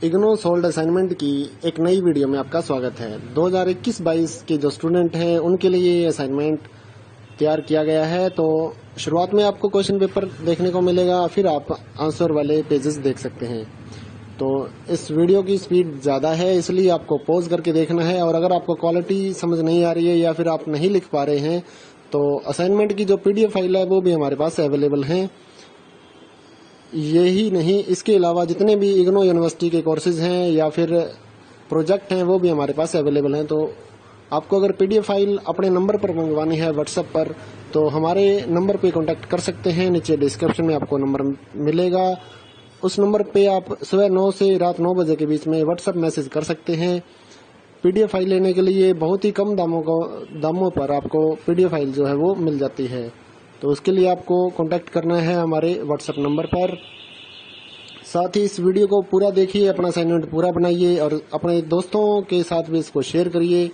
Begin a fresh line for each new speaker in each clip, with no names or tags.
IGNOU solved assignment की एक नई वीडियो में आपका स्वागत है। 2021-22 के जो स्टूडेंट हैं उनके लिए ये असाइनमेंट तैयार किया गया है। तो शुरुआत में आपको क्वेश्चन पेपर देखने को मिलेगा, फिर आप आंसर वाले पेजेस देख सकते हैं। तो इस वीडियो की स्पीड ज़्यादा है, इसलिए आपको पॉज करके देखना है। और अगर आपको क्वालिटी समझ नहीं आ रही है या फिर आप नहीं लिख पा रहे हैं तो असाइनमेंट की जो PDF फाइल है वो भी हमारे पास अवेलेबल है। यही नहीं, इसके अलावा जितने भी इग्नो यूनिवर्सिटी के कोर्सेज हैं या फिर प्रोजेक्ट हैं वो भी हमारे पास अवेलेबल हैं। तो आपको अगर PDF फाइल अपने नंबर पर मंगवानी है व्हाट्सएप पर, तो हमारे नंबर पे कांटेक्ट कर सकते हैं। नीचे डिस्क्रिप्शन में आपको नंबर मिलेगा, उस नंबर पे आप सुबह 9 से रात 9 बजे के बीच में व्हाट्सएप मैसेज कर सकते हैं। PDF फाइल लेने के लिए बहुत ही कम दामों पर आपको PDF फाइल जो है वो मिल जाती है। तो उसके लिए आपको कांटेक्ट करना है हमारे व्हाट्सएप नंबर पर। साथ ही इस वीडियो को पूरा देखिए, अपना असाइनमेंट पूरा बनाइए और अपने दोस्तों के साथ भी इसको शेयर करिए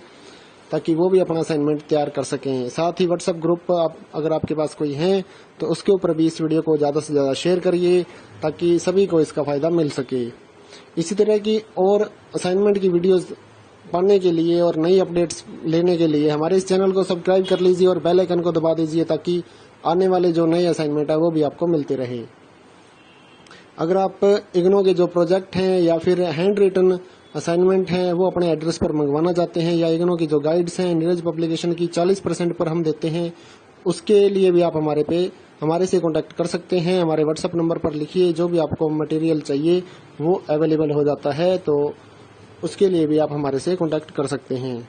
ताकि वो भी अपना असाइनमेंट तैयार कर सकें। साथ ही व्हाट्सएप ग्रुप अगर आपके पास कोई है तो उसके ऊपर भी इस वीडियो को ज़्यादा से ज़्यादा शेयर करिए ताकि सभी को इसका फ़ायदा मिल सके। इसी तरह की और असाइनमेंट की वीडियोज़ पाने के लिए और नई अपडेट्स लेने के लिए हमारे इस चैनल को सब्सक्राइब कर लीजिए और बेल आइकन को दबा दीजिए ताकि आने वाले जो नए असाइनमेंट है वो भी आपको मिलते रहे। अगर आप इग्नो के जो प्रोजेक्ट हैं या फिर हैंड रिटन असाइनमेंट हैं वो अपने एड्रेस पर मंगवाना चाहते हैं, या इग्नो की जो गाइड्स हैं नीरज पब्लिकेशन की 40% पर हम देते हैं, उसके लिए भी आप हमारे से कांटेक्ट कर सकते हैं। हमारे व्हाट्सएप नंबर पर लिखिए, जो भी आपको मटेरियल चाहिए वो अवेलेबल हो जाता है। तो उसके लिए भी आप हमारे से कांटेक्ट कर सकते हैं।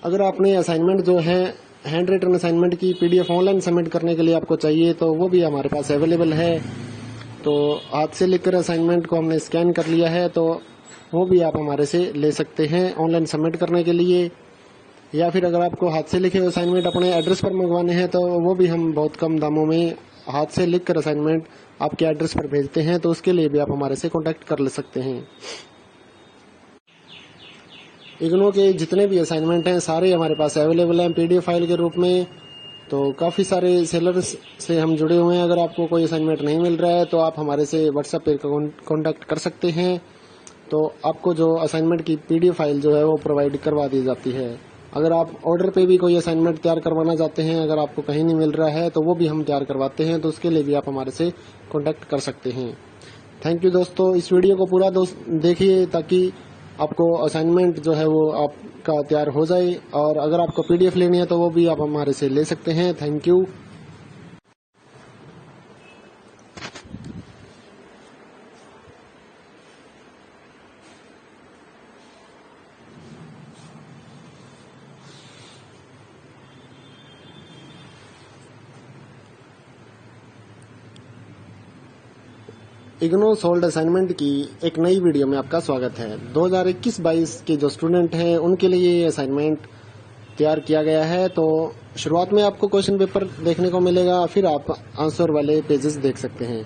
अगर आपने असाइनमेंट जो है हैंड रिटन असाइनमेंट की PDF ऑनलाइन सबमिट करने के लिए आपको चाहिए तो वो भी हमारे पास अवेलेबल है। तो हाथ से लिखकर असाइनमेंट को हमने स्कैन कर लिया है, तो वो भी आप हमारे से ले सकते हैं ऑनलाइन सबमिट करने के लिए। या फिर अगर आपको हाथ से लिखे असाइनमेंट अपने एड्रेस पर मंगवाने हैं तो वो भी हम बहुत कम दामों में हाथ से लिखकर असाइनमेंट आपके एड्रेस पर भेजते हैं। तो उसके लिए भी आप हमारे से कॉन्टैक्ट कर ले सकते हैं। इग्नो के जितने भी असाइनमेंट हैं सारे हमारे पास अवेलेबल हैं PDF फाइल के रूप में। तो काफ़ी सारे सेलर्स से हम जुड़े हुए हैं। अगर आपको कोई असाइनमेंट नहीं मिल रहा है तो आप हमारे से व्हाट्सएप पर कॉन्टैक्ट कर सकते हैं। तो आपको जो असाइनमेंट की PDF फाइल जो है वो प्रोवाइड करवा दी जाती है। अगर आप ऑर्डर पे भी कोई असाइनमेंट तैयार करवाना चाहते हैं, अगर आपको कहीं नहीं मिल रहा है तो वो भी हम तैयार करवाते हैं। तो उसके लिए भी आप हमारे से कॉन्टैक्ट कर सकते हैं। थैंक यू दोस्तों, इस वीडियो को पूरा देखिए ताकि आपको असाइनमेंट जो है वो आपका तैयार हो जाए। और अगर आपको PDF लेनी है तो वो भी आप हमारे से ले सकते हैं। Thank you. IGNOU solved assignment की एक नई वीडियो में आपका स्वागत है। 2021-22 के जो स्टूडेंट हैं उनके लिए ये असाइनमेंट तैयार किया गया है। तो शुरुआत में आपको क्वेश्चन पेपर देखने को मिलेगा, फिर आप आंसर वाले पेजेस देख सकते हैं।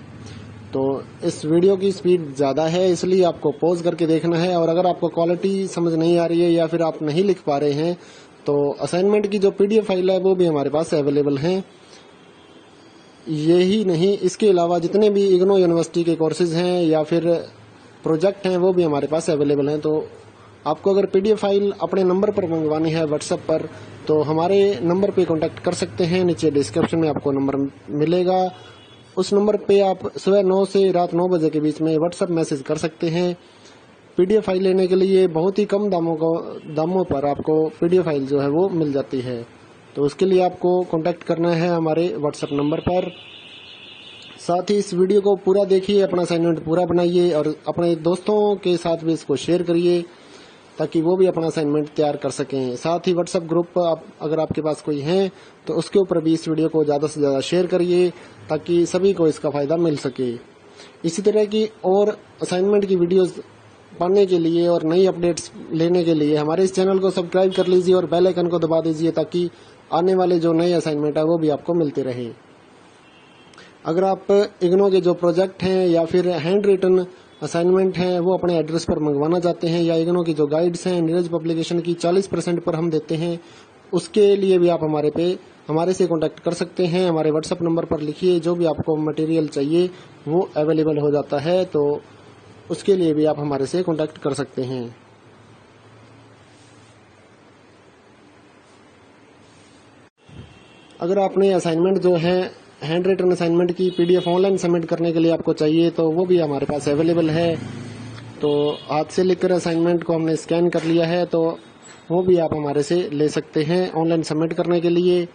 तो इस वीडियो की स्पीड ज़्यादा है, इसलिए आपको पॉज करके देखना है। और अगर आपको क्वालिटी समझ नहीं आ रही है या फिर आप नहीं लिख पा रहे हैं तो असाइनमेंट की जो PDF फाइल है वो भी हमारे पास अवेलेबल है। यही नहीं, इसके अलावा जितने भी इग्नो यूनिवर्सिटी के कोर्सेज हैं या फिर प्रोजेक्ट हैं वो भी हमारे पास अवेलेबल हैं। तो आपको अगर PDF फाइल अपने नंबर पर मंगवानी है व्हाट्सएप पर, तो हमारे नंबर पे कांटेक्ट कर सकते हैं। नीचे डिस्क्रिप्शन में आपको नंबर मिलेगा, उस नंबर पे आप सुबह 9 से रात 9 बजे के बीच में व्हाट्सएप मैसेज कर सकते हैं। PDF फाइल लेने के लिए बहुत ही कम दामों पर आपको PDF फाइल जो है वो मिल जाती है। तो उसके लिए आपको कांटेक्ट करना है हमारे व्हाट्सएप नंबर पर। साथ ही इस वीडियो को पूरा देखिए, अपना असाइनमेंट पूरा बनाइए और अपने दोस्तों के साथ भी इसको शेयर करिए ताकि वो भी अपना असाइनमेंट तैयार कर सकें। साथ ही व्हाट्सएप ग्रुप अगर आपके पास कोई है तो उसके ऊपर भी इस वीडियो को ज़्यादा से ज़्यादा शेयर करिए ताकि सभी को इसका फ़ायदा मिल सके। इसी तरह की और असाइनमेंट की वीडियोज़ पाने के लिए और नई अपडेट्स लेने के लिए हमारे इस चैनल को सब्सक्राइब कर लीजिए और बेल आइकन को दबा दीजिए ताकि आने वाले जो नए असाइनमेंट है वो भी आपको मिलते रहे। अगर आप इग्नो के जो प्रोजेक्ट हैं या फिर हैंड रिटन असाइनमेंट हैं वो अपने एड्रेस पर मंगवाना चाहते हैं, या इग्नो की जो गाइड्स हैं नीरज पब्लिकेशन की 40% पर हम देते हैं, उसके लिए भी आप हमारे से कांटेक्ट कर सकते हैं। हमारे व्हाट्सएप नंबर पर लिखिए, जो भी आपको मटेरियल चाहिए वो अवेलेबल हो जाता है, तो उसके लिए भी आप हमारे से कांटेक्ट कर सकते हैं। अगर आपने असाइनमेंट जो है हैंड रिटन असाइनमेंट की पीडीएफ ऑनलाइन सबमिट करने के लिए आपको चाहिए, तो वो भी हमारे पास अवेलेबल है। तो हाथ से लिखकर असाइनमेंट को हमने स्कैन कर लिया है, तो वो भी आप हमारे से ले सकते हैं ऑनलाइन सबमिट करने के लिए।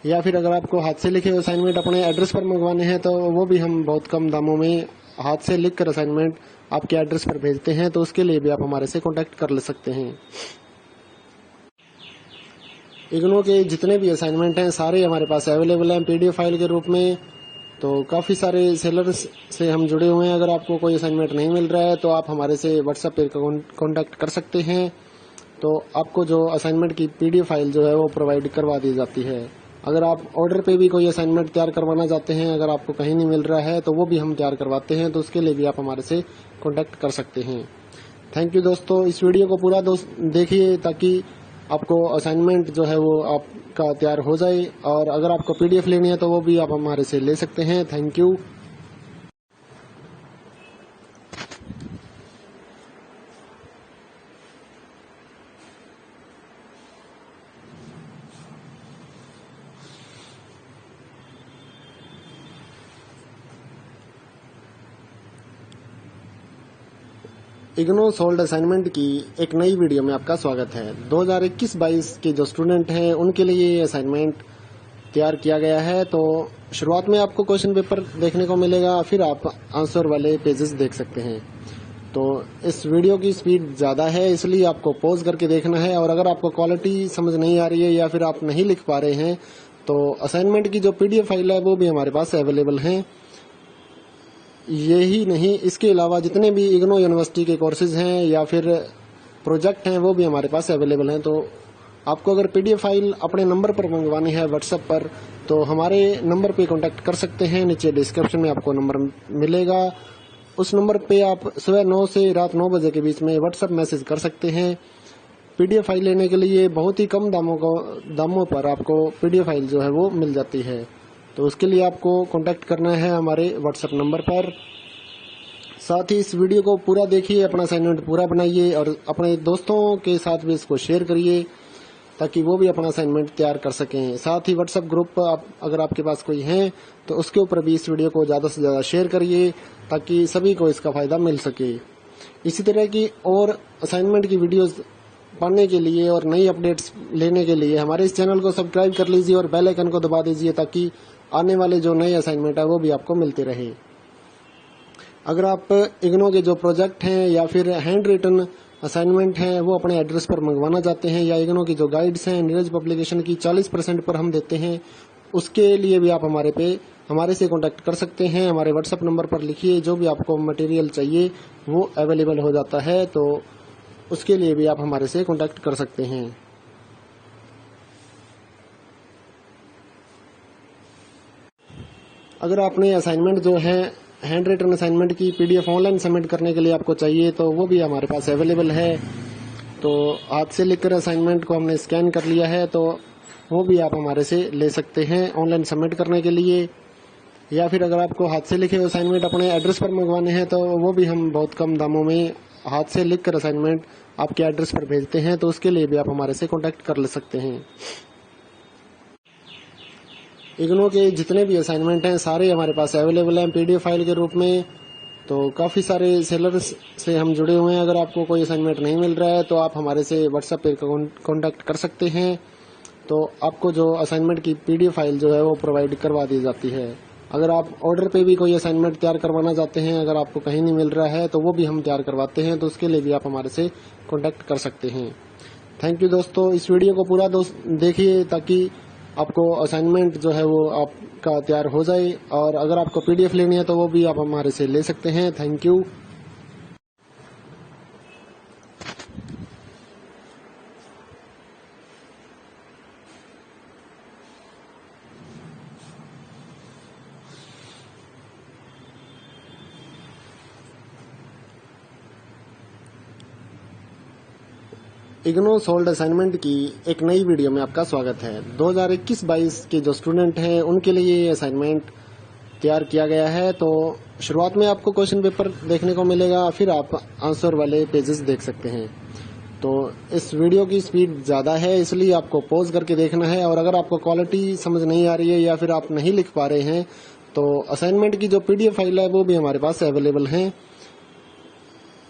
या फिर अगर आपको हाथ से लिखे असाइनमेंट अपने एड्रेस पर मंगवाने हैं, तो वो भी हम बहुत कम दामों में हाथ से लिखकर असाइनमेंट आपके एड्रेस पर भेजते हैं, तो उसके लिए भी आप हमारे से कांटेक्ट कर ले सकते हैं। इग्नू के जितने भी असाइनमेंट हैं सारे हमारे पास अवेलेबल हैं पीडीएफ फाइल के रूप में। तो काफ़ी सारे सेलर्स से हम जुड़े हुए हैं। अगर आपको कोई असाइनमेंट नहीं मिल रहा है तो आप हमारे से व्हाट्सएप पर कांटेक्ट कर सकते हैं, तो आपको जो असाइनमेंट की पीडीएफ फाइल जो है वो प्रोवाइड करवा दी जाती है। अगर आप ऑर्डर पे भी कोई असाइनमेंट तैयार करवाना चाहते हैं, अगर आपको कहीं नहीं मिल रहा है तो वो भी हम तैयार करवाते हैं, तो उसके लिए भी आप हमारे से कांटेक्ट कर सकते हैं। थैंक यू दोस्तों, इस वीडियो को पूरा देखिए ताकि आपको असाइनमेंट जो है वो आपका तैयार हो जाए, और अगर आपको पीडीएफ लेनी है तो वो भी आप हमारे से ले सकते हैं। Thank you. IGNOU solved assignment की एक नई वीडियो में आपका स्वागत है। 2021-22 के जो स्टूडेंट हैं उनके लिए ये असाइनमेंट तैयार किया गया है। तो शुरुआत में आपको क्वेश्चन पेपर देखने को मिलेगा, फिर आप आंसर वाले पेजेस देख सकते हैं। तो इस वीडियो की स्पीड ज़्यादा है, इसलिए आपको पॉज करके देखना है। और अगर आपको क्वालिटी समझ नहीं आ रही है या फिर आप नहीं लिख पा रहे हैं, तो असाइनमेंट की जो पीडीएफ फाइल है वो भी हमारे पास अवेलेबल है। यही नहीं, इसके अलावा जितने भी इग्नो यूनिवर्सिटी के कोर्सेज हैं या फिर प्रोजेक्ट हैं वो भी हमारे पास अवेलेबल हैं। तो आपको अगर पीडीएफ फाइल अपने नंबर पर मंगवानी है व्हाट्सएप पर, तो हमारे नंबर पे कांटेक्ट कर सकते हैं। नीचे डिस्क्रिप्शन में आपको नंबर मिलेगा, उस नंबर पे आप सुबह 9 से रात 9 बजे के बीच में व्हाट्सएप मैसेज कर सकते हैं। पीडीएफ फाइल लेने के लिए बहुत ही कम दामों पर आपको पीडीएफ फाइल जो है वो मिल जाती है। तो उसके लिए आपको कांटेक्ट करना है हमारे व्हाट्सएप नंबर पर। साथ ही इस वीडियो को पूरा देखिए, अपना असाइनमेंट पूरा बनाइए और अपने दोस्तों के साथ भी इसको शेयर करिए ताकि वो भी अपना असाइनमेंट तैयार कर सकें। साथ ही व्हाट्सएप ग्रुप अगर आपके पास कोई है तो उसके ऊपर भी इस वीडियो को ज़्यादा से ज़्यादा शेयर करिए ताकि सभी को इसका फ़ायदा मिल सके। इसी तरह की और असाइनमेंट की वीडियोस पाने के लिए और नई अपडेट्स लेने के लिए हमारे इस चैनल को सब्सक्राइब कर लीजिए और बेल आइकन को दबा दीजिए ताकि आने वाले जो नए असाइनमेंट है वो भी आपको मिलते रहे। अगर आप इग्नो के जो प्रोजेक्ट हैं या फिर हैंड रिटन असाइनमेंट हैं वो अपने एड्रेस पर मंगवाना चाहते हैं, या इग्नो की जो गाइड्स हैं नीरज पब्लिकेशन की 40% पर हम देते हैं, उसके लिए भी आप हमारे से कांटेक्ट कर सकते हैं। हमारे व्हाट्सएप नंबर पर लिखिए, जो भी आपको मटेरियल चाहिए वो अवेलेबल हो जाता है, तो उसके लिए भी आप हमारे से कांटेक्ट कर सकते हैं। अगर आपने असाइनमेंट जो है हैंड रिटन असाइनमेंट की पीडीएफ ऑनलाइन सबमिट करने के लिए आपको चाहिए, तो वो भी हमारे पास अवेलेबल है। तो हाथ से लिखकर असाइनमेंट को हमने स्कैन कर लिया है, तो वो भी आप हमारे से ले सकते हैं ऑनलाइन सबमिट करने के लिए। या फिर अगर आपको हाथ से लिखे असाइनमेंट अपने एड्रेस पर मंगवाने हैं, तो वो भी हम बहुत कम दामों में हाथ से लिखकर असाइनमेंट आपके एड्रेस पर भेजते हैं, तो उसके लिए भी आप हमारे से कांटेक्ट कर ले सकते हैं। इग्नो के जितने भी असाइनमेंट हैं सारे हमारे पास अवेलेबल हैं पीडीएफ फाइल के रूप में। तो काफ़ी सारे सेलर्स से हम जुड़े हुए हैं। अगर आपको कोई असाइनमेंट नहीं मिल रहा है तो आप हमारे से व्हाट्सएप पर कांटेक्ट कर सकते हैं, तो आपको जो असाइनमेंट की पीडीएफ फाइल जो है वो प्रोवाइड करवा दी जाती है। अगर आप ऑर्डर पे भी कोई असाइनमेंट तैयार करवाना चाहते हैं, अगर आपको कहीं नहीं मिल रहा है तो वो भी हम तैयार करवाते हैं, तो उसके लिए भी आप हमारे से कांटेक्ट कर सकते हैं। थैंक यू दोस्तों, इस वीडियो को पूरा देखिए ताकि आपको असाइनमेंट जो है वो आपका तैयार हो जाए, और अगर आपको पीडीएफ लेनी है तो वो भी आप हमारे से ले सकते हैं। Thank you. IGNOU solved assignment की एक नई वीडियो में आपका स्वागत है। 2021-22 के जो स्टूडेंट हैं उनके लिए ये असाइनमेंट तैयार किया गया है। तो शुरुआत में आपको क्वेश्चन पेपर देखने को मिलेगा, फिर आप आंसर वाले पेजेस देख सकते हैं। तो इस वीडियो की स्पीड ज़्यादा है, इसलिए आपको पॉज करके देखना है। और अगर आपको क्वालिटी समझ नहीं आ रही है या फिर आप नहीं लिख पा रहे हैं तो असाइनमेंट की जो PDF फाइल है वो भी हमारे पास अवेलेबल है।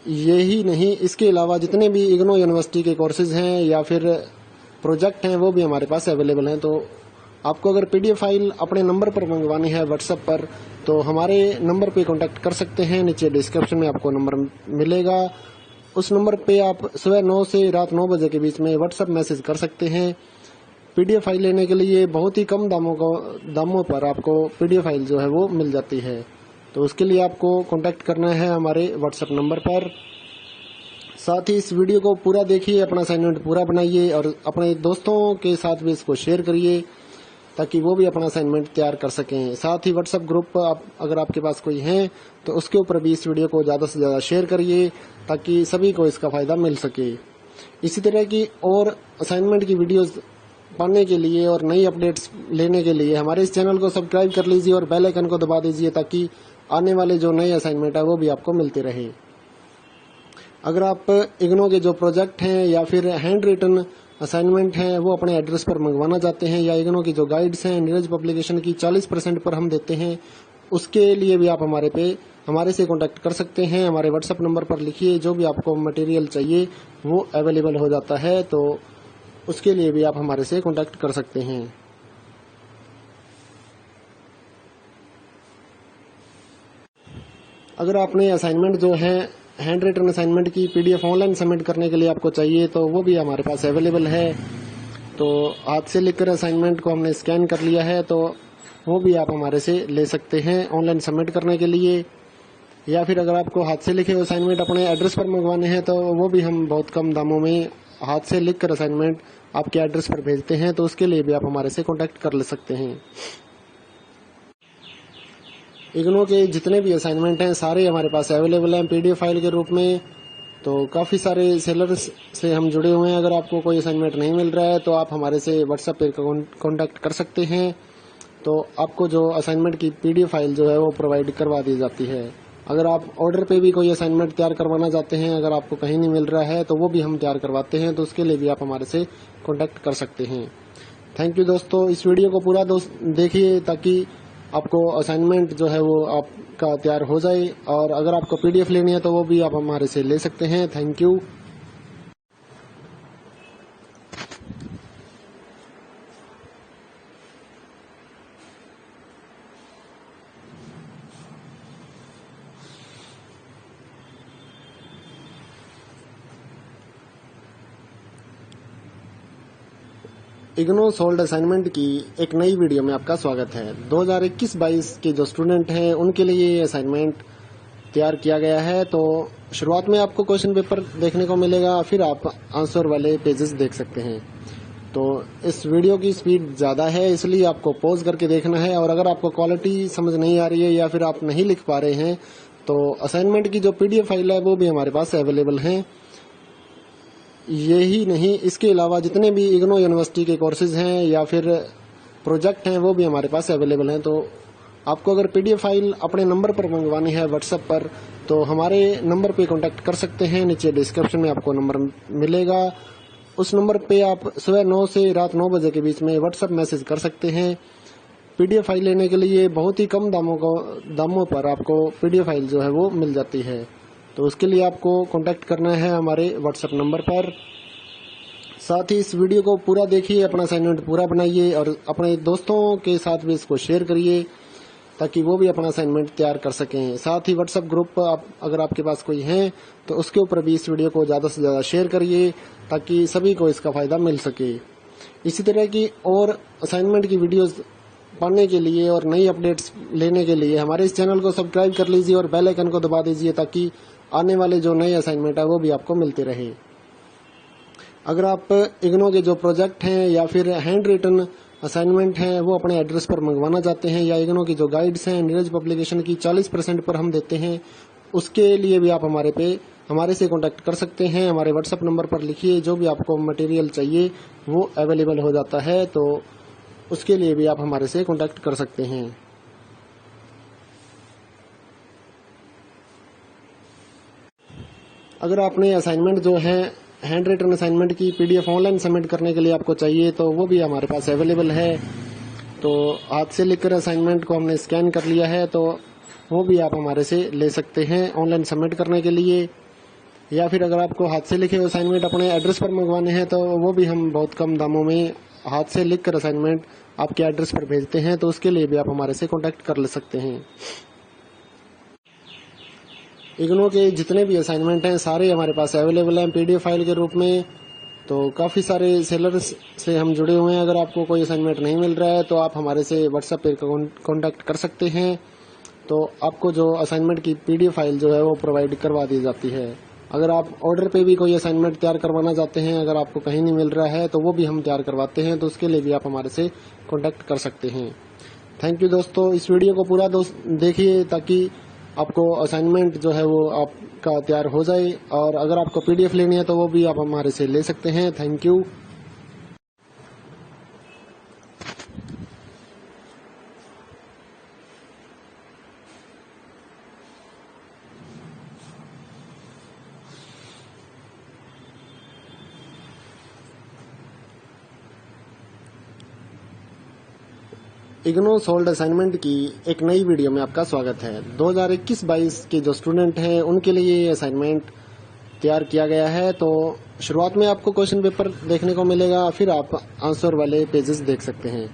यही नहीं, इसके अलावा जितने भी इग्नो यूनिवर्सिटी के कोर्सेज हैं या फिर प्रोजेक्ट हैं वो भी हमारे पास अवेलेबल हैं। तो आपको अगर PDF फाइल अपने नंबर पर मंगवानी है व्हाट्सएप पर, तो हमारे नंबर पे कांटेक्ट कर सकते हैं। नीचे डिस्क्रिप्शन में आपको नंबर मिलेगा, उस नंबर पे आप सुबह 9 से रात 9 बजे के बीच में व्हाट्सएप मैसेज कर सकते हैं। PDF फाइल लेने के लिए बहुत ही कम दामों पर आपको PDF फाइल जो है वो मिल जाती है। तो उसके लिए आपको कांटेक्ट करना है हमारे व्हाट्सएप नंबर पर। साथ ही इस वीडियो को पूरा देखिए, अपना असाइनमेंट पूरा बनाइए और अपने दोस्तों के साथ भी इसको शेयर करिए ताकि वो भी अपना असाइनमेंट तैयार कर सकें। साथ ही व्हाट्सएप ग्रुप अगर आपके पास कोई है तो उसके ऊपर भी इस वीडियो को ज़्यादा से ज़्यादा शेयर करिए ताकि सभी को इसका फ़ायदा मिल सके। इसी तरह की और असाइनमेंट की वीडियोज़ पाने के लिए और नई अपडेट्स लेने के लिए हमारे इस चैनल को सब्सक्राइब कर लीजिए और बेल आइकन को दबा दीजिए ताकि आने वाले जो नए असाइनमेंट है वो भी आपको मिलते रहे। अगर आप इग्नो के जो प्रोजेक्ट हैं या फिर हैंड रिटन असाइनमेंट हैं वो अपने एड्रेस पर मंगवाना चाहते हैं, या इग्नो की जो गाइड्स हैं नीरज पब्लिकेशन की 40% पर हम देते हैं, उसके लिए भी आप हमारे से कांटेक्ट कर सकते हैं। हमारे व्हाट्सएप नंबर पर लिखिए, जो भी आपको मटेरियल चाहिए वो अवेलेबल हो जाता है। तो उसके लिए भी आप हमारे से कांटेक्ट कर सकते हैं। अगर आपने असाइनमेंट जो है हैंड रिटन असाइनमेंट की PDF ऑनलाइन सबमिट करने के लिए आपको चाहिए तो वो भी हमारे पास अवेलेबल है। तो हाथ से लिखकर असाइनमेंट को हमने स्कैन कर लिया है, तो वो भी आप हमारे से ले सकते हैं ऑनलाइन सबमिट करने के लिए। या फिर अगर आपको हाथ से लिखे हुए असाइनमेंट अपने एड्रेस पर मंगवाने हैं तो वो भी हम बहुत कम दामों में हाथ से लिखकर असाइनमेंट आपके एड्रेस पर भेजते हैं। तो उसके लिए भी आप हमारे से कॉन्टैक्ट कर ले सकते हैं। इग्नो के जितने भी असाइनमेंट हैं सारे हमारे पास अवेलेबल हैं PDF फाइल के रूप में। तो काफ़ी सारे सेलर्स से हम जुड़े हुए हैं। अगर आपको कोई असाइनमेंट नहीं मिल रहा है तो आप हमारे से व्हाट्सएप पर कांटेक्ट कर सकते हैं। तो आपको जो असाइनमेंट की PDF फाइल जो है वो प्रोवाइड करवा दी जाती है। अगर आप ऑर्डर पे भी कोई असाइनमेंट तैयार करवाना चाहते हैं, अगर आपको कहीं नहीं मिल रहा है तो वो भी हम तैयार करवाते हैं। तो उसके लिए भी आप हमारे से कांटेक्ट कर सकते हैं। थैंक यू दोस्तों, इस वीडियो को पूरा देखिए ताकि आपको असाइनमेंट जो है वो आपका तैयार हो जाए। और अगर आपको PDF लेनी है तो वो भी आप हमारे से ले सकते हैं। Thank you. IGNOU solved assignment की एक नई वीडियो में आपका स्वागत है। 2021-22 के जो स्टूडेंट हैं उनके लिए ये असाइनमेंट तैयार किया गया है। तो शुरुआत में आपको क्वेश्चन पेपर देखने को मिलेगा, फिर आप आंसर वाले पेजेस देख सकते हैं। तो इस वीडियो की स्पीड ज़्यादा है, इसलिए आपको पॉज करके देखना है। और अगर आपको क्वालिटी समझ नहीं आ रही है या फिर आप नहीं लिख पा रहे हैं तो असाइनमेंट की जो PDF फाइल है वो भी हमारे पास अवेलेबल है। यही नहीं, इसके अलावा जितने भी इग्नो यूनिवर्सिटी के कोर्सेज हैं या फिर प्रोजेक्ट हैं वो भी हमारे पास अवेलेबल हैं। तो आपको अगर PDF फाइल अपने नंबर पर मंगवानी है व्हाट्सएप पर, तो हमारे नंबर पे कांटेक्ट कर सकते हैं। नीचे डिस्क्रिप्शन में आपको नंबर मिलेगा, उस नंबर पे आप सुबह 9 से रात 9 बजे के बीच में व्हाट्सएप मैसेज कर सकते हैं। PDF फाइल लेने के लिए बहुत ही कम दामों पर आपको PDF फाइल जो है वो मिल जाती है। तो उसके लिए आपको कांटेक्ट करना है हमारे व्हाट्सएप नंबर पर। साथ ही इस वीडियो को पूरा देखिए, अपना असाइनमेंट पूरा बनाइए और अपने दोस्तों के साथ भी इसको शेयर करिए ताकि वो भी अपना असाइनमेंट तैयार कर सकें। साथ ही व्हाट्सएप ग्रुप अगर आपके पास कोई है तो उसके ऊपर भी इस वीडियो को ज़्यादा से ज़्यादा शेयर करिए ताकि सभी को इसका फ़ायदा मिल सके। इसी तरह की और असाइनमेंट की वीडियोज़ पाने के लिए और नई अपडेट्स लेने के लिए हमारे इस चैनल को सब्सक्राइब कर लीजिए और बेल आइकन को दबा दीजिए ताकि आने वाले जो नए असाइनमेंट है वो भी आपको मिलते रहे। अगर आप इग्नो के जो प्रोजेक्ट हैं या फिर हैंड रिटन असाइनमेंट हैं वो अपने एड्रेस पर मंगवाना चाहते हैं, या इग्नो की जो गाइड्स हैं नीरज पब्लिकेशन की 40% पर हम देते हैं, उसके लिए भी आप हमारे से कांटेक्ट कर सकते हैं। हमारे व्हाट्सएप नंबर पर लिखिए, जो भी आपको मटेरियल चाहिए वो अवेलेबल हो जाता है, तो उसके लिए भी आप हमारे से कांटेक्ट कर सकते हैं। अगर आपने असाइनमेंट जो है हैंड रिटन असाइनमेंट की पीडीएफ ऑनलाइन सबमिट करने के लिए आपको चाहिए, तो वो भी हमारे पास अवेलेबल है। तो हाथ से लिखकर असाइनमेंट को हमने स्कैन कर लिया है, तो वो भी आप हमारे से ले सकते हैं ऑनलाइन सबमिट करने के लिए। या फिर अगर आपको हाथ से लिखे असाइनमेंट अपने एड्रेस पर मंगवाने हैं, तो वो भी हम बहुत कम दामों में हाथ से लिखकर असाइनमेंट आपके एड्रेस पर भेजते हैं, तो उसके लिए भी आप हमारे से कांटेक्ट कर ले सकते हैं। इग्नू के जितने भी असाइनमेंट हैं सारे हमारे पास अवेलेबल हैं पीडीएफ फाइल के रूप में। तो काफ़ी सारे सेलर्स से हम जुड़े हुए हैं। अगर आपको कोई असाइनमेंट नहीं मिल रहा है तो आप हमारे से व्हाट्सएप पे कांटेक्ट कर सकते हैं, तो आपको जो असाइनमेंट की पीडीएफ फाइल जो है वो प्रोवाइड करवा दी जाती है। अगर आप ऑर्डर पे भी कोई असाइनमेंट तैयार करवाना चाहते हैं, अगर आपको कहीं नहीं मिल रहा है तो वो भी हम तैयार करवाते हैं, तो उसके लिए भी आप हमारे से कांटेक्ट कर सकते हैं। थैंक यू दोस्तों, इस वीडियो को पूरा देखिए ताकि आपको असाइनमेंट जो है वो आपका तैयार हो जाए, और अगर आपको पीडीएफ लेनी है तो वो भी आप हमारे से ले सकते हैं। Thank you. IGNOU solved assignment की एक नई वीडियो में आपका स्वागत है। 2021-22 के जो स्टूडेंट हैं उनके लिए ये असाइनमेंट तैयार किया गया है। तो शुरुआत में आपको क्वेश्चन पेपर देखने को मिलेगा, फिर आप आंसर वाले पेजेस देख सकते हैं।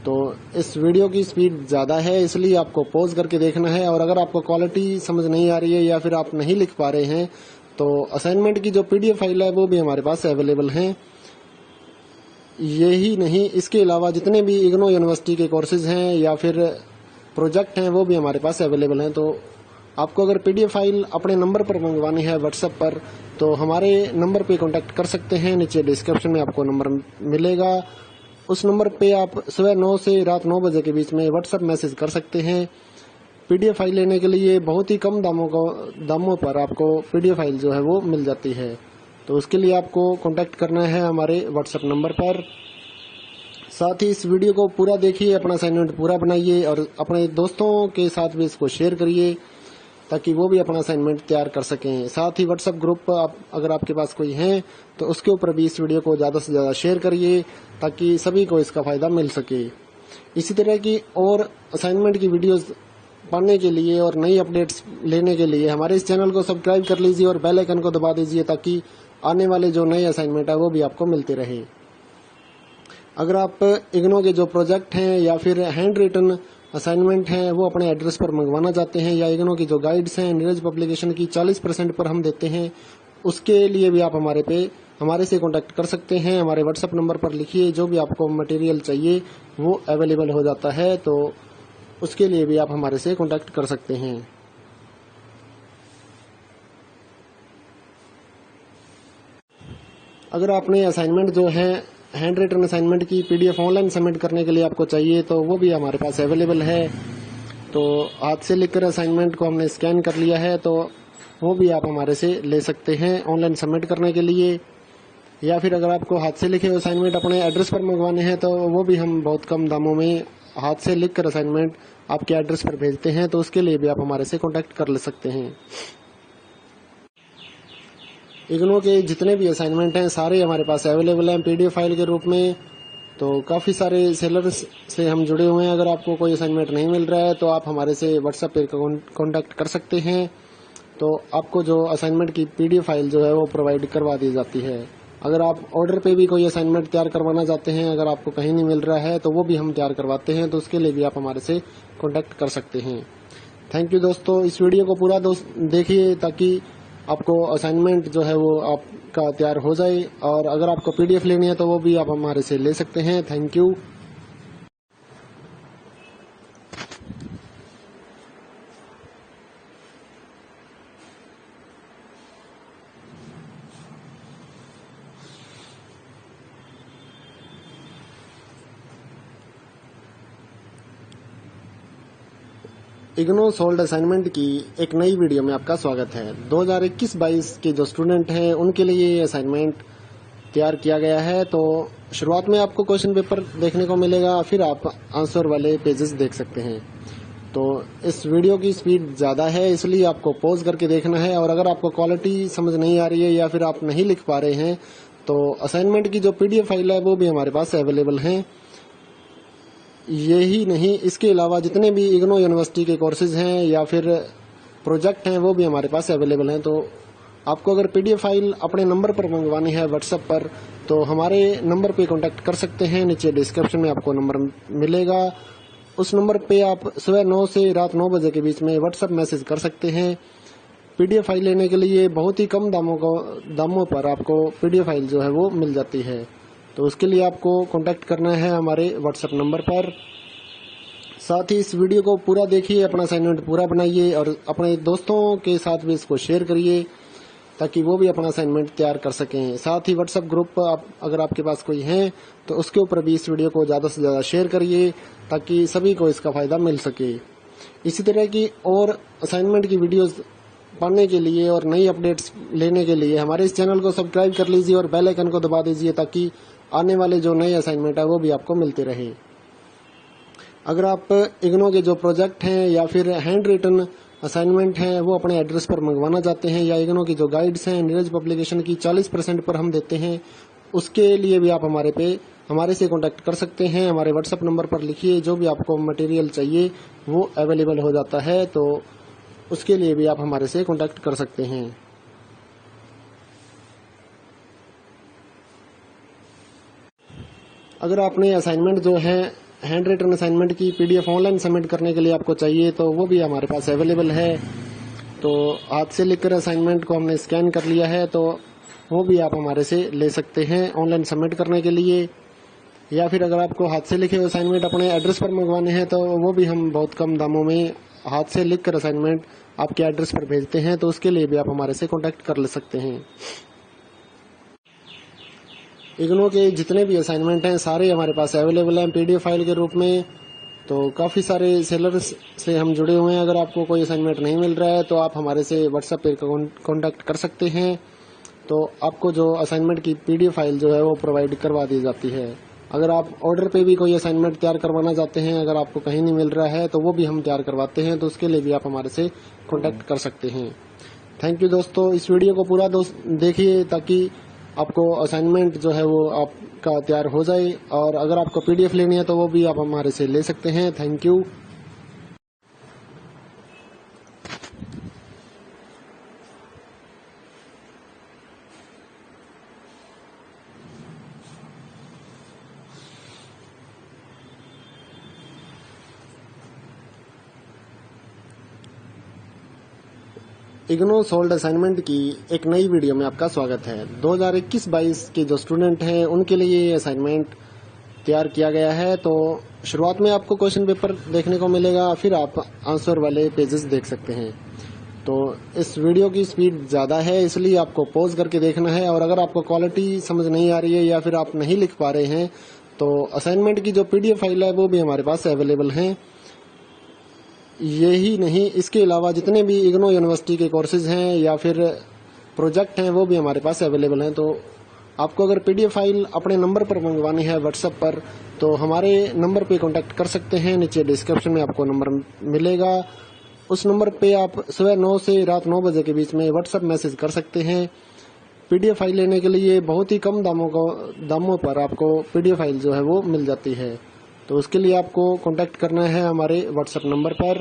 तो इस वीडियो की स्पीड ज़्यादा है, इसलिए आपको पॉज करके देखना है। और अगर आपको क्वालिटी समझ नहीं आ रही है या फिर आप नहीं लिख पा रहे हैं, तो असाइनमेंट की जो पीडीएफ फाइल है वो भी हमारे पास अवेलेबल है। यही नहीं, इसके अलावा जितने भी इग्नो यूनिवर्सिटी के कोर्सेज हैं या फिर प्रोजेक्ट हैं वो भी हमारे पास अवेलेबल हैं। तो आपको अगर पीडीएफ फाइल अपने नंबर पर मंगवानी है व्हाट्सएप पर, तो हमारे नंबर पे कांटेक्ट कर सकते हैं। नीचे डिस्क्रिप्शन में आपको नंबर मिलेगा, उस नंबर पे आप सुबह 9 से रात 9 बजे के बीच में व्हाट्सएप मैसेज कर सकते हैं। पीडीएफ फाइल लेने के लिए बहुत ही कम दामों पर आपको पीडीएफ फाइल जो है वो मिल जाती है। तो उसके लिए आपको कांटेक्ट करना है हमारे व्हाट्सएप नंबर पर। साथ ही इस वीडियो को पूरा देखिए, अपना असाइनमेंट पूरा बनाइए और अपने दोस्तों के साथ भी इसको शेयर करिए ताकि वो भी अपना असाइनमेंट तैयार कर सकें। साथ ही व्हाट्सएप ग्रुप अगर आपके पास कोई है तो उसके ऊपर भी इस वीडियो को ज़्यादा से ज़्यादा शेयर करिए ताकि सभी को इसका फ़ायदा मिल सके। इसी तरह की और असाइनमेंट की वीडियोस पाने के लिए और नई अपडेट्स लेने के लिए हमारे इस चैनल को सब्सक्राइब कर लीजिए और बेल आइकन को दबा दीजिए ताकि आने वाले जो नए असाइनमेंट है वो भी आपको मिलते रहे। अगर आप इग्नो के जो प्रोजेक्ट हैं या फिर हैंड रिटन असाइनमेंट हैं वो अपने एड्रेस पर मंगवाना चाहते हैं, या इग्नो की जो गाइड्स हैं नीरज पब्लिकेशन की 40% पर हम देते हैं, उसके लिए भी आप हमारे से कांटेक्ट कर सकते हैं। हमारे व्हाट्सएप नंबर पर लिखिए, जो भी आपको मटेरियल चाहिए वो अवेलेबल हो जाता है, तो उसके लिए भी आप हमारे से कांटेक्ट कर सकते हैं। अगर आपने असाइनमेंट जो है हैंड रिटन असाइनमेंट की पीडीएफ ऑनलाइन सबमिट करने के लिए आपको चाहिए, तो वो भी हमारे पास अवेलेबल है। तो हाथ से लिखकर असाइनमेंट को हमने स्कैन कर लिया है, तो वो भी आप हमारे से ले सकते हैं ऑनलाइन सबमिट करने के लिए। या फिर अगर आपको हाथ से लिखे असाइनमेंट अपने एड्रेस पर मंगवाने हैं, तो वो भी हम बहुत कम दामों में हाथ से लिखकर असाइनमेंट आपके एड्रेस पर भेजते हैं, तो उसके लिए भी आप हमारे से कांटेक्ट कर ले सकते हैं। इग्नो के जितने भी असाइनमेंट हैं सारे हमारे पास अवेलेबल हैं पीडीएफ फाइल के रूप में। तो काफ़ी सारे सेलर्स से हम जुड़े हुए हैं। अगर आपको कोई असाइनमेंट नहीं मिल रहा है तो आप हमारे से व्हाट्सएप पे कांटेक्ट कर सकते हैं, तो आपको जो असाइनमेंट की पीडीएफ फाइल जो है वो प्रोवाइड करवा दी जाती है। अगर आप ऑर्डर पे भी कोई असाइनमेंट तैयार करवाना चाहते हैं, अगर आपको कहीं नहीं मिल रहा है तो वो भी हम तैयार करवाते हैं, तो उसके लिए भी आप हमारे से कांटेक्ट कर सकते हैं। थैंक यू दोस्तों, इस वीडियो को पूरा देखिए ताकि आपको असाइनमेंट जो है वो आपका तैयार हो जाए, और अगर आपको पीडीएफ लेनी है तो वो भी आप हमारे से ले सकते हैं। Thank you. IGNOU solved assignment की एक नई वीडियो में आपका स्वागत है। 2021-22 के जो स्टूडेंट हैं उनके लिए ये असाइनमेंट तैयार किया गया है। तो शुरुआत में आपको क्वेश्चन पेपर देखने को मिलेगा, फिर आप आंसर वाले पेजेस देख सकते हैं। तो इस वीडियो की स्पीड ज़्यादा है, इसलिए आपको पॉज करके देखना है। और अगर आपको क्वालिटी समझ नहीं आ रही है या फिर आप नहीं लिख पा रहे हैं तो असाइनमेंट की जो PDF फाइल है वो भी हमारे पास अवेलेबल है। यही नहीं, इसके अलावा जितने भी इग्नो यूनिवर्सिटी के कोर्सेज हैं या फिर प्रोजेक्ट हैं वो भी हमारे पास अवेलेबल हैं। तो आपको अगर PDF फाइल अपने नंबर पर मंगवानी है व्हाट्सएप पर, तो हमारे नंबर पे कांटेक्ट कर सकते हैं। नीचे डिस्क्रिप्शन में आपको नंबर मिलेगा, उस नंबर पे आप सुबह 9 से रात 9 बजे के बीच में व्हाट्सएप मैसेज कर सकते हैं। PDF फाइल लेने के लिए बहुत ही कम दामों पर आपको PDF फाइल जो है वो मिल जाती है। तो उसके लिए आपको कांटेक्ट करना है हमारे व्हाट्सएप नंबर पर। साथ ही इस वीडियो को पूरा देखिए, अपना असाइनमेंट पूरा बनाइए और अपने दोस्तों के साथ भी इसको शेयर करिए ताकि वो भी अपना असाइनमेंट तैयार कर सकें। साथ ही व्हाट्सएप ग्रुप अगर आपके पास कोई है तो उसके ऊपर भी इस वीडियो को ज़्यादा से ज़्यादा शेयर करिए ताकि सभी को इसका फ़ायदा मिल सके। इसी तरह की और असाइनमेंट की वीडियोज़ पाने के लिए और नई अपडेट्स लेने के लिए हमारे इस चैनल को सब्सक्राइब कर लीजिए और बेल आइकन को दबा दीजिए ताकि आने वाले जो नए असाइनमेंट है वो भी आपको मिलते रहे। अगर आप इग्नो के जो प्रोजेक्ट हैं या फिर हैंड रिटन असाइनमेंट हैं वो अपने एड्रेस पर मंगवाना चाहते हैं, या इग्नो की जो गाइड्स हैं नीरज पब्लिकेशन की 40% पर हम देते हैं, उसके लिए भी आप हमारे से कांटेक्ट कर सकते हैं। हमारे व्हाट्सएप नंबर पर लिखिए, जो भी आपको मटेरियल चाहिए वो अवेलेबल हो जाता है। तो उसके लिए भी आप हमारे से कांटेक्ट कर सकते हैं। अगर आपने असाइनमेंट जो है हैंड रिटन असाइनमेंट की PDF ऑनलाइन सबमिट करने के लिए आपको चाहिए तो वो भी हमारे पास अवेलेबल है। तो हाथ से लिखकर असाइनमेंट को हमने स्कैन कर लिया है, तो वो भी आप हमारे से ले सकते हैं ऑनलाइन सबमिट करने के लिए। या फिर अगर आपको हाथ से लिखे हुए असाइनमेंट अपने एड्रेस पर मंगवाने हैं तो वो भी हम बहुत कम दामों में हाथ से लिखकर असाइनमेंट आपके एड्रेस पर भेजते हैं। तो उसके लिए भी आप हमारे से कांटेक्ट कर ले सकते हैं। इग्नो के जितने भी असाइनमेंट हैं सारे हमारे पास अवेलेबल हैं PDF फाइल के रूप में। तो काफ़ी सारे सेलर्स से हम जुड़े हुए हैं। अगर आपको कोई असाइनमेंट नहीं मिल रहा है तो आप हमारे से व्हाट्सएप पर कांटेक्ट कर सकते हैं। तो आपको जो असाइनमेंट की PDF फाइल जो है वो प्रोवाइड करवा दी जाती है। अगर आप ऑर्डर पे भी कोई असाइनमेंट तैयार करवाना चाहते हैं, अगर आपको कहीं नहीं मिल रहा है तो वो भी हम तैयार करवाते हैं, तो उसके लिए भी आप हमारे से कांटेक्ट कर सकते हैं। थैंक यू दोस्तों, इस वीडियो को पूरा देखिए ताकि आपको असाइनमेंट जो है वो आपका तैयार हो जाए। और अगर आपको PDF लेनी है तो वो भी आप हमारे से ले सकते हैं। Thank you. IGNOU solved assignment की एक नई वीडियो में आपका स्वागत है। 2021-22 के जो स्टूडेंट हैं उनके लिए ये असाइनमेंट तैयार किया गया है। तो शुरुआत में आपको क्वेश्चन पेपर देखने को मिलेगा, फिर आप आंसर वाले पेजेस देख सकते हैं। तो इस वीडियो की स्पीड ज़्यादा है, इसलिए आपको पॉज करके देखना है। और अगर आपको क्वालिटी समझ नहीं आ रही है या फिर आप नहीं लिख पा रहे हैं तो असाइनमेंट की जो PDF फाइल है वो भी हमारे पास अवेलेबल है। यही नहीं, इसके अलावा जितने भी इग्नो यूनिवर्सिटी के कोर्सेज हैं या फिर प्रोजेक्ट हैं वो भी हमारे पास अवेलेबल हैं। तो आपको अगर PDF फाइल अपने नंबर पर मंगवानी है व्हाट्सएप पर, तो हमारे नंबर पे कांटेक्ट कर सकते हैं। नीचे डिस्क्रिप्शन में आपको नंबर मिलेगा, उस नंबर पे आप सुबह 9 से रात 9 बजे के बीच में व्हाट्सएप मैसेज कर सकते हैं। PDF फाइल लेने के लिए बहुत ही कम दामों पर आपको PDF फाइल जो है वो मिल जाती है। तो उसके लिए आपको कांटेक्ट करना है हमारे व्हाट्सएप नंबर पर।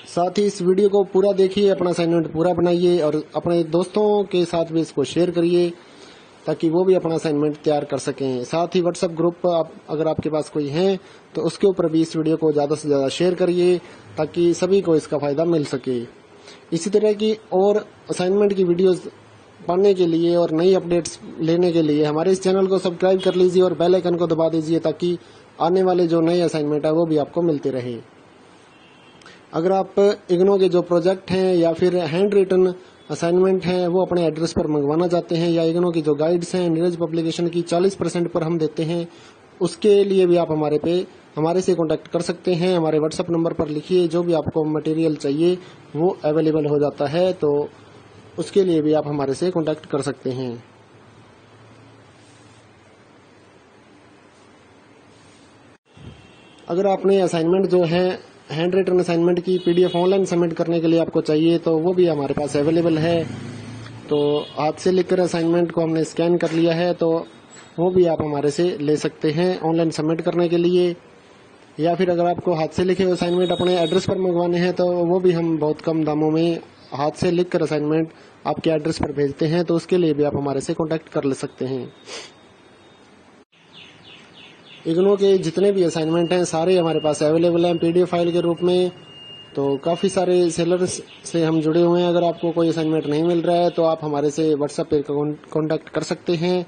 साथ ही इस वीडियो को पूरा देखिए, अपना असाइनमेंट पूरा बनाइए और अपने दोस्तों के साथ भी इसको शेयर करिए ताकि वो भी अपना असाइनमेंट तैयार कर सकें। साथ ही व्हाट्सएप ग्रुप अगर आपके पास कोई है तो उसके ऊपर भी इस वीडियो को ज़्यादा से ज़्यादा शेयर करिए ताकि सभी को इसका फ़ायदा मिल सके। इसी तरह की और असाइनमेंट की वीडियोज़ पाने के लिए और नई अपडेट्स लेने के लिए हमारे इस चैनल को सब्सक्राइब कर लीजिए और बेल आइकन को दबा दीजिए ताकि आने वाले जो नए असाइनमेंट है वो भी आपको मिलते रहे। अगर आप इग्नो के जो प्रोजेक्ट हैं या फिर हैंड रिटन असाइनमेंट हैं वो अपने एड्रेस पर मंगवाना चाहते हैं, या इग्नो की जो गाइड्स हैं नीरज पब्लिकेशन की 40% पर हम देते हैं, उसके लिए भी आप हमारे से कॉन्टैक्ट कर सकते हैं। हमारे व्हाट्सएप नंबर पर लिखिए, जो भी आपको मटेरियल चाहिए वो अवेलेबल हो जाता है, तो उसके लिए भी आप हमारे से कॉन्टैक्ट कर सकते हैं। अगर आपने असाइनमेंट जो है हैंड रिटन असाइनमेंट की पीडीएफ ऑनलाइन सबमिट करने के लिए आपको चाहिए, तो वो भी हमारे पास अवेलेबल है। तो हाथ से लिखकर असाइनमेंट को हमने स्कैन कर लिया है, तो वो भी आप हमारे से ले सकते हैं ऑनलाइन सबमिट करने के लिए। या फिर अगर आपको हाथ से लिखे असाइनमेंट अपने एड्रेस पर मंगवाने हैं, तो वो भी हम बहुत कम दामों में हाथ से लिखकर असाइनमेंट आपके एड्रेस पर भेजते हैं, तो उसके लिए भी आप हमारे से कॉन्टैक्ट कर ले सकते हैं। इग्नू के जितने भी असाइनमेंट हैं सारे हमारे पास अवेलेबल हैं पीडीएफ फाइल के रूप में। तो काफ़ी सारे सेलर्स से हम जुड़े हुए हैं। अगर आपको कोई असाइनमेंट नहीं मिल रहा है तो आप हमारे से व्हाट्सएप पे कॉन्टैक्ट कर सकते हैं,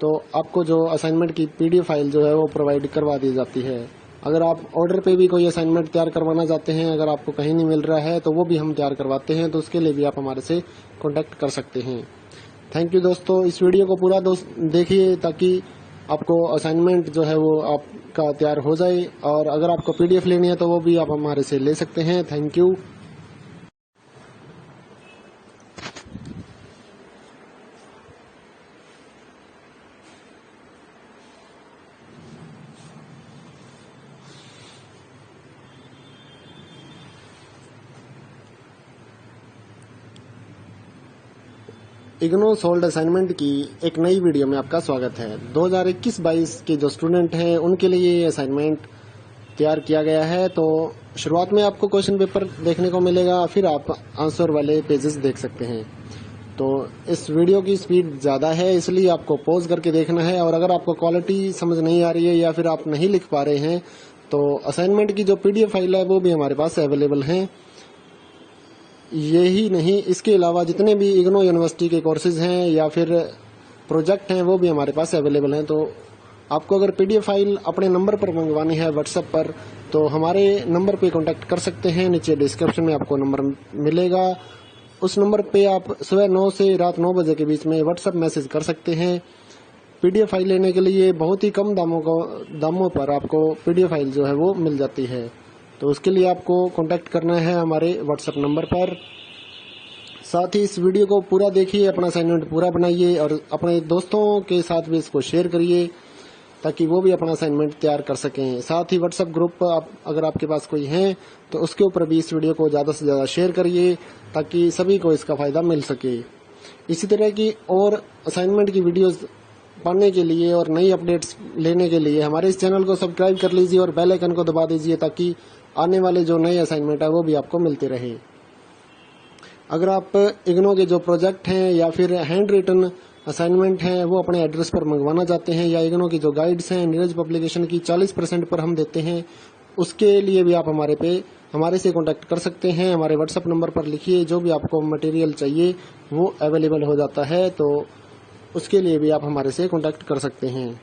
तो आपको जो असाइनमेंट की पीडीएफ फाइल जो है वो प्रोवाइड करवा दी जाती है। अगर आप ऑर्डर पे भी कोई असाइनमेंट तैयार करवाना चाहते हैं, अगर आपको कहीं नहीं मिल रहा है, तो वो भी हम तैयार करवाते हैं, तो उसके लिए भी आप हमारे से कॉन्टैक्ट कर सकते हैं। थैंक यू दोस्तों, इस वीडियो को पूरा देखिए ताकि आपको असाइनमेंट जो है वो आपका तैयार हो जाए, और अगर आपको पीडीएफ लेनी है तो वो भी आप हमारे से ले सकते हैं। Thank you. IGNOU solved assignment की एक नई वीडियो में आपका स्वागत है। 2021-22 के जो स्टूडेंट हैं उनके लिए ये असाइनमेंट तैयार किया गया है। तो शुरुआत में आपको क्वेश्चन पेपर देखने को मिलेगा, फिर आप आंसर वाले पेजेस देख सकते हैं। तो इस वीडियो की स्पीड ज़्यादा है, इसलिए आपको पॉज करके देखना है। और अगर आपको क्वालिटी समझ नहीं आ रही है या फिर आप नहीं लिख पा रहे हैं, तो असाइनमेंट की जो पीडीएफ फाइल है वो भी हमारे पास अवेलेबल है। यही नहीं, इसके अलावा जितने भी इग्नू यूनिवर्सिटी के कोर्सेज हैं या फिर प्रोजेक्ट हैं वो भी हमारे पास अवेलेबल हैं। तो आपको अगर पीडीएफ फाइल अपने नंबर पर मंगवानी है व्हाट्सएप पर, तो हमारे नंबर पे कांटेक्ट कर सकते हैं। नीचे डिस्क्रिप्शन में आपको नंबर मिलेगा, उस नंबर पे आप सुबह 9 से रात 9 बजे के बीच में व्हाट्सएप मैसेज कर सकते हैं। पीडीएफ फाइल लेने के लिए बहुत ही कम दामों पर आपको पीडीएफ फाइल जो है वो मिल जाती है। तो उसके लिए आपको कांटेक्ट करना है हमारे व्हाट्सएप नंबर पर। साथ ही इस वीडियो को पूरा देखिए, अपना असाइनमेंट पूरा बनाइए और अपने दोस्तों के साथ भी इसको शेयर करिए ताकि वो भी अपना असाइनमेंट तैयार कर सकें। साथ ही व्हाट्सएप ग्रुप अगर आपके पास कोई है तो उसके ऊपर भी इस वीडियो को ज़्यादा से ज़्यादा शेयर करिए ताकि सभी को इसका फ़ायदा मिल सके। इसी तरह की और असाइनमेंट की वीडियोस पाने के लिए और नई अपडेट्स लेने के लिए हमारे इस चैनल को सब्सक्राइब कर लीजिए और बेल आइकन को दबा दीजिए ताकि आने वाले जो नए असाइनमेंट है वो भी आपको मिलते रहे। अगर आप इग्नू के जो प्रोजेक्ट हैं या फिर हैंड रिटन असाइनमेंट हैं वो अपने एड्रेस पर मंगवाना चाहते हैं, या इग्नू की जो गाइड्स हैं नीरज पब्लिकेशन की 40% पर हम देते हैं, उसके लिए भी आप हमारे से कांटेक्ट कर सकते हैं। हमारे व्हाट्सएप नंबर पर लिखिए, जो भी आपको मटेरियल चाहिए वो अवेलेबल हो जाता है, तो उसके लिए भी आप हमारे से कांटेक्ट कर सकते हैं।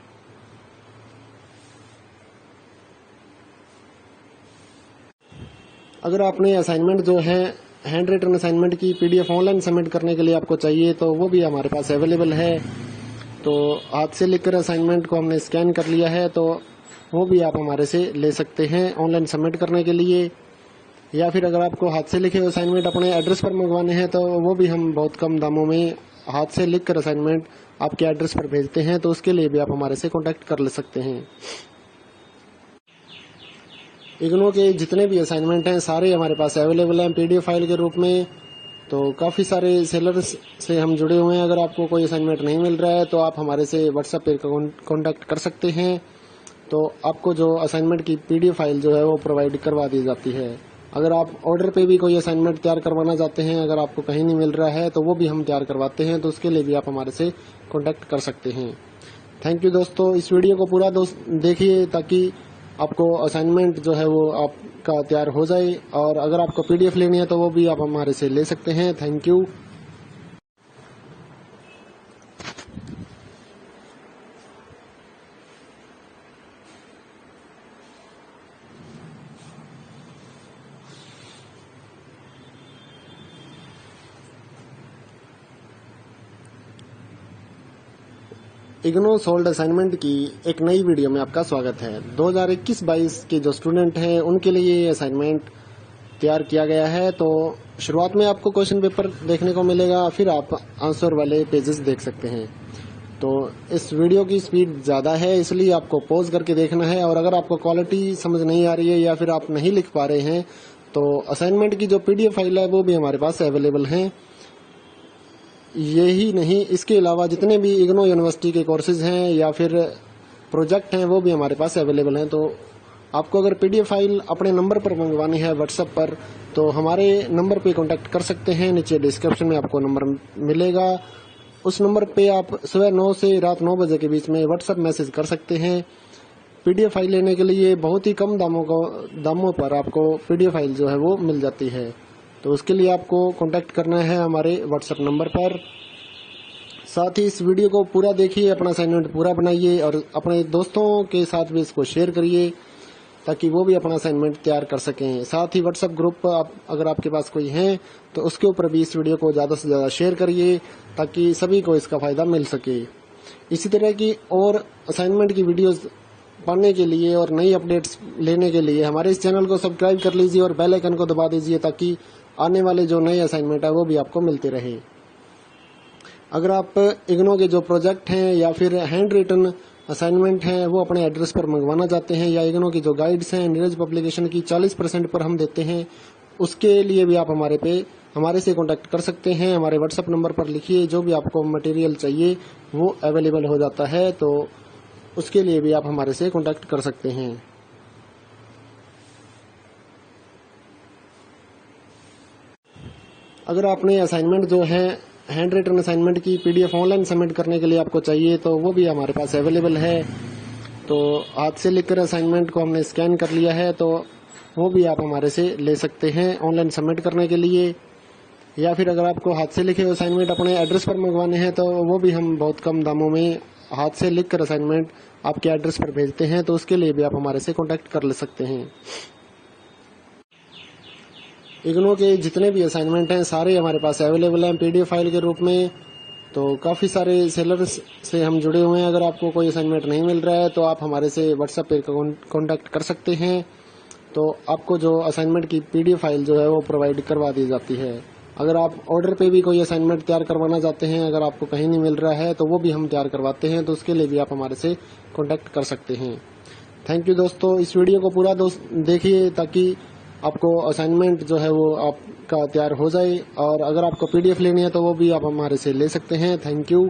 अगर आपने असाइनमेंट जो है हैंड रिटन असाइनमेंट की पीडीएफ ऑनलाइन सबमिट करने के लिए आपको चाहिए, तो वो भी हमारे पास अवेलेबल है। तो हाथ से लिखकर असाइनमेंट को हमने स्कैन कर लिया है, तो वो भी आप हमारे से ले सकते हैं ऑनलाइन सबमिट करने के लिए। या फिर अगर आपको हाथ से लिखे असाइनमेंट अपने एड्रेस पर मंगवाने हैं, तो वो भी हम बहुत कम दामों में हाथ से लिखकर असाइनमेंट आपके एड्रेस पर भेजते हैं, तो उसके लिए भी आप हमारे से कॉन्टैक्ट कर ले सकते हैं। इग्नू के जितने भी असाइनमेंट हैं सारे हमारे पास अवेलेबल हैं पीडीएफ फाइल के रूप में। तो काफ़ी सारे सेलर्स से हम जुड़े हुए हैं। अगर आपको कोई असाइनमेंट नहीं मिल रहा है तो आप हमारे से व्हाट्सएप पे कॉन्टैक्ट कर सकते हैं, तो आपको जो असाइनमेंट की पीडीएफ फाइल जो है वो प्रोवाइड करवा दी जाती है। अगर आप ऑर्डर पे भी कोई असाइनमेंट तैयार करवाना चाहते हैं, अगर आपको कहीं नहीं मिल रहा है, तो वो भी हम तैयार करवाते हैं, तो उसके लिए भी आप हमारे से कॉन्टैक्ट कर सकते हैं। थैंक यू दोस्तों, इस वीडियो को पूरा देखिए ताकि आपको असाइनमेंट जो है वो आपका तैयार हो जाए, और अगर आपको पीडीएफ लेनी है तो वो भी आप हमारे से ले सकते हैं। Thank you. IGNOU solved assignment की एक नई वीडियो में आपका स्वागत है। 2021-22 के जो स्टूडेंट हैं उनके लिए ये असाइनमेंट तैयार किया गया है। तो शुरुआत में आपको क्वेश्चन पेपर देखने को मिलेगा, फिर आप आंसर वाले पेजेस देख सकते हैं। तो इस वीडियो की स्पीड ज़्यादा है, इसलिए आपको पॉज करके देखना है। और अगर आपको क्वालिटी समझ नहीं आ रही है या फिर आप नहीं लिख पा रहे हैं तो असाइनमेंट की जो PDF फाइल है वो भी हमारे पास अवेलेबल है। यही नहीं, इसके अलावा जितने भी इग्नो यूनिवर्सिटी के कोर्सेज हैं या फिर प्रोजेक्ट हैं वो भी हमारे पास अवेलेबल हैं। तो आपको अगर PDF फाइल अपने नंबर पर मंगवानी है व्हाट्सएप पर, तो हमारे नंबर पे कांटेक्ट कर सकते हैं। नीचे डिस्क्रिप्शन में आपको नंबर मिलेगा, उस नंबर पे आप सुबह 9 से रात 9 बजे के बीच में व्हाट्सएप मैसेज कर सकते हैं। PDF फाइल लेने के लिए बहुत ही कम दामों पर आपको PDF फाइल जो है वो मिल जाती है। तो उसके लिए आपको कांटेक्ट करना है हमारे व्हाट्सएप नंबर पर। साथ ही इस वीडियो को पूरा देखिए, अपना असाइनमेंट पूरा बनाइए और अपने दोस्तों के साथ भी इसको शेयर करिए ताकि वो भी अपना असाइनमेंट तैयार कर सकें। साथ ही व्हाट्सएप ग्रुप अगर आपके पास कोई है तो उसके ऊपर भी इस वीडियो को ज़्यादा से ज़्यादा शेयर करिए ताकि सभी को इसका फ़ायदा मिल सके। इसी तरह की और असाइनमेंट की वीडियोज़ पाने के लिए और नई अपडेट्स लेने के लिए हमारे इस चैनल को सब्सक्राइब कर लीजिए और बेल आइकन को दबा दीजिए ताकि आने वाले जो नए असाइनमेंट है वो भी आपको मिलते रहे। अगर आप इग्नो के जो प्रोजेक्ट हैं या फिर हैंड रिटन असाइनमेंट हैं वो अपने एड्रेस पर मंगवाना चाहते हैं, या इग्नो की जो गाइड्स हैं नीरज पब्लिकेशन की 40% पर हम देते हैं, उसके लिए भी आप हमारे से कांटेक्ट कर सकते हैं। हमारे व्हाट्सएप नंबर पर लिखिए, जो भी आपको मटेरियल चाहिए वो अवेलेबल हो जाता है। तो उसके लिए भी आप हमारे से कांटेक्ट कर सकते हैं। अगर आपने असाइनमेंट जो है हैंड रिटन असाइनमेंट की PDF ऑनलाइन सबमिट करने के लिए आपको चाहिए तो वो भी हमारे पास अवेलेबल है। तो हाथ से लिखकर असाइनमेंट को हमने स्कैन कर लिया है, तो वो भी आप हमारे से ले सकते हैं ऑनलाइन सबमिट करने के लिए। या फिर अगर आपको हाथ से लिखे असाइनमेंट अपने एड्रेस पर मंगवाने हैं तो वो भी हम बहुत कम दामों में हाथ से लिखकर असाइनमेंट आपके एड्रेस पर भेजते हैं। तो उसके लिए भी आप हमारे से कॉन्टैक्ट कर ले सकते हैं। इग्नो के जितने भी असाइनमेंट हैं सारे हमारे पास अवेलेबल हैं PDF फाइल के रूप में। तो काफ़ी सारे सेलर्स से हम जुड़े हुए हैं। अगर आपको कोई असाइनमेंट नहीं मिल रहा है तो आप हमारे से व्हाट्सएप पर कॉन्टैक्ट कर सकते हैं। तो आपको जो असाइनमेंट की PDF फाइल जो है वो प्रोवाइड करवा दी जाती है। अगर आप ऑर्डर पे भी कोई असाइनमेंट तैयार करवाना चाहते हैं, अगर आपको कहीं नहीं मिल रहा है तो वो भी हम तैयार करवाते हैं। तो उसके लिए भी आप हमारे से कॉन्टैक्ट कर सकते हैं। थैंक यू दोस्तों, इस वीडियो को पूरा देखिए ताकि आपको असाइनमेंट जो है वो आपका तैयार हो जाए। और अगर आपको PDF लेनी है तो वो भी आप हमारे से ले सकते हैं। Thank you.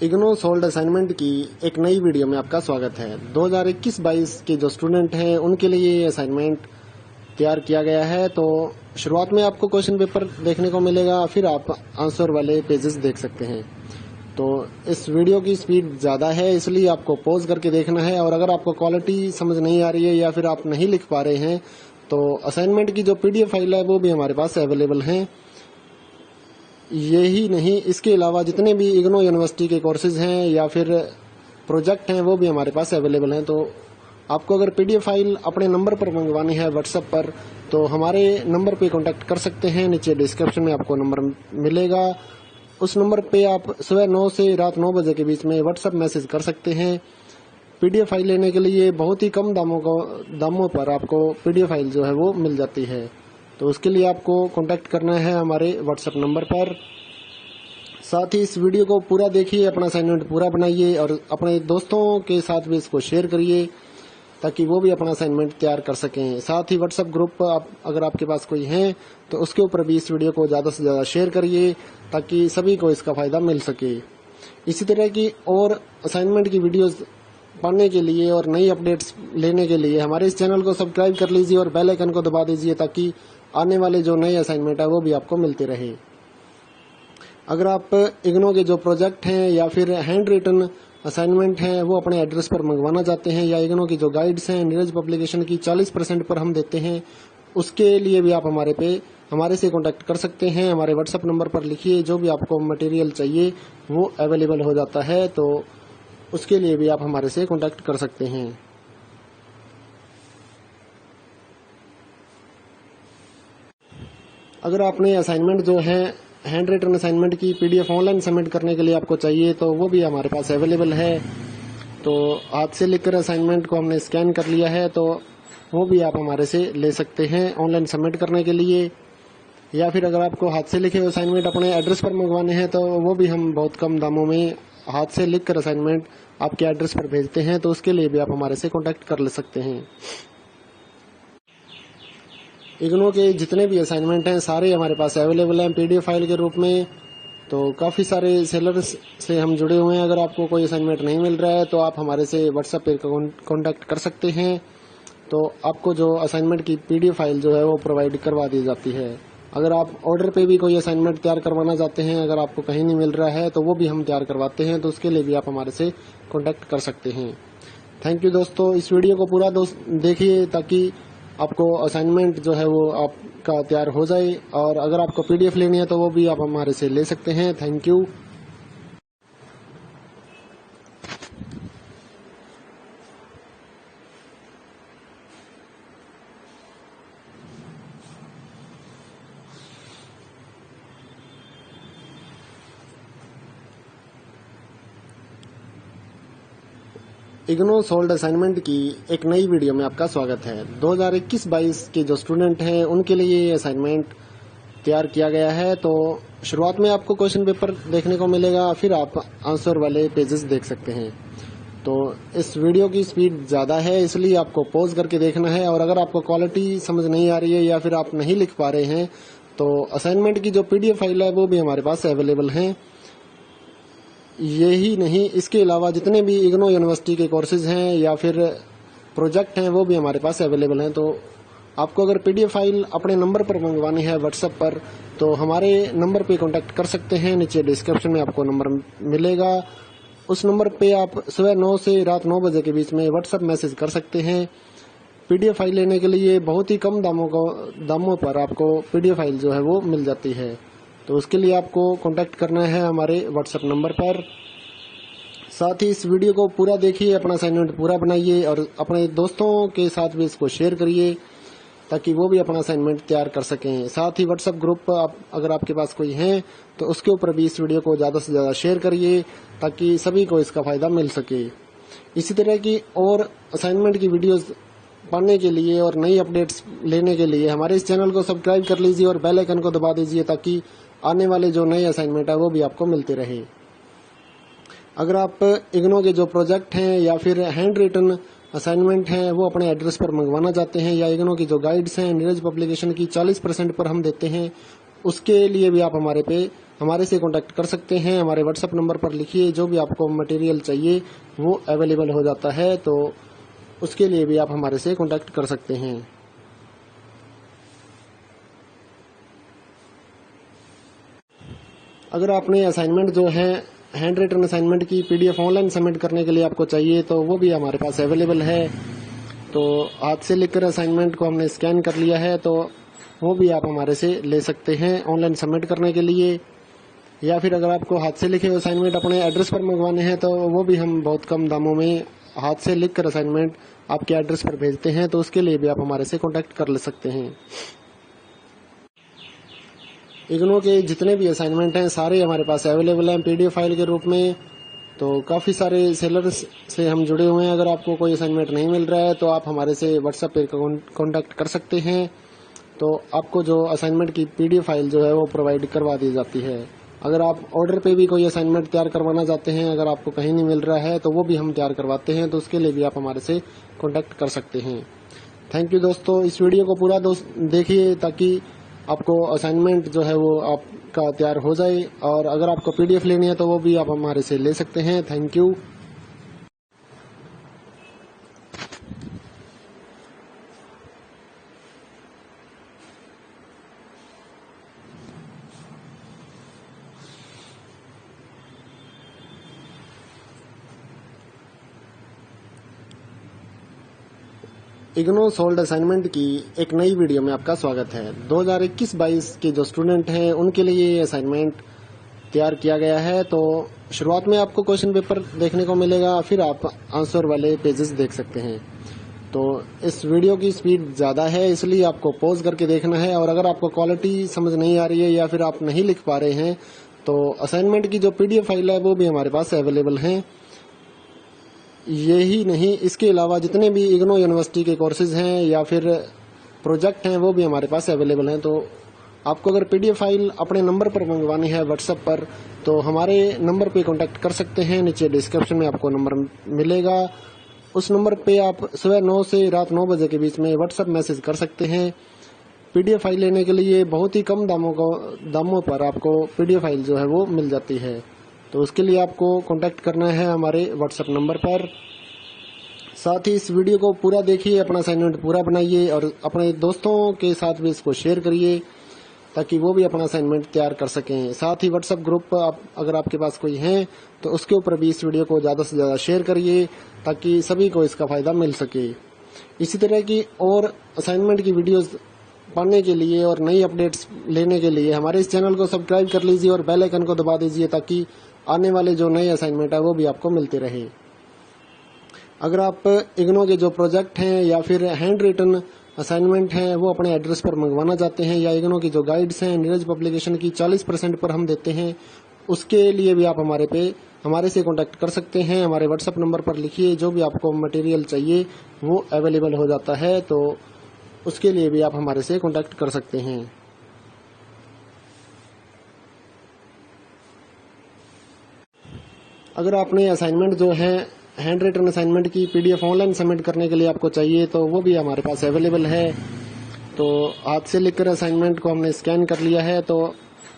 IGNOU solved assignment की एक नई वीडियो में आपका स्वागत है। 2021-22 के जो स्टूडेंट हैं उनके लिए ये असाइनमेंट तैयार किया गया है। तो शुरुआत में आपको क्वेश्चन पेपर देखने को मिलेगा, फिर आप आंसर वाले पेजेस देख सकते हैं। तो इस वीडियो की स्पीड ज़्यादा है, इसलिए आपको पॉज करके देखना है। और अगर आपको क्वालिटी समझ नहीं आ रही है या फिर आप नहीं लिख पा रहे हैं तो असाइनमेंट की जो PDF फाइल है वो भी हमारे पास अवेलेबल है। यही नहीं, इसके अलावा जितने भी इग्नो यूनिवर्सिटी के कोर्सेज हैं या फिर प्रोजेक्ट हैं वो भी हमारे पास अवेलेबल हैं। तो आपको अगर PDF फाइल अपने नंबर पर मंगवानी है व्हाट्सएप पर, तो हमारे नंबर पे कांटेक्ट कर सकते हैं। नीचे डिस्क्रिप्शन में आपको नंबर मिलेगा, उस नंबर पे आप सुबह 9 से रात 9 बजे के बीच में व्हाट्सएप मैसेज कर सकते हैं। PDF फाइल लेने के लिए बहुत ही कम दामों पर आपको PDF फाइल जो है वो मिल जाती है। तो उसके लिए आपको कांटेक्ट करना है हमारे व्हाट्सएप नंबर पर। साथ ही इस वीडियो को पूरा देखिए, अपना असाइनमेंट पूरा बनाइए और अपने दोस्तों के साथ भी इसको शेयर करिए ताकि वो भी अपना असाइनमेंट तैयार कर सकें। साथ ही व्हाट्सएप ग्रुप अगर आपके पास कोई है तो उसके ऊपर भी इस वीडियो को ज़्यादा से ज़्यादा शेयर करिए ताकि सभी को इसका फ़ायदा मिल सके। इसी तरह की और असाइनमेंट की वीडियोज़ पाने के लिए और नई अपडेट्स लेने के लिए हमारे इस चैनल को सब्सक्राइब कर लीजिए और बेल आइकन को दबा दीजिए ताकि आने वाले जो नए असाइनमेंट है वो भी आपको मिलते रहे। अगर आप इग्नो के जो प्रोजेक्ट हैं या फिर हैंड रिटन असाइनमेंट हैं वो अपने एड्रेस पर मंगवाना चाहते हैं, या इग्नो की जो गाइड्स हैं नीरज पब्लिकेशन की 40% पर हम देते हैं, उसके लिए भी आप हमारे से कॉन्टैक्ट कर सकते हैं। हमारे व्हाट्सएप नंबर पर लिखिए, जो भी आपको मटेरियल चाहिए वो अवेलेबल हो जाता है, तो उसके लिए भी आप हमारे से कॉन्टैक्ट कर सकते हैं। अगर आपने असाइनमेंट जो है हैंड रिटन असाइनमेंट की पीडीएफ ऑनलाइन सबमिट करने के लिए आपको चाहिए, तो वो भी हमारे पास अवेलेबल है। तो हाथ से लिखकर असाइनमेंट को हमने स्कैन कर लिया है, तो वो भी आप हमारे से ले सकते हैं ऑनलाइन सबमिट करने के लिए। या फिर अगर आपको हाथ से लिखे हुए असाइनमेंट अपने एड्रेस पर मंगवाने हैं, तो वो भी हम बहुत कम दामों में हाथ से लिखकर असाइनमेंट आपके एड्रेस पर भेजते हैं, तो उसके लिए भी आप हमारे से कॉन्टैक्ट कर ले सकते हैं। इग्नो के जितने भी असाइनमेंट हैं सारे हमारे पास अवेलेबल हैं पीडीएफ फाइल के रूप में। तो काफ़ी सारे सेलर्स से हम जुड़े हुए हैं। अगर आपको कोई असाइनमेंट नहीं मिल रहा है तो आप हमारे से व्हाट्सएप पर कॉन्टैक्ट कर सकते हैं। तो आपको जो असाइनमेंट की पीडीएफ फाइल जो है वो प्रोवाइड करवा दी जाती है। अगर आप ऑर्डर पे भी कोई असाइनमेंट तैयार करवाना चाहते हैं, अगर आपको कहीं नहीं मिल रहा है, तो वो भी हम तैयार करवाते हैं, तो उसके लिए भी आप हमारे से कॉन्टैक्ट कर सकते हैं। थैंक यू दोस्तों, इस वीडियो को पूरा देखिए ताकि आपको असाइनमेंट जो है वो आपका तैयार हो जाए, और अगर आपको पीडीएफ लेनी है तो वो भी आप हमारे से ले सकते हैं। Thank you. IGNOU solved assignment की एक नई वीडियो में आपका स्वागत है। 2021-22 के जो स्टूडेंट हैं उनके लिए ये असाइनमेंट तैयार किया गया है। तो शुरुआत में आपको क्वेश्चन पेपर देखने को मिलेगा, फिर आप आंसर वाले पेजेस देख सकते हैं। तो इस वीडियो की स्पीड ज़्यादा है, इसलिए आपको पॉज करके देखना है। और अगर आपको क्वालिटी समझ नहीं आ रही है या फिर आप नहीं लिख पा रहे हैं, तो असाइनमेंट की जो पीडीएफ फाइल है वो भी हमारे पास अवेलेबल है। यही नहीं, इसके अलावा जितने भी इग्नो यूनिवर्सिटी के कोर्सेज हैं या फिर प्रोजेक्ट हैं वो भी हमारे पास अवेलेबल हैं। तो आपको अगर पीडीएफ फाइल अपने नंबर पर मंगवानी है व्हाट्सएप पर, तो हमारे नंबर पे कांटेक्ट कर सकते हैं। नीचे डिस्क्रिप्शन में आपको नंबर मिलेगा। उस नंबर पे आप सुबह 9 से रात 9 बजे के बीच में व्हाट्सएप मैसेज कर सकते हैं। पीडीएफ फाइल लेने के लिए बहुत ही कम दामों पर आपको पीडीएफ फाइल जो है वो मिल जाती है। तो उसके लिए आपको कांटेक्ट करना है हमारे व्हाट्सएप नंबर पर। साथ ही इस वीडियो को पूरा देखिए, अपना असाइनमेंट पूरा बनाइए और अपने दोस्तों के साथ भी इसको शेयर करिए ताकि वो भी अपना असाइनमेंट तैयार कर सकें। साथ ही व्हाट्सएप ग्रुप अगर आपके पास कोई है तो उसके ऊपर भी इस वीडियो को ज़्यादा से ज़्यादा शेयर करिए ताकि सभी को इसका फ़ायदा मिल सके। इसी तरह की और असाइनमेंट की वीडियोस पाने के लिए और नई अपडेट्स लेने के लिए हमारे इस चैनल को सब्सक्राइब कर लीजिए और बेल आइकन को दबा दीजिए ताकि आने वाले जो नए असाइनमेंट है वो भी आपको मिलते रहे। अगर आप इग्नो के जो प्रोजेक्ट हैं या फिर हैंड रिटन असाइनमेंट हैं वो अपने एड्रेस पर मंगवाना चाहते हैं, या इग्नो की जो गाइड्स हैं नीरज पब्लिकेशन की 40% पर हम देते हैं, उसके लिए भी आप हमारे से कॉन्टैक्ट कर सकते हैं। हमारे व्हाट्सएप नंबर पर लिखिए, जो भी आपको मटेरियल चाहिए वो अवेलेबल हो जाता है, तो उसके लिए भी आप हमारे से कॉन्टैक्ट कर सकते हैं। अगर आपने असाइनमेंट जो है हैंड रिटन असाइनमेंट की पीडीएफ ऑनलाइन सबमिट करने के लिए आपको चाहिए, तो वो भी हमारे पास अवेलेबल है। तो हाथ से लिखकर असाइनमेंट को हमने स्कैन कर लिया है, तो वो भी आप हमारे से ले सकते हैं ऑनलाइन सबमिट करने के लिए। या फिर अगर आपको हाथ से लिखे हुए असाइनमेंट अपने एड्रेस पर मंगवाने हैं, तो वो भी हम बहुत कम दामों में हाथ से लिखकर असाइनमेंट आपके एड्रेस पर भेजते हैं, तो उसके लिए भी आप हमारे से कॉन्टैक्ट कर ले सकते हैं। इग्नो के जितने भी असाइनमेंट हैं सारे हमारे पास अवेलेबल हैं पीडीएफ फाइल के रूप में। तो काफ़ी सारे सेलर्स से हम जुड़े हुए हैं। अगर आपको कोई असाइनमेंट नहीं मिल रहा है तो आप हमारे से व्हाट्सएप पर कॉन्टैक्ट कर सकते हैं। तो आपको जो असाइनमेंट की पीडीएफ फाइल जो है वो प्रोवाइड करवा दी जाती है। अगर आप ऑर्डर पे भी कोई असाइनमेंट तैयार करवाना चाहते हैं, अगर आपको कहीं नहीं मिल रहा है, तो वो भी हम तैयार करवाते हैं, तो उसके लिए भी आप हमारे से कॉन्टैक्ट कर सकते हैं। थैंक यू दोस्तों, इस वीडियो को पूरा देखिए ताकि आपको असाइनमेंट जो है वो आपका तैयार हो जाए, और अगर आपको पीडीएफ लेनी है तो वो भी आप हमारे से ले सकते हैं। Thank you. IGNOU solved assignment की एक नई वीडियो में आपका स्वागत है। 2021-22 के जो स्टूडेंट हैं उनके लिए ये असाइनमेंट तैयार किया गया है। तो शुरुआत में आपको क्वेश्चन पेपर देखने को मिलेगा, फिर आप आंसर वाले पेजेस देख सकते हैं। तो इस वीडियो की स्पीड ज़्यादा है, इसलिए आपको पॉज करके देखना है। और अगर आपको क्वालिटी समझ नहीं आ रही है या फिर आप नहीं लिख पा रहे हैं तो असाइनमेंट की जो PDF फाइल है वो भी हमारे पास अवेलेबल है। यही नहीं, इसके अलावा जितने भी इग्नो यूनिवर्सिटी के कोर्सेज हैं या फिर प्रोजेक्ट हैं वो भी हमारे पास अवेलेबल हैं। तो आपको अगर PDF फाइल अपने नंबर पर मंगवानी है व्हाट्सएप पर, तो हमारे नंबर पे कांटेक्ट कर सकते हैं। नीचे डिस्क्रिप्शन में आपको नंबर मिलेगा, उस नंबर पे आप सुबह 9 से रात 9 बजे के बीच में व्हाट्सएप मैसेज कर सकते हैं। PDF फाइल लेने के लिए बहुत ही कम दामों पर आपको PDF फाइल जो है वो मिल जाती है। तो उसके लिए आपको कांटेक्ट करना है हमारे व्हाट्सएप नंबर पर। साथ ही इस वीडियो को पूरा देखिए, अपना असाइनमेंट पूरा बनाइए और अपने दोस्तों के साथ भी इसको शेयर करिए ताकि वो भी अपना असाइनमेंट तैयार कर सकें। साथ ही व्हाट्सएप ग्रुप अगर आपके पास कोई है तो उसके ऊपर भी इस वीडियो को ज़्यादा से ज़्यादा शेयर करिए ताकि सभी को इसका फ़ायदा मिल सके। इसी तरह की और असाइनमेंट की वीडियोस पाने के लिए और नई अपडेट्स लेने के लिए हमारे इस चैनल को सब्सक्राइब कर लीजिए और बेल आइकन को दबा दीजिए ताकि आने वाले जो नए असाइनमेंट है वो भी आपको मिलते रहे। अगर आप इग्नो के जो प्रोजेक्ट हैं या फिर हैंड रिटन असाइनमेंट हैं वो अपने एड्रेस पर मंगवाना चाहते हैं, या इग्नो की जो गाइड्स हैं नीरज पब्लिकेशन की 40% पर हम देते हैं, उसके लिए भी आप हमारे से कांटेक्ट कर सकते हैं। हमारे व्हाट्सएप नंबर पर लिखिए, जो भी आपको मटेरियल चाहिए वो अवेलेबल हो जाता है। तो उसके लिए भी आप हमारे से कांटेक्ट कर सकते हैं। अगर आपने असाइनमेंट जो है हैंड रिटन असाइनमेंट की PDF ऑनलाइन सबमिट करने के लिए आपको चाहिए तो वो भी हमारे पास अवेलेबल है। तो हाथ से लिखकर असाइनमेंट को हमने स्कैन कर लिया है, तो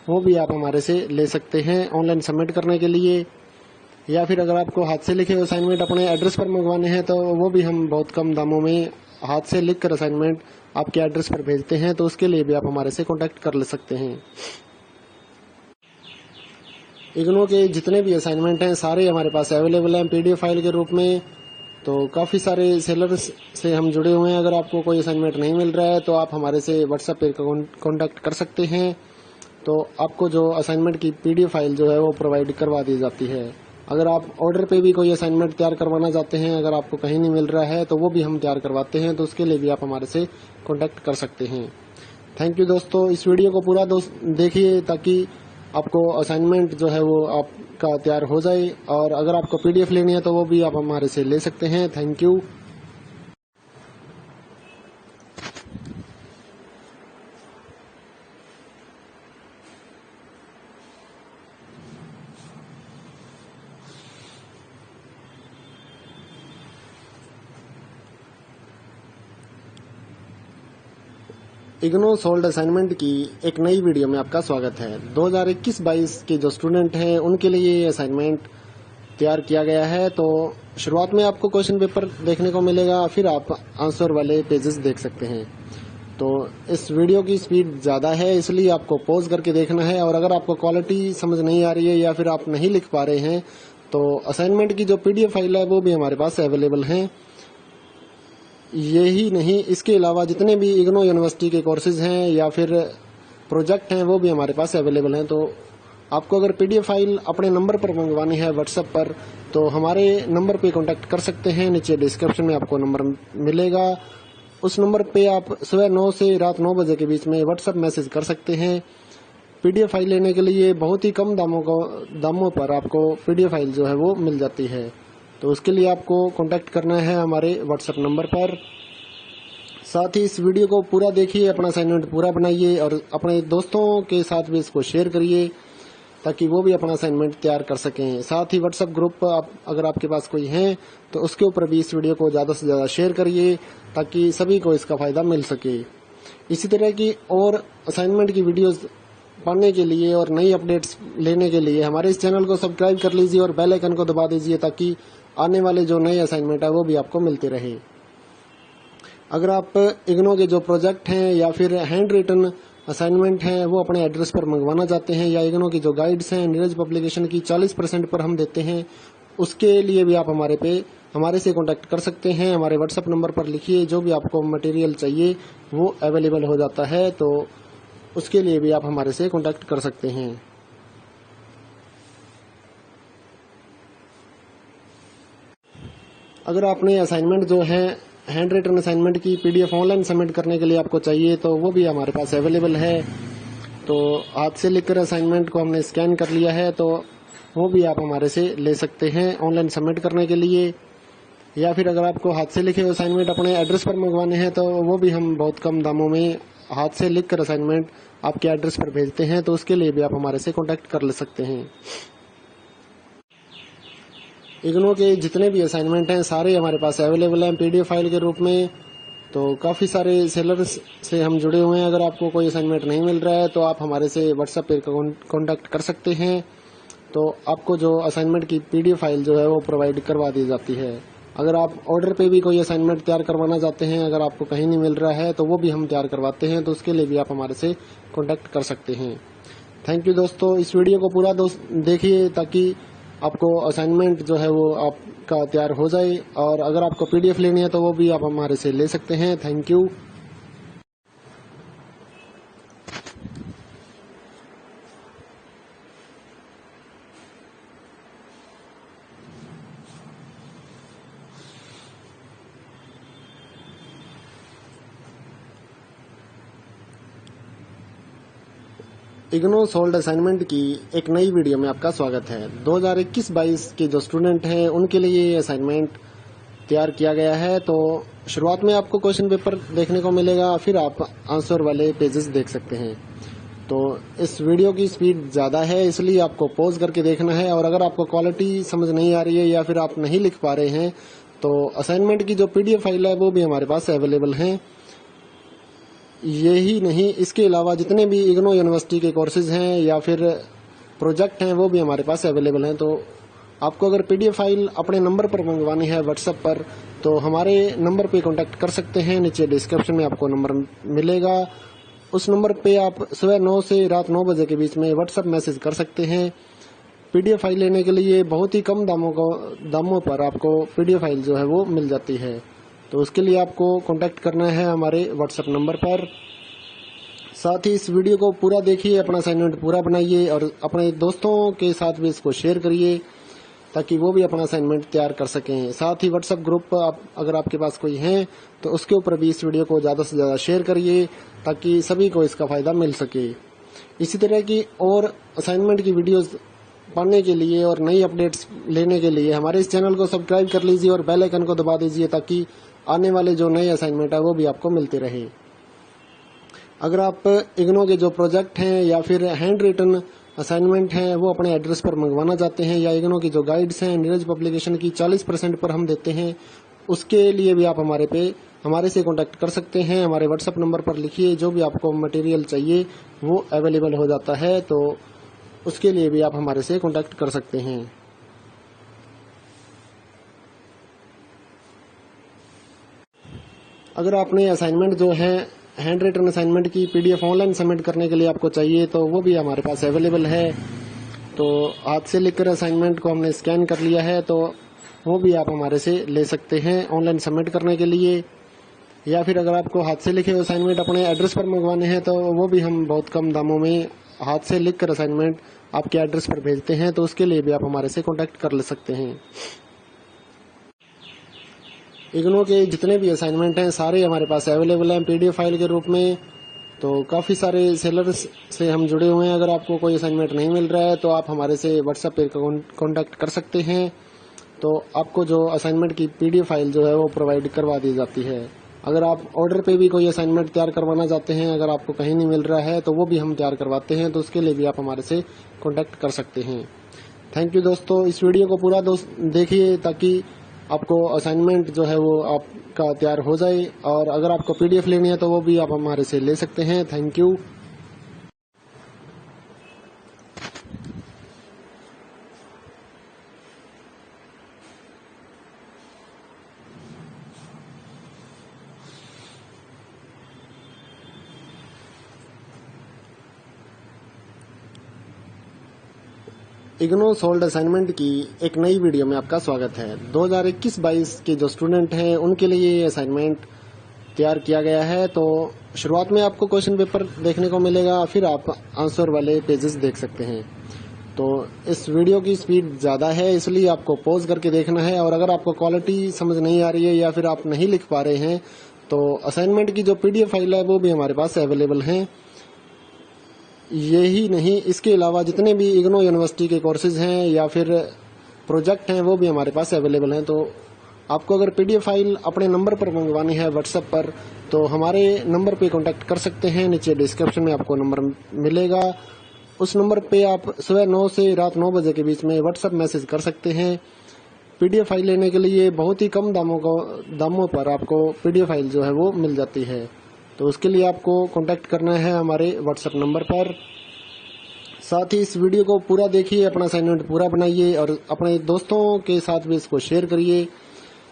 वो भी आप हमारे से ले सकते हैं ऑनलाइन सबमिट करने के लिए। या फिर अगर आपको हाथ से लिखे असाइनमेंट अपने एड्रेस पर मंगवाने हैं तो वो भी हम बहुत कम दामों में हाथ से लिखकर असाइनमेंट आपके एड्रेस पर भेजते हैं। तो उसके लिए भी आप हमारे से कॉन्टैक्ट कर ले सकते हैं। इग्नो के जितने भी असाइनमेंट हैं सारे हमारे पास अवेलेबल हैं PDF फाइल के रूप में। तो काफ़ी सारे सेलर्स से हम जुड़े हुए हैं। अगर आपको कोई असाइनमेंट नहीं मिल रहा है तो आप हमारे से व्हाट्सएप पे कांटेक्ट कर सकते हैं। तो आपको जो असाइनमेंट की PDF फाइल जो है वो प्रोवाइड करवा दी जाती है। अगर आप ऑर्डर पे भी कोई असाइनमेंट तैयार करवाना चाहते हैं, अगर आपको कहीं नहीं मिल रहा है तो वो भी हम तैयार करवाते हैं, तो उसके लिए भी आप हमारे से कॉन्टैक्ट कर सकते हैं। थैंक यू दोस्तों, इस वीडियो को पूरा देखिए ताकि आपको असाइनमेंट जो है वो आपका तैयार हो जाए। और अगर आपको PDF लेनी है तो वो भी आप हमारे से ले सकते हैं। Thank you. IGNOU solved assignment की एक नई वीडियो में आपका स्वागत है। 2021-22 के जो स्टूडेंट हैं उनके लिए ये असाइनमेंट तैयार किया गया है। तो शुरुआत में आपको क्वेश्चन पेपर देखने को मिलेगा, फिर आप आंसर वाले पेजेस देख सकते हैं। तो इस वीडियो की स्पीड ज़्यादा है, इसलिए आपको पॉज करके देखना है। और अगर आपको क्वालिटी समझ नहीं आ रही है या फिर आप नहीं लिख पा रहे हैं तो असाइनमेंट की जो PDF फाइल है वो भी हमारे पास अवेलेबल है। यही नहीं, इसके अलावा जितने भी इग्नो यूनिवर्सिटी के कोर्सेज हैं या फिर प्रोजेक्ट हैं वो भी हमारे पास अवेलेबल हैं। तो आपको अगर PDF फाइल अपने नंबर पर मंगवानी है व्हाट्सएप पर, तो हमारे नंबर पे कांटेक्ट कर सकते हैं। नीचे डिस्क्रिप्शन में आपको नंबर मिलेगा, उस नंबर पे आप सुबह 9 से रात 9 बजे के बीच में व्हाट्सएप मैसेज कर सकते हैं। PDF फाइल लेने के लिए बहुत ही कम दामों पर आपको PDF फाइल जो है वो मिल जाती है। तो उसके लिए आपको कांटेक्ट करना है हमारे व्हाट्सएप नंबर पर। साथ ही इस वीडियो को पूरा देखिए, अपना असाइनमेंट पूरा बनाइए और अपने दोस्तों के साथ भी इसको शेयर करिए ताकि वो भी अपना असाइनमेंट तैयार कर सकें। साथ ही व्हाट्सएप ग्रुप अगर आपके पास कोई है तो उसके ऊपर भी इस वीडियो को ज़्यादा से ज़्यादा शेयर करिए ताकि सभी को इसका फ़ायदा मिल सके। इसी तरह की और असाइनमेंट की वीडियोस पाने के लिए और नई अपडेट्स लेने के लिए हमारे इस चैनल को सब्सक्राइब कर लीजिए और बेल आइकन को दबा दीजिए ताकि आने वाले जो नए असाइनमेंट है वो भी आपको मिलते रहे। अगर आप इग्नो के जो प्रोजेक्ट हैं या फिर हैंड रिटन असाइनमेंट हैं वो अपने एड्रेस पर मंगवाना चाहते हैं, या इग्नो की जो गाइड्स हैं नीरज पब्लिकेशन की 40% पर हम देते हैं, उसके लिए भी आप हमारे से कांटेक्ट कर सकते हैं। हमारे व्हाट्सएप नंबर पर लिखिए, जो भी आपको मटेरियल चाहिए वो अवेलेबल हो जाता है, तो उसके लिए भी आप हमारे से कांटेक्ट कर सकते हैं। अगर आपने असाइनमेंट जो है हैंड रिटन असाइनमेंट की पीडीएफ ऑनलाइन सबमिट करने के लिए आपको चाहिए, तो वो भी हमारे पास अवेलेबल है। तो हाथ से लिखकर असाइनमेंट को हमने स्कैन कर लिया है, तो वो भी आप हमारे से ले सकते हैं ऑनलाइन सबमिट करने के लिए। या फिर अगर आपको हाथ से लिखे असाइनमेंट अपने एड्रेस पर मंगवाने हैं, तो वो भी हम बहुत कम दामों में हाथ से लिखकर असाइनमेंट आपके एड्रेस पर भेजते हैं, तो उसके लिए भी आप हमारे से कांटेक्ट कर ले सकते हैं। इग्नो के जितने भी असाइनमेंट हैं सारे हमारे पास अवेलेबल हैं पीडीएफ फाइल के रूप में। तो काफ़ी सारे सेलर्स से हम जुड़े हुए हैं। अगर आपको कोई असाइनमेंट नहीं मिल रहा है तो आप हमारे से व्हाट्सएप पर कांटेक्ट कर सकते हैं, तो आपको जो असाइनमेंट की पीडीएफ फाइल जो है वो प्रोवाइड करवा दी जाती है। अगर आप ऑर्डर पे भी कोई असाइनमेंट तैयार करवाना चाहते हैं, अगर आपको कहीं नहीं मिल रहा है, तो वो भी हम तैयार करवाते हैं, तो उसके लिए भी आप हमारे से कांटेक्ट कर सकते हैं। थैंक यू दोस्तों, इस वीडियो को पूरा देखिए ताकि आपको असाइनमेंट जो है वो आपका तैयार हो जाए, और अगर आपको पीडीएफ लेनी है तो वो भी आप हमारे से ले सकते हैं। Thank you. IGNOU solved assignment की एक नई वीडियो में आपका स्वागत है। 2021-22 के जो स्टूडेंट हैं उनके लिए ये असाइनमेंट तैयार किया गया है। तो शुरुआत में आपको क्वेश्चन पेपर देखने को मिलेगा, फिर आप आंसर वाले पेजेस देख सकते हैं। तो इस वीडियो की स्पीड ज़्यादा है, इसलिए आपको पॉज करके देखना है। और अगर आपको क्वालिटी समझ नहीं आ रही है या फिर आप नहीं लिख पा रहे हैं, तो असाइनमेंट की जो पीडीएफ फाइल है वो भी हमारे पास अवेलेबल है। यही नहीं, इसके अलावा जितने भी इग्नो यूनिवर्सिटी के कोर्सेज हैं या फिर प्रोजेक्ट हैं वो भी हमारे पास अवेलेबल हैं। तो आपको अगर पीडीएफ फाइल अपने नंबर पर मंगवानी है व्हाट्सएप पर, तो हमारे नंबर पे कांटेक्ट कर सकते हैं। नीचे डिस्क्रिप्शन में आपको नंबर मिलेगा, उस नंबर पे आप सुबह 9 से रात 9 बजे के बीच में व्हाट्सएप मैसेज कर सकते हैं। पीडीएफ फाइल लेने के लिए बहुत ही कम दामों पर आपको पीडीएफ फाइल जो है वो मिल जाती है। तो उसके लिए आपको कांटेक्ट करना है हमारे व्हाट्सएप नंबर पर। साथ ही इस वीडियो को पूरा देखिए, अपना असाइनमेंट पूरा बनाइए और अपने दोस्तों के साथ भी इसको शेयर करिए ताकि वो भी अपना असाइनमेंट तैयार कर सकें। साथ ही व्हाट्सएप ग्रुप अगर आपके पास कोई है तो उसके ऊपर भी इस वीडियो को ज़्यादा से ज़्यादा शेयर करिए ताकि सभी को इसका फ़ायदा मिल सके। इसी तरह की और असाइनमेंट की वीडियोस पाने के लिए और नई अपडेट्स लेने के लिए हमारे इस चैनल को सब्सक्राइब कर लीजिए और बेल आइकन को दबा दीजिए ताकि आने वाले जो नए असाइनमेंट है वो भी आपको मिलते रहे। अगर आप इग्नो के जो प्रोजेक्ट हैं या फिर हैंड रिटन असाइनमेंट हैं वो अपने एड्रेस पर मंगवाना चाहते हैं, या इग्नो की जो गाइड्स हैं नीरज पब्लिकेशन की 40% पर हम देते हैं, उसके लिए भी आप हमारे से कांटेक्ट कर सकते हैं। हमारे व्हाट्सएप नंबर पर लिखिए, जो भी आपको मटेरियल चाहिए वो अवेलेबल हो जाता है, तो उसके लिए भी आप हमारे से कांटेक्ट कर सकते हैं। अगर आपने असाइनमेंट जो है हैंड रिटन असाइनमेंट की पीडीएफ ऑनलाइन सबमिट करने के लिए आपको चाहिए, तो वो भी हमारे पास अवेलेबल है। तो हाथ से लिखकर असाइनमेंट को हमने स्कैन कर लिया है, तो वो भी आप हमारे से ले सकते हैं ऑनलाइन सबमिट करने के लिए। या फिर अगर आपको हाथ से लिखे असाइनमेंट अपने एड्रेस पर मंगवाने हैं, तो वो भी हम बहुत कम दामों में हाथ से लिखकर असाइनमेंट आपके एड्रेस पर भेजते हैं, तो उसके लिए भी आप हमारे से कांटेक्ट कर ले सकते हैं। इग्नो के जितने भी असाइनमेंट हैं सारे हमारे पास अवेलेबल हैं पीडीएफ फाइल के रूप में। तो काफ़ी सारे सेलर्स से हम जुड़े हुए हैं। अगर आपको कोई असाइनमेंट नहीं मिल रहा है तो आप हमारे से व्हाट्सएप पर कांटेक्ट कर सकते हैं, तो आपको जो असाइनमेंट की पीडीएफ फाइल जो है वो प्रोवाइड करवा दी जाती है। अगर आप ऑर्डर पे भी कोई असाइनमेंट तैयार करवाना चाहते हैं, अगर आपको कहीं नहीं मिल रहा है, तो वो भी हम तैयार करवाते हैं, तो उसके लिए भी आप हमारे से कांटेक्ट कर सकते हैं। थैंक यू दोस्तों, इस वीडियो को पूरा देखिए ताकि आपको असाइनमेंट जो है वो आपका तैयार हो जाए, और अगर आपको पीडीएफ लेनी है तो वो भी आप हमारे से ले सकते हैं। Thank you. IGNOU solved assignment की एक नई वीडियो में आपका स्वागत है। 2021-22 के जो स्टूडेंट हैं उनके लिए ये असाइनमेंट तैयार किया गया है। तो शुरुआत में आपको क्वेश्चन पेपर देखने को मिलेगा, फिर आप आंसर वाले पेजेस देख सकते हैं। तो इस वीडियो की स्पीड ज़्यादा है, इसलिए आपको पॉज करके देखना है। और अगर आपको क्वालिटी समझ नहीं आ रही है या फिर आप नहीं लिख पा रहे हैं तो असाइनमेंट की जो PDF फाइल है वो भी हमारे पास अवेलेबल है। यही नहीं, इसके अलावा जितने भी इग्नो यूनिवर्सिटी के कोर्सेज हैं या फिर प्रोजेक्ट हैं वो भी हमारे पास अवेलेबल हैं। तो आपको अगर PDF फाइल अपने नंबर पर मंगवानी है व्हाट्सएप पर, तो हमारे नंबर पे कांटेक्ट कर सकते हैं। नीचे डिस्क्रिप्शन में आपको नंबर मिलेगा, उस नंबर पे आप सुबह 9 से रात 9 बजे के बीच में व्हाट्सएप मैसेज कर सकते हैं। PDF फाइल लेने के लिए बहुत ही कम दामों पर आपको PDF फाइल जो है वो मिल जाती है। तो उसके लिए आपको कांटेक्ट करना है हमारे व्हाट्सएप नंबर पर। साथ ही इस वीडियो को पूरा देखिए, अपना असाइनमेंट पूरा बनाइए और अपने दोस्तों के साथ भी इसको शेयर करिए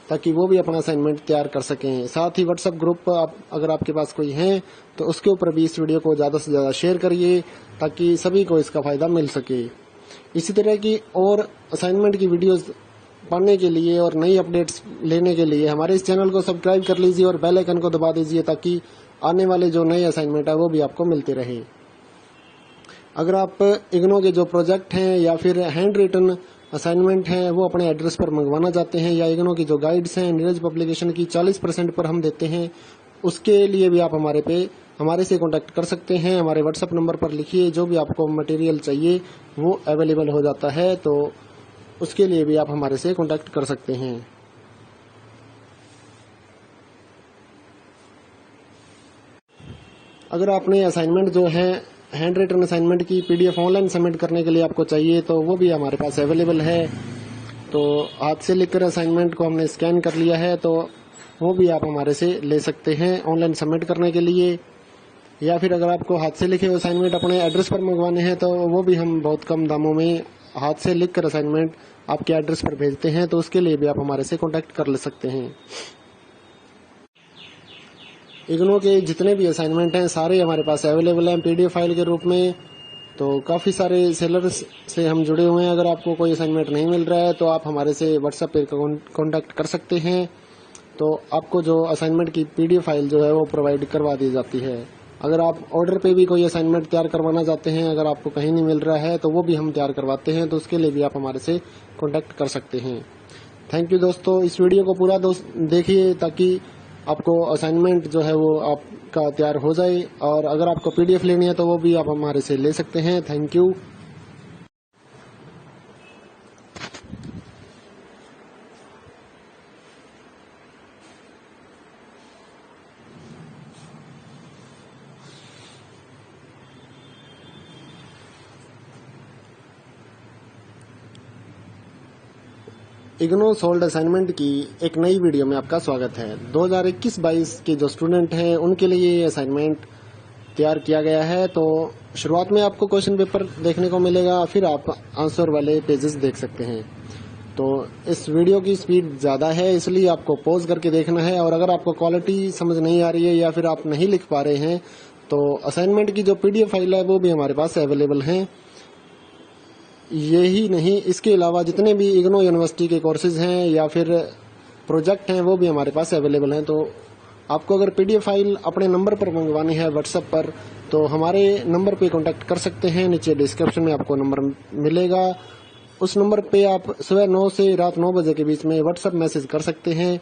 ताकि वो भी अपना असाइनमेंट तैयार कर सकें। साथ ही व्हाट्सएप ग्रुप अगर आपके पास कोई है तो उसके ऊपर भी इस वीडियो को ज़्यादा से ज़्यादा शेयर करिए ताकि सभी को इसका फ़ायदा मिल सके। इसी तरह की और असाइनमेंट की वीडियोज़ पाने के लिए और नई अपडेट्स लेने के लिए हमारे इस चैनल को सब्सक्राइब कर लीजिए और बेल आइकन को दबा दीजिए ताकि आने वाले जो नए असाइनमेंट है वो भी आपको मिलते रहे। अगर आप इग्नो के जो प्रोजेक्ट हैं या फिर हैंड रिटन असाइनमेंट हैं वो अपने एड्रेस पर मंगवाना चाहते हैं, या इग्नो की जो गाइड्स हैं नीरज पब्लिकेशन की 40% पर हम देते हैं, उसके लिए भी आप हमारे से कांटेक्ट कर सकते हैं। हमारे व्हाट्सएप नंबर पर लिखिए, जो भी आपको मटेरियल चाहिए वो अवेलेबल हो जाता है। तो उसके लिए भी आप हमारे से कांटेक्ट कर सकते हैं। अगर आपने असाइनमेंट जो है हैंड रिटन असाइनमेंट की PDF ऑनलाइन सबमिट करने के लिए आपको चाहिए तो वो भी हमारे पास अवेलेबल है। तो हाथ से लिखकर असाइनमेंट को हमने स्कैन कर लिया है, तो वो भी आप हमारे से ले सकते हैं ऑनलाइन सबमिट करने के लिए। या फिर अगर आपको हाथ से लिखे हुए असाइनमेंट अपने एड्रेस पर मंगवाने हैं तो वो भी हम बहुत कम दामों में हाथ से लिखकर असाइनमेंट आपके एड्रेस पर भेजते हैं। तो उसके लिए भी आप हमारे से कॉन्टैक्ट कर ले सकते हैं। इग्नो के जितने भी असाइनमेंट हैं सारे हमारे पास अवेलेबल हैं PDF फाइल के रूप में। तो काफ़ी सारे सेलर्स से हम जुड़े हुए हैं। अगर आपको कोई असाइनमेंट नहीं मिल रहा है तो आप हमारे से व्हाट्सएप पर कॉन्टैक्ट कर सकते हैं। तो आपको जो असाइनमेंट की PDF फाइल जो है वो प्रोवाइड करवा दी जाती है। अगर आप ऑर्डर पे भी कोई असाइनमेंट तैयार करवाना चाहते हैं, अगर आपको कहीं नहीं मिल रहा है तो वो भी हम तैयार करवाते हैं। तो उसके लिए भी आप हमारे से कॉन्टैक्ट कर सकते हैं। थैंक यू दोस्तों, इस वीडियो को पूरा देखिए ताकि आपको असाइनमेंट जो है वो आपका तैयार हो जाए। और अगर आपको PDF लेनी है तो वो भी आप हमारे से ले सकते हैं। Thank you. IGNOU solved assignment की एक नई वीडियो में आपका स्वागत है। 2021-22 के जो स्टूडेंट हैं उनके लिए ये असाइनमेंट तैयार किया गया है। तो शुरुआत में आपको क्वेश्चन पेपर देखने को मिलेगा, फिर आप आंसर वाले पेजेस देख सकते हैं। तो इस वीडियो की स्पीड ज़्यादा है, इसलिए आपको पॉज करके देखना है। और अगर आपको क्वालिटी समझ नहीं आ रही है या फिर आप नहीं लिख पा रहे हैं तो असाइनमेंट की जो PDF फाइल है वो भी हमारे पास अवेलेबल है। यही नहीं, इसके अलावा जितने भी इग्नो यूनिवर्सिटी के कोर्सेज हैं या फिर प्रोजेक्ट हैं वो भी हमारे पास अवेलेबल हैं। तो आपको अगर PDF फाइल अपने नंबर पर मंगवानी है व्हाट्सएप पर, तो हमारे नंबर पे कांटेक्ट कर सकते हैं। नीचे डिस्क्रिप्शन में आपको नंबर मिलेगा, उस नंबर पे आप सुबह 9 से रात 9 बजे के बीच में व्हाट्सएप मैसेज कर सकते हैं।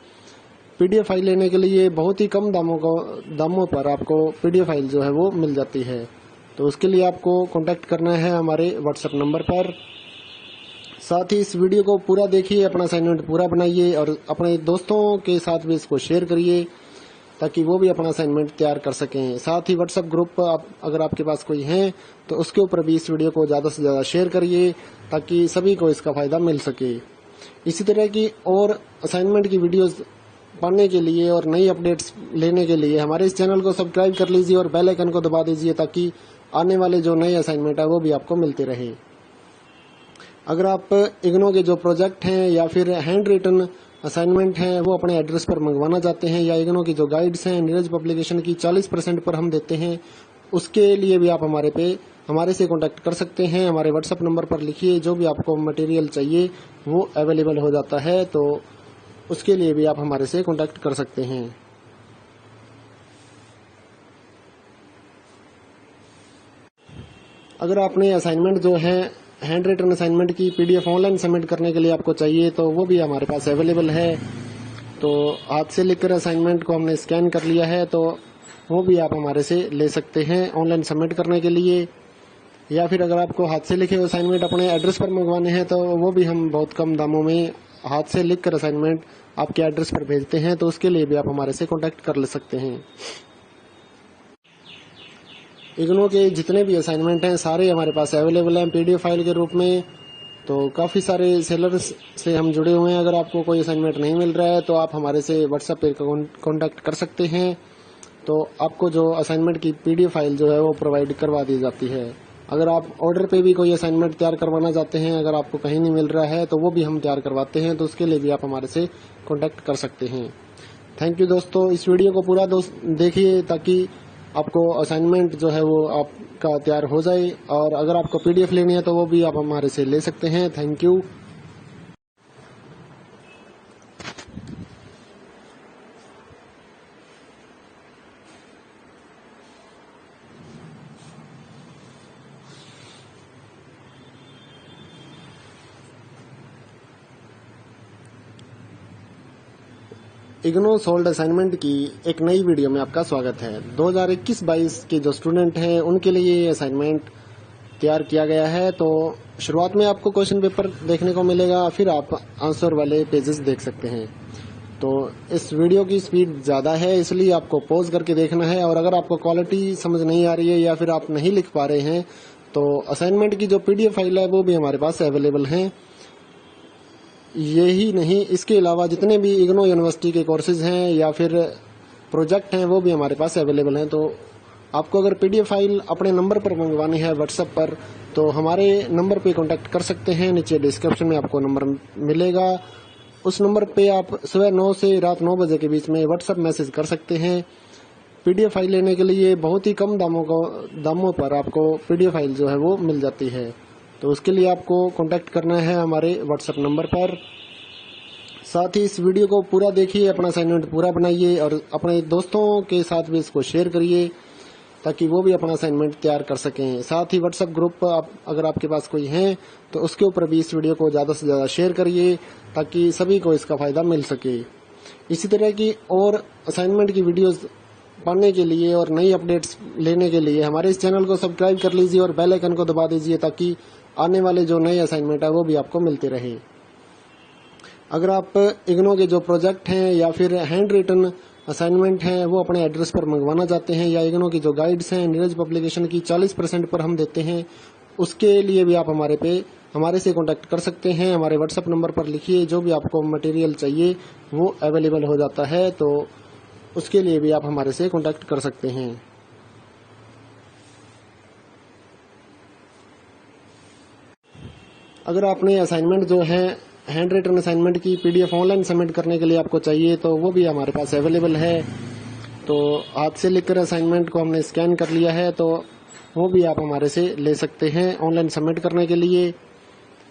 PDF फाइल लेने के लिए बहुत ही कम दामों पर आपको PDF फाइल जो है वो मिल जाती है। तो उसके लिए आपको कांटेक्ट करना है हमारे व्हाट्सएप नंबर पर। साथ ही इस वीडियो को पूरा देखिए, अपना असाइनमेंट पूरा बनाइए और अपने दोस्तों के साथ भी इसको शेयर करिए ताकि वो भी अपना असाइनमेंट तैयार कर सकें। साथ ही व्हाट्सएप ग्रुप अगर आपके पास कोई है तो उसके ऊपर भी इस वीडियो को ज़्यादा से ज़्यादा शेयर करिए ताकि सभी को इसका फ़ायदा मिल सके। इसी तरह की और असाइनमेंट की वीडियोज़ पाने के लिए और नई अपडेट्स लेने के लिए हमारे इस चैनल को सब्सक्राइब कर लीजिए और बेल आइकन को दबा दीजिए ताकि आने वाले जो नए असाइनमेंट है वो भी आपको मिलते रहे। अगर आप इग्नो के जो प्रोजेक्ट हैं या फिर हैंड रिटन असाइनमेंट हैं वो अपने एड्रेस पर मंगवाना चाहते हैं, या इग्नो की जो गाइड्स हैं नीरज पब्लिकेशन की 40% पर हम देते हैं, उसके लिए भी आप हमारे से कॉन्टैक्ट कर सकते हैं। हमारे व्हाट्सएप नंबर पर लिखिए, जो भी आपको मटेरियल चाहिए वो अवेलेबल हो जाता है, तो उसके लिए भी आप हमारे से कॉन्टैक्ट कर सकते हैं। अगर आपने असाइनमेंट जो है हैंड रिटन असाइनमेंट की पीडीएफ ऑनलाइन सबमिट करने के लिए आपको चाहिए, तो वो भी हमारे पास अवेलेबल है। तो हाथ से लिखकर असाइनमेंट को हमने स्कैन कर लिया है, तो वो भी आप हमारे से ले सकते हैं ऑनलाइन सबमिट करने के लिए। या फिर अगर आपको हाथ से लिखे असाइनमेंट अपने एड्रेस पर मंगवाने हैं, तो वो भी हम बहुत कम दामों में हाथ से लिखकर असाइनमेंट आपके एड्रेस पर भेजते हैं, तो उसके लिए भी आप हमारे से कॉन्टैक्ट कर ले सकते हैं। इग्नो के जितने भी असाइनमेंट हैं सारे हमारे पास अवेलेबल हैं पीडीएफ फाइल के रूप में। तो काफ़ी सारे सेलर्स से हम जुड़े हुए हैं। अगर आपको कोई असाइनमेंट नहीं मिल रहा है तो आप हमारे से व्हाट्सएप पर कॉन्टैक्ट कर सकते हैं। तो आपको जो असाइनमेंट की पीडीएफ फाइल जो है वो प्रोवाइड करवा दी जाती है। अगर आप ऑर्डर पे भी कोई असाइनमेंट तैयार करवाना चाहते हैं, अगर आपको कहीं नहीं मिल रहा है, तो वो भी हम तैयार करवाते हैं, तो उसके लिए भी आप हमारे से कॉन्टैक्ट कर सकते हैं। थैंक यू दोस्तों, इस वीडियो को पूरा देखिए ताकि आपको असाइनमेंट जो है वो आपका तैयार हो जाए। और अगर आपको पीडीएफ लेनी है तो वो भी आप हमारे से ले सकते हैं। Thank you. IGNOU solved assignment की एक नई वीडियो में आपका स्वागत है। 2021-22 के जो स्टूडेंट हैं उनके लिए ये असाइनमेंट तैयार किया गया है। तो शुरुआत में आपको क्वेश्चन पेपर देखने को मिलेगा, फिर आप आंसर वाले पेजेस देख सकते हैं। तो इस वीडियो की स्पीड ज़्यादा है, इसलिए आपको पॉज करके देखना है। और अगर आपको क्वालिटी समझ नहीं आ रही है या फिर आप नहीं लिख पा रहे हैं, तो असाइनमेंट की जो पीडीएफ फाइल है वो भी हमारे पास अवेलेबल है। यही नहीं, इसके अलावा जितने भी इग्नो यूनिवर्सिटी के कोर्सेज हैं या फिर प्रोजेक्ट हैं वो भी हमारे पास अवेलेबल हैं। तो आपको अगर पीडीएफ फाइल अपने नंबर पर मंगवानी है व्हाट्सएप पर, तो हमारे नंबर पे कांटेक्ट कर सकते हैं। नीचे डिस्क्रिप्शन में आपको नंबर मिलेगा, उस नंबर पे आप सुबह 9 से रात 9 बजे के बीच में व्हाट्सएप मैसेज कर सकते हैं। पीडीएफ फाइल लेने के लिए बहुत ही कम दामों पर आपको पीडीएफ फाइल जो है वो मिल जाती है। तो उसके लिए आपको कांटेक्ट करना है हमारे व्हाट्सएप नंबर पर। साथ ही इस वीडियो को पूरा देखिए, अपना असाइनमेंट पूरा बनाइए और अपने दोस्तों के साथ भी इसको शेयर करिए ताकि वो भी अपना असाइनमेंट तैयार कर सकें। साथ ही व्हाट्सएप ग्रुप अगर आपके पास कोई है तो उसके ऊपर भी इस वीडियो को ज़्यादा से ज़्यादा शेयर करिए ताकि सभी को इसका फ़ायदा मिल सके। इसी तरह की और असाइनमेंट की वीडियोस पाने के लिए और नई अपडेट्स लेने के लिए हमारे इस चैनल को सब्सक्राइब कर लीजिए और बेल आइकन को दबा दीजिए ताकि आने वाले जो नए असाइनमेंट है वो भी आपको मिलते रहे। अगर आप इग्नो के जो प्रोजेक्ट हैं या फिर हैंड रिटन असाइनमेंट हैं वो अपने एड्रेस पर मंगवाना चाहते हैं, या इग्नो की जो गाइड्स हैं नीरज पब्लिकेशन की 40% पर हम देते हैं, उसके लिए भी आप हमारे से कांटेक्ट कर सकते हैं। हमारे व्हाट्सएप नंबर पर लिखिए, जो भी आपको मटेरियल चाहिए वो अवेलेबल हो जाता है, तो उसके लिए भी आप हमारे से कांटेक्ट कर सकते हैं। अगर आपने असाइनमेंट जो है हैंड रिटन असाइनमेंट की पीडीएफ ऑनलाइन सबमिट करने के लिए आपको चाहिए, तो वो भी हमारे पास अवेलेबल है। तो हाथ से लिखकर असाइनमेंट को हमने स्कैन कर लिया है, तो वो भी आप हमारे से ले सकते हैं ऑनलाइन सबमिट करने के लिए।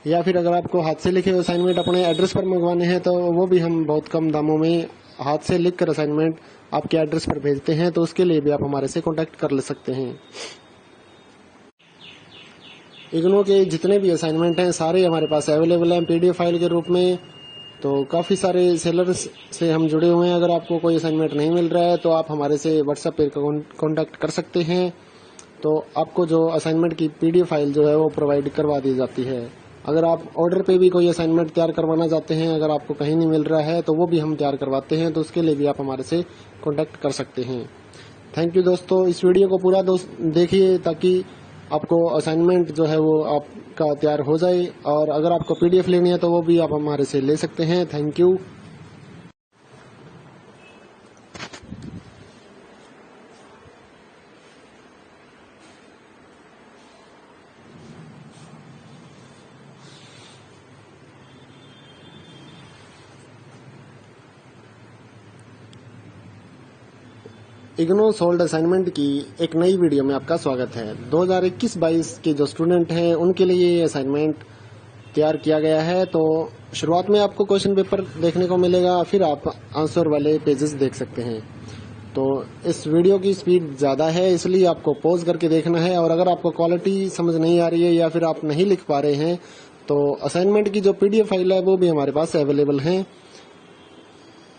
या फिर अगर आपको हाथ से लिखे असाइनमेंट अपने एड्रेस पर मंगवाने हैं, तो वो भी हम बहुत कम दामों में हाथ से लिखकर असाइनमेंट आपके एड्रेस पर भेजते हैं, तो उसके लिए भी आप हमारे से कॉन्टैक्ट कर ले सकते हैं। इग्नो के जितने भी असाइनमेंट हैं सारे हमारे पास अवेलेबल हैं पीडीएफ फाइल के रूप में। तो काफ़ी सारे सेलर्स से हम जुड़े हुए हैं। अगर आपको कोई असाइनमेंट नहीं मिल रहा है तो आप हमारे से व्हाट्सएप पर कॉन्टैक्ट कर सकते हैं। तो आपको जो असाइनमेंट की पीडीएफ फाइल जो है वो प्रोवाइड करवा दी जाती है। अगर आप ऑर्डर पे भी कोई असाइनमेंट तैयार करवाना चाहते हैं, अगर आपको कहीं नहीं मिल रहा है, तो वो भी हम तैयार करवाते हैं, तो उसके लिए भी आप हमारे से कॉन्टैक्ट कर सकते हैं। थैंक यू दोस्तों, इस वीडियो को पूरा देखिए ताकि आपको असाइनमेंट जो है वो आपका तैयार हो जाए। और अगर आपको पीडीएफ लेनी है तो वो भी आप हमारे से ले सकते हैं। Thank you. IGNOU solved assignment की एक नई वीडियो में आपका स्वागत है। 2021-22 के जो स्टूडेंट हैं उनके लिए ये असाइनमेंट तैयार किया गया है। तो शुरुआत में आपको क्वेश्चन पेपर देखने को मिलेगा, फिर आप आंसर वाले पेजेस देख सकते हैं। तो इस वीडियो की स्पीड ज़्यादा है, इसलिए आपको पॉज करके देखना है। और अगर आपको क्वालिटी समझ नहीं आ रही है या फिर आप नहीं लिख पा रहे हैं तो असाइनमेंट की जो PDF फाइल है वो भी हमारे पास अवेलेबल है।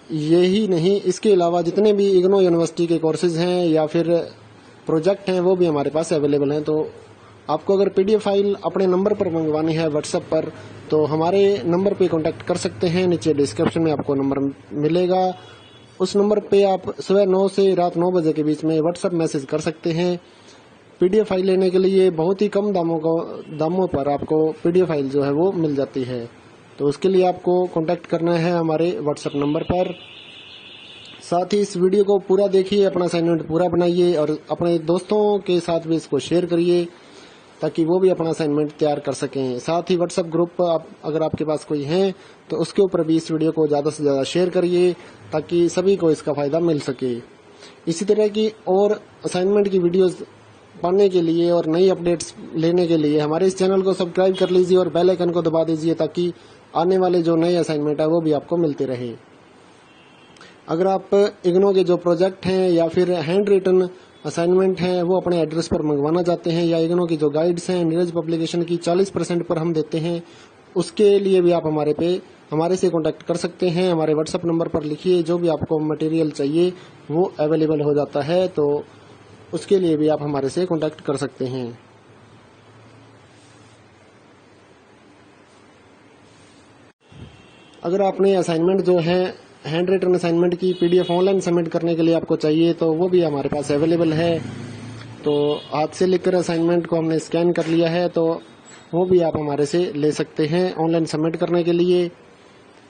यही नहीं, इसके अलावा जितने भी इग्नो यूनिवर्सिटी के कोर्सेज हैं या फिर प्रोजेक्ट हैं वो भी हमारे पास अवेलेबल हैं। तो आपको अगर PDF फाइल अपने नंबर पर मंगवानी है व्हाट्सएप पर, तो हमारे नंबर पे कांटेक्ट कर सकते हैं। नीचे डिस्क्रिप्शन में आपको नंबर मिलेगा, उस नंबर पे आप सुबह 9 से रात 9 बजे के बीच में व्हाट्सएप मैसेज कर सकते हैं। PDF फाइल लेने के लिए बहुत ही कम दामों पर आपको PDF फाइल जो है वो मिल जाती है। तो उसके लिए आपको कांटेक्ट करना है हमारे व्हाट्सएप नंबर पर। साथ ही इस वीडियो को पूरा देखिए, अपना असाइनमेंट पूरा बनाइए और अपने दोस्तों के साथ भी इसको शेयर करिए ताकि वो भी अपना असाइनमेंट तैयार कर सकें। साथ ही व्हाट्सएप ग्रुप अगर आपके पास कोई है तो उसके ऊपर भी इस वीडियो को ज़्यादा से ज़्यादा शेयर करिए ताकि सभी को इसका फ़ायदा मिल सके। इसी तरह की और असाइनमेंट की वीडियोस पाने के लिए और नई अपडेट्स लेने के लिए हमारे इस चैनल को सब्सक्राइब कर लीजिए और बेल आइकन को दबा दीजिए ताकि आने वाले जो नए असाइनमेंट है वो भी आपको मिलते रहे। अगर आप इग्नो के जो प्रोजेक्ट हैं या फिर हैंड रिटन असाइनमेंट हैं वो अपने एड्रेस पर मंगवाना चाहते हैं, या इग्नो की जो गाइड्स हैं नीरज पब्लिकेशन की 40% पर हम देते हैं, उसके लिए भी आप हमारे से कांटेक्ट कर सकते हैं। हमारे व्हाट्सएप नंबर पर लिखिए, जो भी आपको मटेरियल चाहिए वो अवेलेबल हो जाता है। तो उसके लिए भी आप हमारे से कांटेक्ट कर सकते हैं। अगर आपने असाइनमेंट जो है हैंड रिटन असाइनमेंट की PDF ऑनलाइन सबमिट करने के लिए आपको चाहिए तो वो भी हमारे पास अवेलेबल है। तो हाथ से लिखकर असाइनमेंट को हमने स्कैन कर लिया है, तो वो भी आप हमारे से ले सकते हैं ऑनलाइन सबमिट करने के लिए।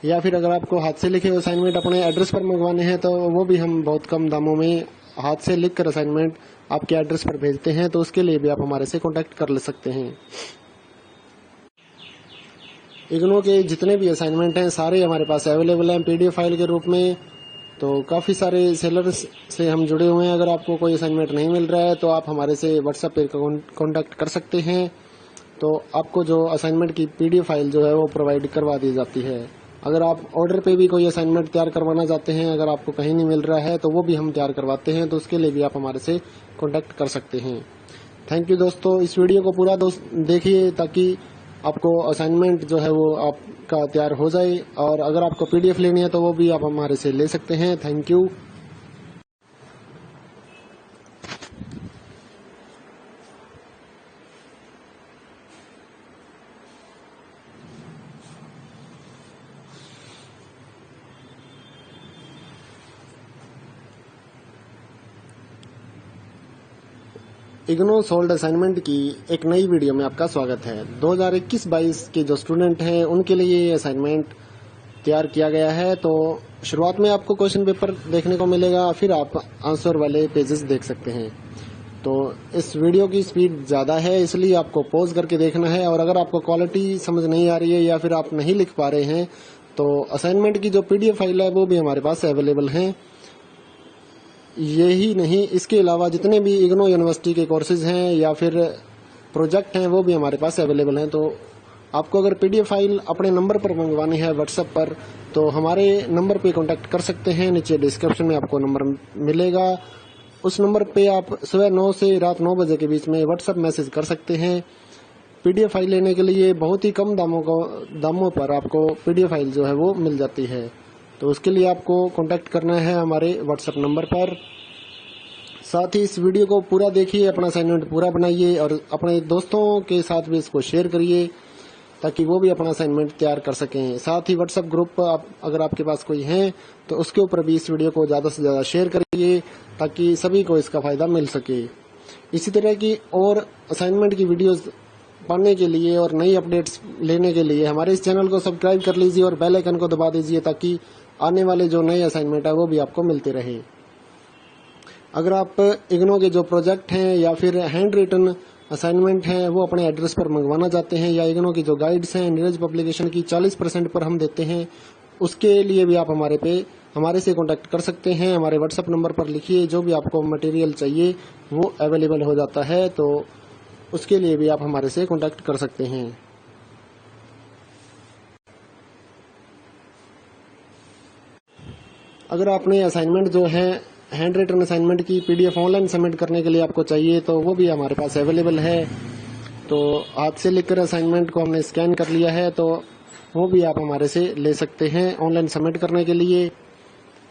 या फिर अगर आपको हाथ से लिखे असाइनमेंट अपने एड्रेस पर मंगवाने हैं तो वो भी हम बहुत कम दामों में हाथ से लिखकर असाइनमेंट आपके एड्रेस पर भेजते हैं। तो उसके लिए भी आप हमारे से कॉन्टैक्ट कर ले सकते हैं। इग्नो के जितने भी असाइनमेंट हैं सारे हमारे पास अवेलेबल हैं PDF फाइल के रूप में। तो काफ़ी सारे सेलर्स से हम जुड़े हुए हैं। अगर आपको कोई असाइनमेंट नहीं मिल रहा है तो आप हमारे से व्हाट्सएप पे कांटेक्ट कर सकते हैं। तो आपको जो असाइनमेंट की PDF फाइल जो है वो प्रोवाइड करवा दी जाती है। अगर आप ऑर्डर पे भी कोई असाइनमेंट तैयार करवाना चाहते हैं, अगर आपको कहीं नहीं मिल रहा है तो वो भी हम तैयार करवाते हैं, तो उसके लिए भी आप हमारे से कांटेक्ट कर सकते हैं। थैंक यू दोस्तों, इस वीडियो को पूरा देखिए ताकि आपको असाइनमेंट जो है वो आपका तैयार हो जाए। और अगर आपको PDF लेनी है तो वो भी आप हमारे से ले सकते हैं। Thank you. IGNOU solved assignment की एक नई वीडियो में आपका स्वागत है। 2021-22 के जो स्टूडेंट हैं उनके लिए ये असाइनमेंट तैयार किया गया है। तो शुरुआत में आपको क्वेश्चन पेपर देखने को मिलेगा, फिर आप आंसर वाले पेजेस देख सकते हैं। तो इस वीडियो की स्पीड ज़्यादा है, इसलिए आपको पॉज करके देखना है। और अगर आपको क्वालिटी समझ नहीं आ रही है या फिर आप नहीं लिख पा रहे हैं तो असाइनमेंट की जो PDF फाइल है वो भी हमारे पास अवेलेबल है। यही नहीं, इसके अलावा जितने भी इग्नो यूनिवर्सिटी के कोर्सेज हैं या फिर प्रोजेक्ट हैं वो भी हमारे पास अवेलेबल हैं। तो आपको अगर PDF फाइल अपने नंबर पर मंगवानी है व्हाट्सएप पर, तो हमारे नंबर पे कांटेक्ट कर सकते हैं। नीचे डिस्क्रिप्शन में आपको नंबर मिलेगा, उस नंबर पे आप सुबह 9 से रात 9 बजे के बीच में व्हाट्सएप मैसेज कर सकते हैं। PDF फाइल लेने के लिए बहुत ही कम दामों पर आपको PDF फाइल जो है वो मिल जाती है। तो उसके लिए आपको कांटेक्ट करना है हमारे व्हाट्सएप नंबर पर। साथ ही इस वीडियो को पूरा देखिए, अपना असाइनमेंट पूरा बनाइए और अपने दोस्तों के साथ भी इसको शेयर करिए ताकि वो भी अपना असाइनमेंट तैयार कर सकें। साथ ही व्हाट्सएप ग्रुप अगर आपके पास कोई है तो उसके ऊपर भी इस वीडियो को ज़्यादा से ज़्यादा शेयर करिए ताकि सभी को इसका फ़ायदा मिल सके। इसी तरह की और असाइनमेंट की वीडियोस पाने के लिए और नई अपडेट्स लेने के लिए हमारे इस चैनल को सब्सक्राइब कर लीजिए और बेल आइकन को दबा दीजिए ताकि आने वाले जो नए असाइनमेंट है वो भी आपको मिलते रहे। अगर आप इग्नो के जो प्रोजेक्ट हैं या फिर हैंड रिटन असाइनमेंट हैं वो अपने एड्रेस पर मंगवाना चाहते हैं, या इग्नो की जो गाइड्स हैं नीरज पब्लिकेशन की 40% पर हम देते हैं, उसके लिए भी आप हमारे से कॉन्टैक्ट कर सकते हैं। हमारे व्हाट्सएप नंबर पर लिखिए, जो भी आपको मटेरियल चाहिए वो अवेलेबल हो जाता है, तो उसके लिए भी आप हमारे से कॉन्टैक्ट कर सकते हैं। अगर आपने असाइनमेंट जो है हैंड रिटन असाइनमेंट की पीडीएफ ऑनलाइन सबमिट करने के लिए आपको चाहिए, तो वो भी हमारे पास अवेलेबल है। तो हाथ से लिखकर असाइनमेंट को हमने स्कैन कर लिया है, तो वो भी आप हमारे से ले सकते हैं ऑनलाइन सबमिट करने के लिए।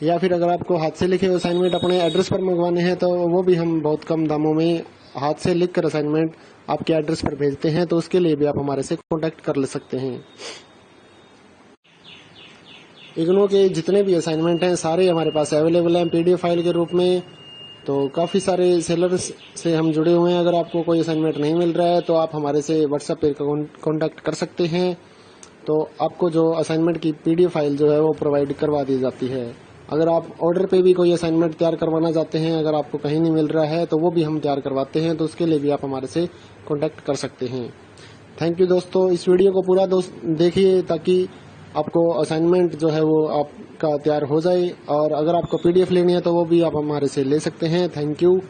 या फिर अगर आपको हाथ से लिखे असाइनमेंट अपने एड्रेस पर मंगवाने हैं, तो वो भी हम बहुत कम दामों में हाथ से लिखकर असाइनमेंट आपके एड्रेस पर भेजते हैं, तो उसके लिए भी आप हमारे से कॉन्टैक्ट कर ले सकते हैं। इग्नो के जितने भी असाइनमेंट हैं सारे हमारे पास अवेलेबल हैं पीडीएफ फाइल के रूप में। तो काफ़ी सारे सेलर्स से हम जुड़े हुए हैं। अगर आपको कोई असाइनमेंट नहीं मिल रहा है तो आप हमारे से व्हाट्सएप पर कॉन्टैक्ट कर सकते हैं। तो आपको जो असाइनमेंट की पीडीएफ फाइल जो है वो प्रोवाइड करवा दी जाती है। अगर आप ऑर्डर पे भी कोई असाइनमेंट तैयार करवाना चाहते हैं, अगर आपको कहीं नहीं मिल रहा है, तो वो भी हम तैयार करवाते हैं, तो उसके लिए भी आप हमारे से कॉन्टैक्ट कर सकते हैं। थैंक यू दोस्तों, इस वीडियो को पूरा देखिए ताकि आपको असाइनमेंट जो है वो आपका तैयार हो जाए। और अगर आपको पीडीएफ लेनी है तो वो भी आप हमारे से ले सकते हैं। Thank you.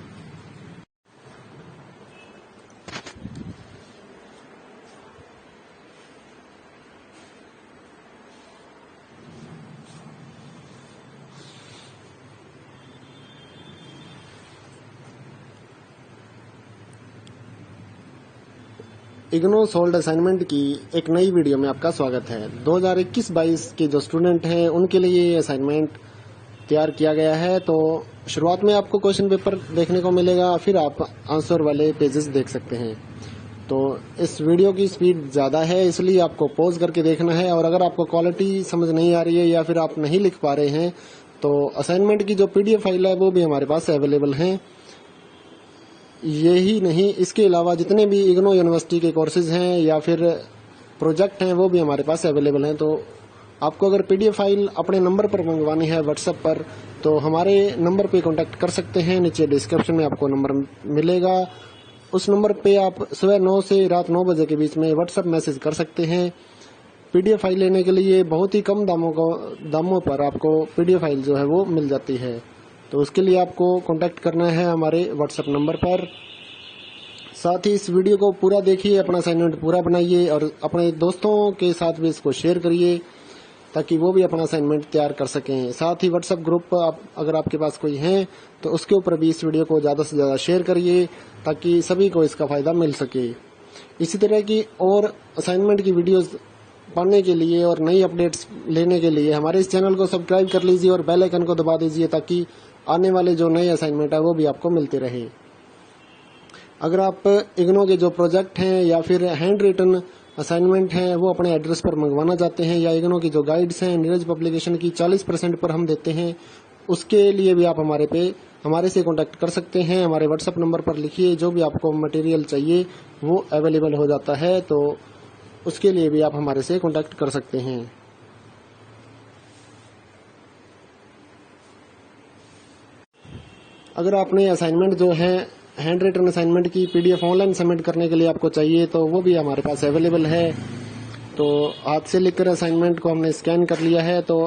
IGNOU solved assignment की एक नई वीडियो में आपका स्वागत है। 2021-22 के जो स्टूडेंट हैं उनके लिए ये असाइनमेंट तैयार किया गया है। तो शुरुआत में आपको क्वेश्चन पेपर देखने को मिलेगा, फिर आप आंसर वाले पेजेस देख सकते हैं। तो इस वीडियो की स्पीड ज़्यादा है, इसलिए आपको पॉज करके देखना है। और अगर आपको क्वालिटी समझ नहीं आ रही है या फिर आप नहीं लिख पा रहे हैं, तो असाइनमेंट की जो पीडीएफ फाइल है वो भी हमारे पास अवेलेबल है। यही नहीं, इसके अलावा जितने भी इग्नो यूनिवर्सिटी के कोर्सेज हैं या फिर प्रोजेक्ट हैं वो भी हमारे पास अवेलेबल हैं। तो आपको अगर पीडीएफ फाइल अपने नंबर पर मंगवानी है व्हाट्सएप पर, तो हमारे नंबर पे कांटेक्ट कर सकते हैं। नीचे डिस्क्रिप्शन में आपको नंबर मिलेगा, उस नंबर पे आप सुबह 9 से रात 9 बजे के बीच में व्हाट्सएप मैसेज कर सकते हैं। पीडीएफ फाइल लेने के लिए बहुत ही कम दामों पर आपको पीडीएफ फाइल जो है वो मिल जाती है। तो उसके लिए आपको कांटेक्ट करना है हमारे व्हाट्सएप नंबर पर। साथ ही इस वीडियो को पूरा देखिए, अपना असाइनमेंट पूरा बनाइए और अपने दोस्तों के साथ भी इसको शेयर करिए ताकि वो भी अपना असाइनमेंट तैयार कर सकें। साथ ही व्हाट्सएप ग्रुप अगर आपके पास कोई है तो उसके ऊपर भी इस वीडियो को ज़्यादा से ज़्यादा शेयर करिए ताकि सभी को इसका फ़ायदा मिल सके। इसी तरह की और असाइनमेंट की वीडियोस पाने के लिए और नई अपडेट्स लेने के लिए हमारे इस चैनल को सब्सक्राइब कर लीजिए और बेल आइकन को दबा दीजिए ताकि आने वाले जो नए असाइनमेंट है वो भी आपको मिलते रहे। अगर आप इग्नो के जो प्रोजेक्ट हैं या फिर हैंड रिटन असाइनमेंट हैं वो अपने एड्रेस पर मंगवाना चाहते हैं, या इग्नो की जो गाइड्स हैं नीरज पब्लिकेशन की 40% पर हम देते हैं, उसके लिए भी आप हमारे से कॉन्टैक्ट कर सकते हैं। हमारे व्हाट्सएप नंबर पर लिखिए, जो भी आपको मटेरियल चाहिए वो अवेलेबल हो जाता है, तो उसके लिए भी आप हमारे से कॉन्टैक्ट कर सकते हैं। अगर आपने असाइनमेंट जो है हैंड रिटन असाइनमेंट की पीडीएफ ऑनलाइन सबमिट करने के लिए आपको चाहिए, तो वो भी हमारे पास अवेलेबल है। तो हाथ से लिखकर असाइनमेंट को हमने स्कैन कर लिया है, तो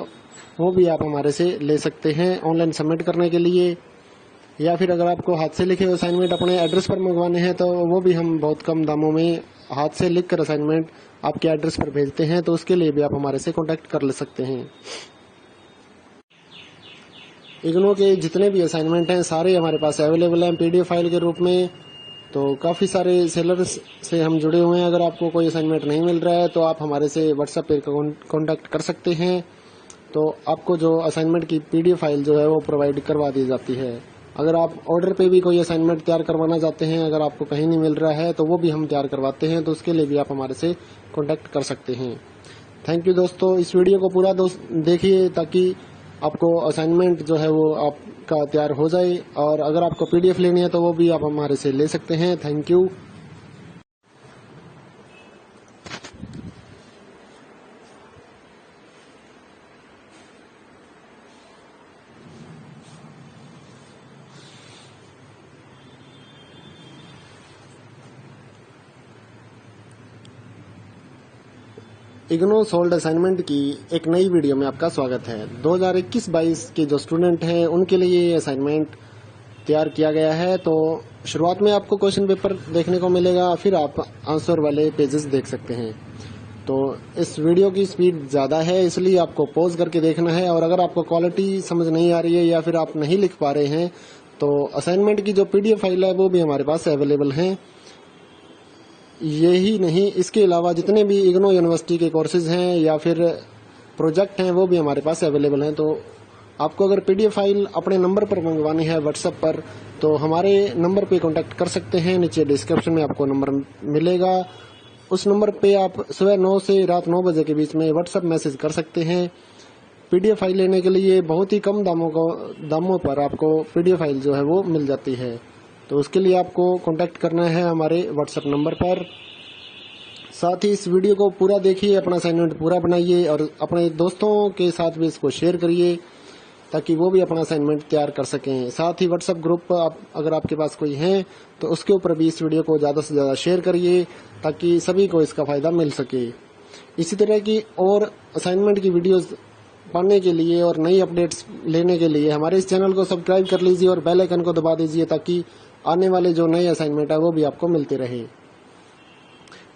वो भी आप हमारे से ले सकते हैं ऑनलाइन सबमिट करने के लिए। या फिर अगर आपको हाथ से लिखे असाइनमेंट अपने एड्रेस पर मंगवाने हैं, तो वो भी हम बहुत कम दामों में हाथ से लिखकर असाइनमेंट आपके एड्रेस पर भेजते हैं, तो उसके लिए भी आप हमारे से कॉन्टैक्ट कर ले सकते हैं। इग्नो के जितने भी असाइनमेंट हैं सारे हमारे पास अवेलेबल हैं पीडीएफ फाइल के रूप में। तो काफ़ी सारे सेलर्स से हम जुड़े हुए हैं। अगर आपको कोई असाइनमेंट नहीं मिल रहा है तो आप हमारे से व्हाट्सएप पे कॉन्टैक्ट कर सकते हैं। तो आपको जो असाइनमेंट की पीडीएफ फाइल जो है वो प्रोवाइड करवा दी जाती है। अगर आप ऑर्डर पे भी कोई असाइनमेंट तैयार करवाना चाहते हैं, अगर आपको कहीं नहीं मिल रहा है, तो वो भी हम तैयार करवाते हैं, तो उसके लिए भी आप हमारे से कॉन्टैक्ट कर सकते हैं। थैंक यू दोस्तों, इस वीडियो को पूरा देखिए ताकि आपको असाइनमेंट जो है वो आपका तैयार हो जाए। और अगर आपको पीडीएफ लेनी है तो वो भी आप हमारे से ले सकते हैं। Thank you. IGNOU solved assignment की एक नई वीडियो में आपका स्वागत है। 2021-22 के जो स्टूडेंट हैं उनके लिए ये असाइनमेंट तैयार किया गया है। तो शुरुआत में आपको क्वेश्चन पेपर देखने को मिलेगा, फिर आप आंसर वाले पेजेस देख सकते हैं। तो इस वीडियो की स्पीड ज़्यादा है, इसलिए आपको पॉज करके देखना है। और अगर आपको क्वालिटी समझ नहीं आ रही है या फिर आप नहीं लिख पा रहे हैं तो असाइनमेंट की जो PDF फाइल है वो भी हमारे पास अवेलेबल है। यही नहीं, इसके अलावा जितने भी इग्नो यूनिवर्सिटी के कोर्सेज हैं या फिर प्रोजेक्ट हैं वो भी हमारे पास अवेलेबल हैं। तो आपको अगर PDF फाइल अपने नंबर पर मंगवानी है व्हाट्सएप पर, तो हमारे नंबर पे कांटेक्ट कर सकते हैं। नीचे डिस्क्रिप्शन में आपको नंबर मिलेगा, उस नंबर पे आप सुबह 9 से रात 9 बजे के बीच में व्हाट्सएप मैसेज कर सकते हैं। PDF फाइल लेने के लिए बहुत ही कम दामों पर आपको PDF फाइल जो है वो मिल जाती है। तो उसके लिए आपको कांटेक्ट करना है हमारे व्हाट्सएप नंबर पर। साथ ही इस वीडियो को पूरा देखिए, अपना असाइनमेंट पूरा बनाइए और अपने दोस्तों के साथ भी इसको शेयर करिए ताकि वो भी अपना असाइनमेंट तैयार कर सकें। साथ ही व्हाट्सएप ग्रुप अगर आपके पास कोई है तो उसके ऊपर भी इस वीडियो को ज़्यादा से ज़्यादा शेयर करिए ताकि सभी को इसका फ़ायदा मिल सके। इसी तरह की और असाइनमेंट की वीडियोज़ पाने के लिए और नई अपडेट्स लेने के लिए हमारे इस चैनल को सब्सक्राइब कर लीजिए और बेल आइकन को दबा दीजिए ताकि आने वाले जो नए असाइनमेंट है वो भी आपको मिलते रहे।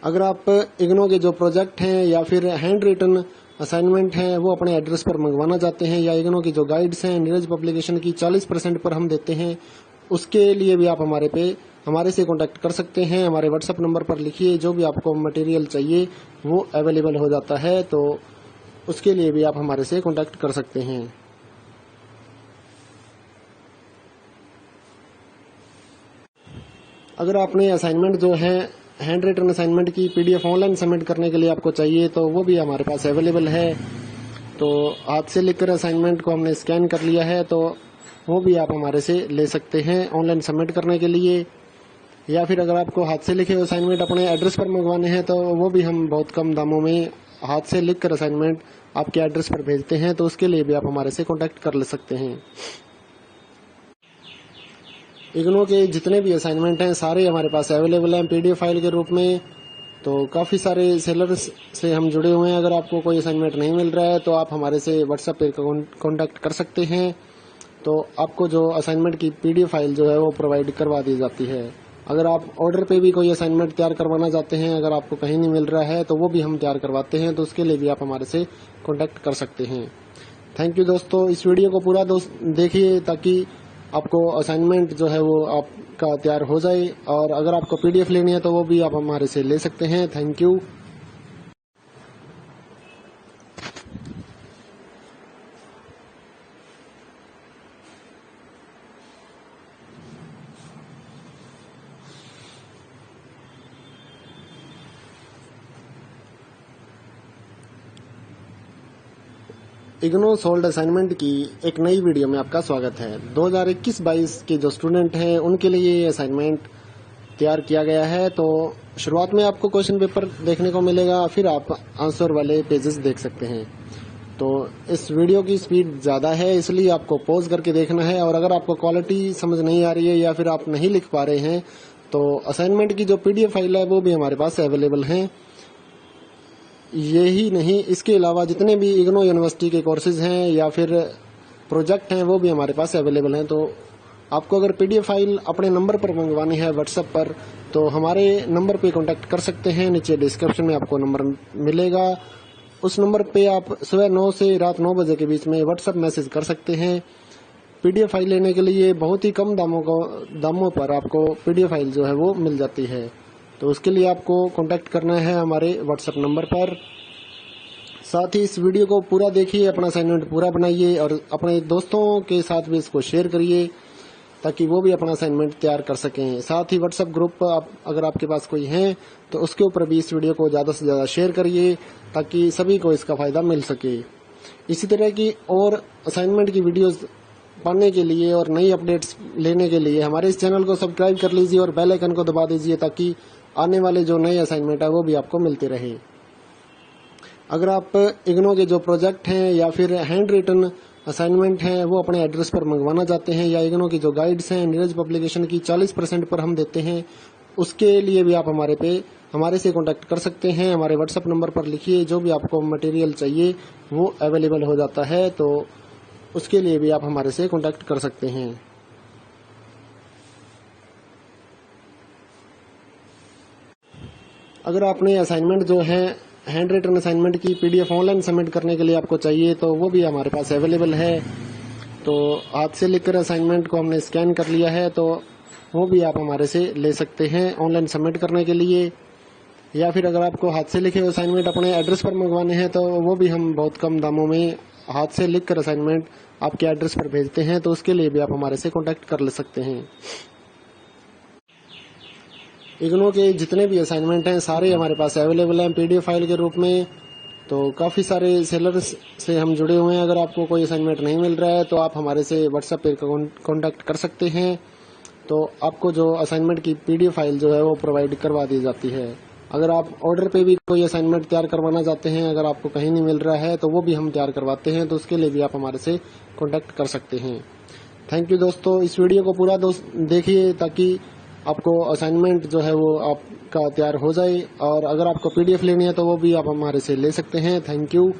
अगर आप इग्नो के जो प्रोजेक्ट हैं या फिर हैंड रिटन असाइनमेंट हैं वो अपने एड्रेस पर मंगवाना चाहते हैं, या इग्नो की जो गाइड्स हैं नीरज पब्लिकेशन की 40% पर हम देते हैं, उसके लिए भी आप हमारे से कांटेक्ट कर सकते हैं। हमारे व्हाट्सएप नंबर पर लिखिए, जो भी आपको मटेरियल चाहिए वो अवेलेबल हो जाता है। तो उसके लिए भी आप हमारे से कांटेक्ट कर सकते हैं। अगर आपने असाइनमेंट जो है हैंड रिटन असाइनमेंट की PDF ऑनलाइन सबमिट करने के लिए आपको चाहिए तो वो भी हमारे पास अवेलेबल है। तो हाथ से लिखकर असाइनमेंट को हमने स्कैन कर लिया है, तो वो भी आप हमारे से ले सकते हैं ऑनलाइन सबमिट करने के लिए। या फिर अगर आपको हाथ से लिखे असाइनमेंट अपने एड्रेस पर मंगवाने हैं तो वो भी हम बहुत कम दामों में हाथ से लिखकर असाइनमेंट आपके एड्रेस पर भेजते हैं। तो उसके लिए भी आप हमारे से कॉन्टैक्ट कर ले सकते हैं। इग्नो के जितने भी असाइनमेंट हैं सारे हमारे पास अवेलेबल हैं PDF फाइल के रूप में। तो काफ़ी सारे सेलर्स से हम जुड़े हुए हैं। अगर आपको कोई असाइनमेंट नहीं मिल रहा है तो आप हमारे से व्हाट्सएप पर कांटेक्ट कर सकते हैं। तो आपको जो असाइनमेंट की PDF फाइल जो है वो प्रोवाइड करवा दी जाती है। अगर आप ऑर्डर पे भी कोई असाइनमेंट तैयार करवाना चाहते हैं, अगर आपको कहीं नहीं मिल रहा है तो वो भी हम तैयार करवाते हैं, तो उसके लिए भी आप हमारे से कांटेक्ट कर सकते हैं। थैंक यू दोस्तों, इस वीडियो को पूरा देखिए ताकि आपको असाइनमेंट जो है वो आपका तैयार हो जाए। और अगर आपको PDF लेनी है तो वो भी आप हमारे से ले सकते हैं। Thank you. IGNOU solved assignment की एक नई वीडियो में आपका स्वागत है। 2021-22 के जो स्टूडेंट हैं उनके लिए ये असाइनमेंट तैयार किया गया है। तो शुरुआत में आपको क्वेश्चन पेपर देखने को मिलेगा, फिर आप आंसर वाले पेजेस देख सकते हैं। तो इस वीडियो की स्पीड ज़्यादा है, इसलिए आपको पॉज करके देखना है। और अगर आपको क्वालिटी समझ नहीं आ रही है या फिर आप नहीं लिख पा रहे हैं तो असाइनमेंट की जो PDF फाइल है वो भी हमारे पास अवेलेबल है। यही नहीं, इसके अलावा जितने भी इग्नो यूनिवर्सिटी के कोर्सेज हैं या फिर प्रोजेक्ट हैं वो भी हमारे पास अवेलेबल हैं। तो आपको अगर PDF फाइल अपने नंबर पर मंगवानी है व्हाट्सएप पर, तो हमारे नंबर पे कांटेक्ट कर सकते हैं। नीचे डिस्क्रिप्शन में आपको नंबर मिलेगा, उस नंबर पे आप सुबह 9 से रात 9 बजे के बीच में व्हाट्सएप मैसेज कर सकते हैं। PDF फाइल लेने के लिए बहुत ही कम दामों पर आपको PDF फाइल जो है वो मिल जाती है। तो उसके लिए आपको कांटेक्ट करना है हमारे व्हाट्सएप नंबर पर। साथ ही इस वीडियो को पूरा देखिए, अपना असाइनमेंट पूरा बनाइए और अपने दोस्तों के साथ भी इसको शेयर करिए ताकि वो भी अपना असाइनमेंट तैयार कर सकें। साथ ही व्हाट्सएप ग्रुप अगर आपके पास कोई है तो उसके ऊपर भी इस वीडियो को ज़्यादा से ज़्यादा शेयर करिए ताकि सभी को इसका फ़ायदा मिल सके। इसी तरह की और असाइनमेंट की वीडियोज़ पाने के लिए और नई अपडेट्स लेने के लिए हमारे इस चैनल को सब्सक्राइब कर लीजिए और बेल आइकन को दबा दीजिए ताकि आने वाले जो नए असाइनमेंट है वो भी आपको मिलते रहे। अगर आप इग्नो के जो प्रोजेक्ट हैं या फिर हैंड रिटन असाइनमेंट हैं वो अपने एड्रेस पर मंगवाना चाहते हैं, या इग्नो की जो गाइड्स हैं नीरज पब्लिकेशन की 40% पर हम देते हैं, उसके लिए भी आप हमारे से कांटेक्ट कर सकते हैं। हमारे व्हाट्सएप नंबर पर लिखिए, जो भी आपको मटेरियल चाहिए वो अवेलेबल हो जाता है, तो उसके लिए भी आप हमारे से कांटेक्ट कर सकते हैं। अगर आपने असाइनमेंट जो है हैंड रिटन असाइनमेंट की पीडीएफ ऑनलाइन सबमिट करने के लिए आपको चाहिए, तो वो भी हमारे पास अवेलेबल है। तो हाथ से लिखकर असाइनमेंट को हमने स्कैन कर लिया है, तो वो भी आप हमारे से ले सकते हैं ऑनलाइन सबमिट करने के लिए। या फिर अगर आपको हाथ से लिखे असाइनमेंट अपने एड्रेस पर मंगवाने हैं, तो वो भी हम बहुत कम दामों में हाथ से लिखकर असाइनमेंट आपके एड्रेस पर भेजते हैं, तो उसके लिए भी आप हमारे से कांटेक्ट कर ले सकते हैं। इग्नो के जितने भी असाइनमेंट हैं सारे हमारे पास अवेलेबल हैं पीडीएफ फाइल के रूप में। तो काफ़ी सारे सेलर्स से हम जुड़े हुए हैं। अगर आपको कोई असाइनमेंट नहीं मिल रहा है तो आप हमारे से व्हाट्सएप पे कांटेक्ट कर सकते हैं, तो आपको जो असाइनमेंट की पीडीएफ फाइल जो है वो प्रोवाइड करवा दी जाती है। अगर आप ऑर्डर पे भी कोई असाइनमेंट तैयार करवाना चाहते हैं, अगर आपको कहीं नहीं मिल रहा है, तो वो भी हम तैयार करवाते हैं, तो उसके लिए भी आप हमारे से कांटेक्ट कर सकते हैं। थैंक यू दोस्तों, इस वीडियो को पूरा देखिए ताकि आपको असाइनमेंट जो है वो आपका तैयार हो जाए, और अगर आपको पीडीएफ लेनी है तो वो भी आप हमारे से ले सकते हैं। Thank you.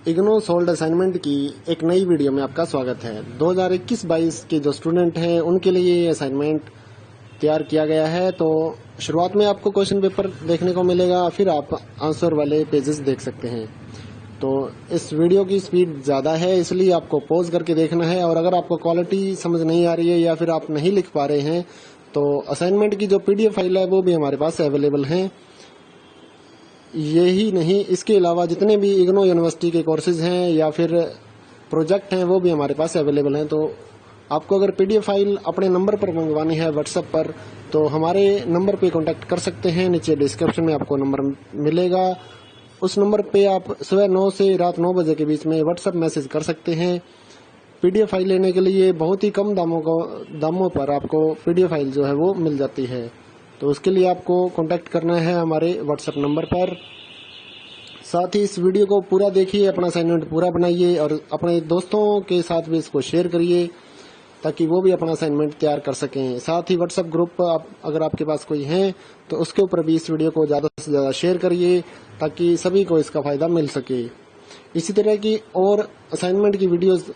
IGNOU solved assignment की एक नई वीडियो में आपका स्वागत है। 2021-22 के जो स्टूडेंट हैं उनके लिए ये असाइनमेंट तैयार किया गया है। तो शुरुआत में आपको क्वेश्चन पेपर देखने को मिलेगा, फिर आप आंसर वाले पेजेस देख सकते हैं। तो इस वीडियो की स्पीड ज़्यादा है, इसलिए आपको पॉज करके देखना है। और अगर आपको क्वालिटी समझ नहीं आ रही है या फिर आप नहीं लिख पा रहे हैं, तो असाइनमेंट की जो पीडीएफ फाइल है वो भी हमारे पास अवेलेबल है। यही नहीं, इसके अलावा जितने भी इग्नो यूनिवर्सिटी के कोर्सेज हैं या फिर प्रोजेक्ट हैं वो भी हमारे पास अवेलेबल हैं। तो आपको अगर पीडीएफ फाइल अपने नंबर पर मंगवानी है व्हाट्सएप पर, तो हमारे नंबर पे कांटेक्ट कर सकते हैं। नीचे डिस्क्रिप्शन में आपको नंबर मिलेगा, उस नंबर पे आप सुबह 9 से रात 9 बजे के बीच में व्हाट्सएप मैसेज कर सकते हैं। पीडीएफ फाइल लेने के लिए बहुत ही कम दामों पर आपको पीडीएफ फाइल जो है वो मिल जाती है। तो उसके लिए आपको कांटेक्ट करना है हमारे व्हाट्सएप नंबर पर। साथ ही इस वीडियो को पूरा देखिए, अपना असाइनमेंट पूरा बनाइए और अपने दोस्तों के साथ भी इसको शेयर करिए ताकि वो भी अपना असाइनमेंट तैयार कर सकें। साथ ही व्हाट्सएप ग्रुप अगर आपके पास कोई है तो उसके ऊपर भी इस वीडियो को ज़्यादा से ज़्यादा शेयर करिए ताकि सभी को इसका फ़ायदा मिल सके। इसी तरह की और असाइनमेंट की वीडियोस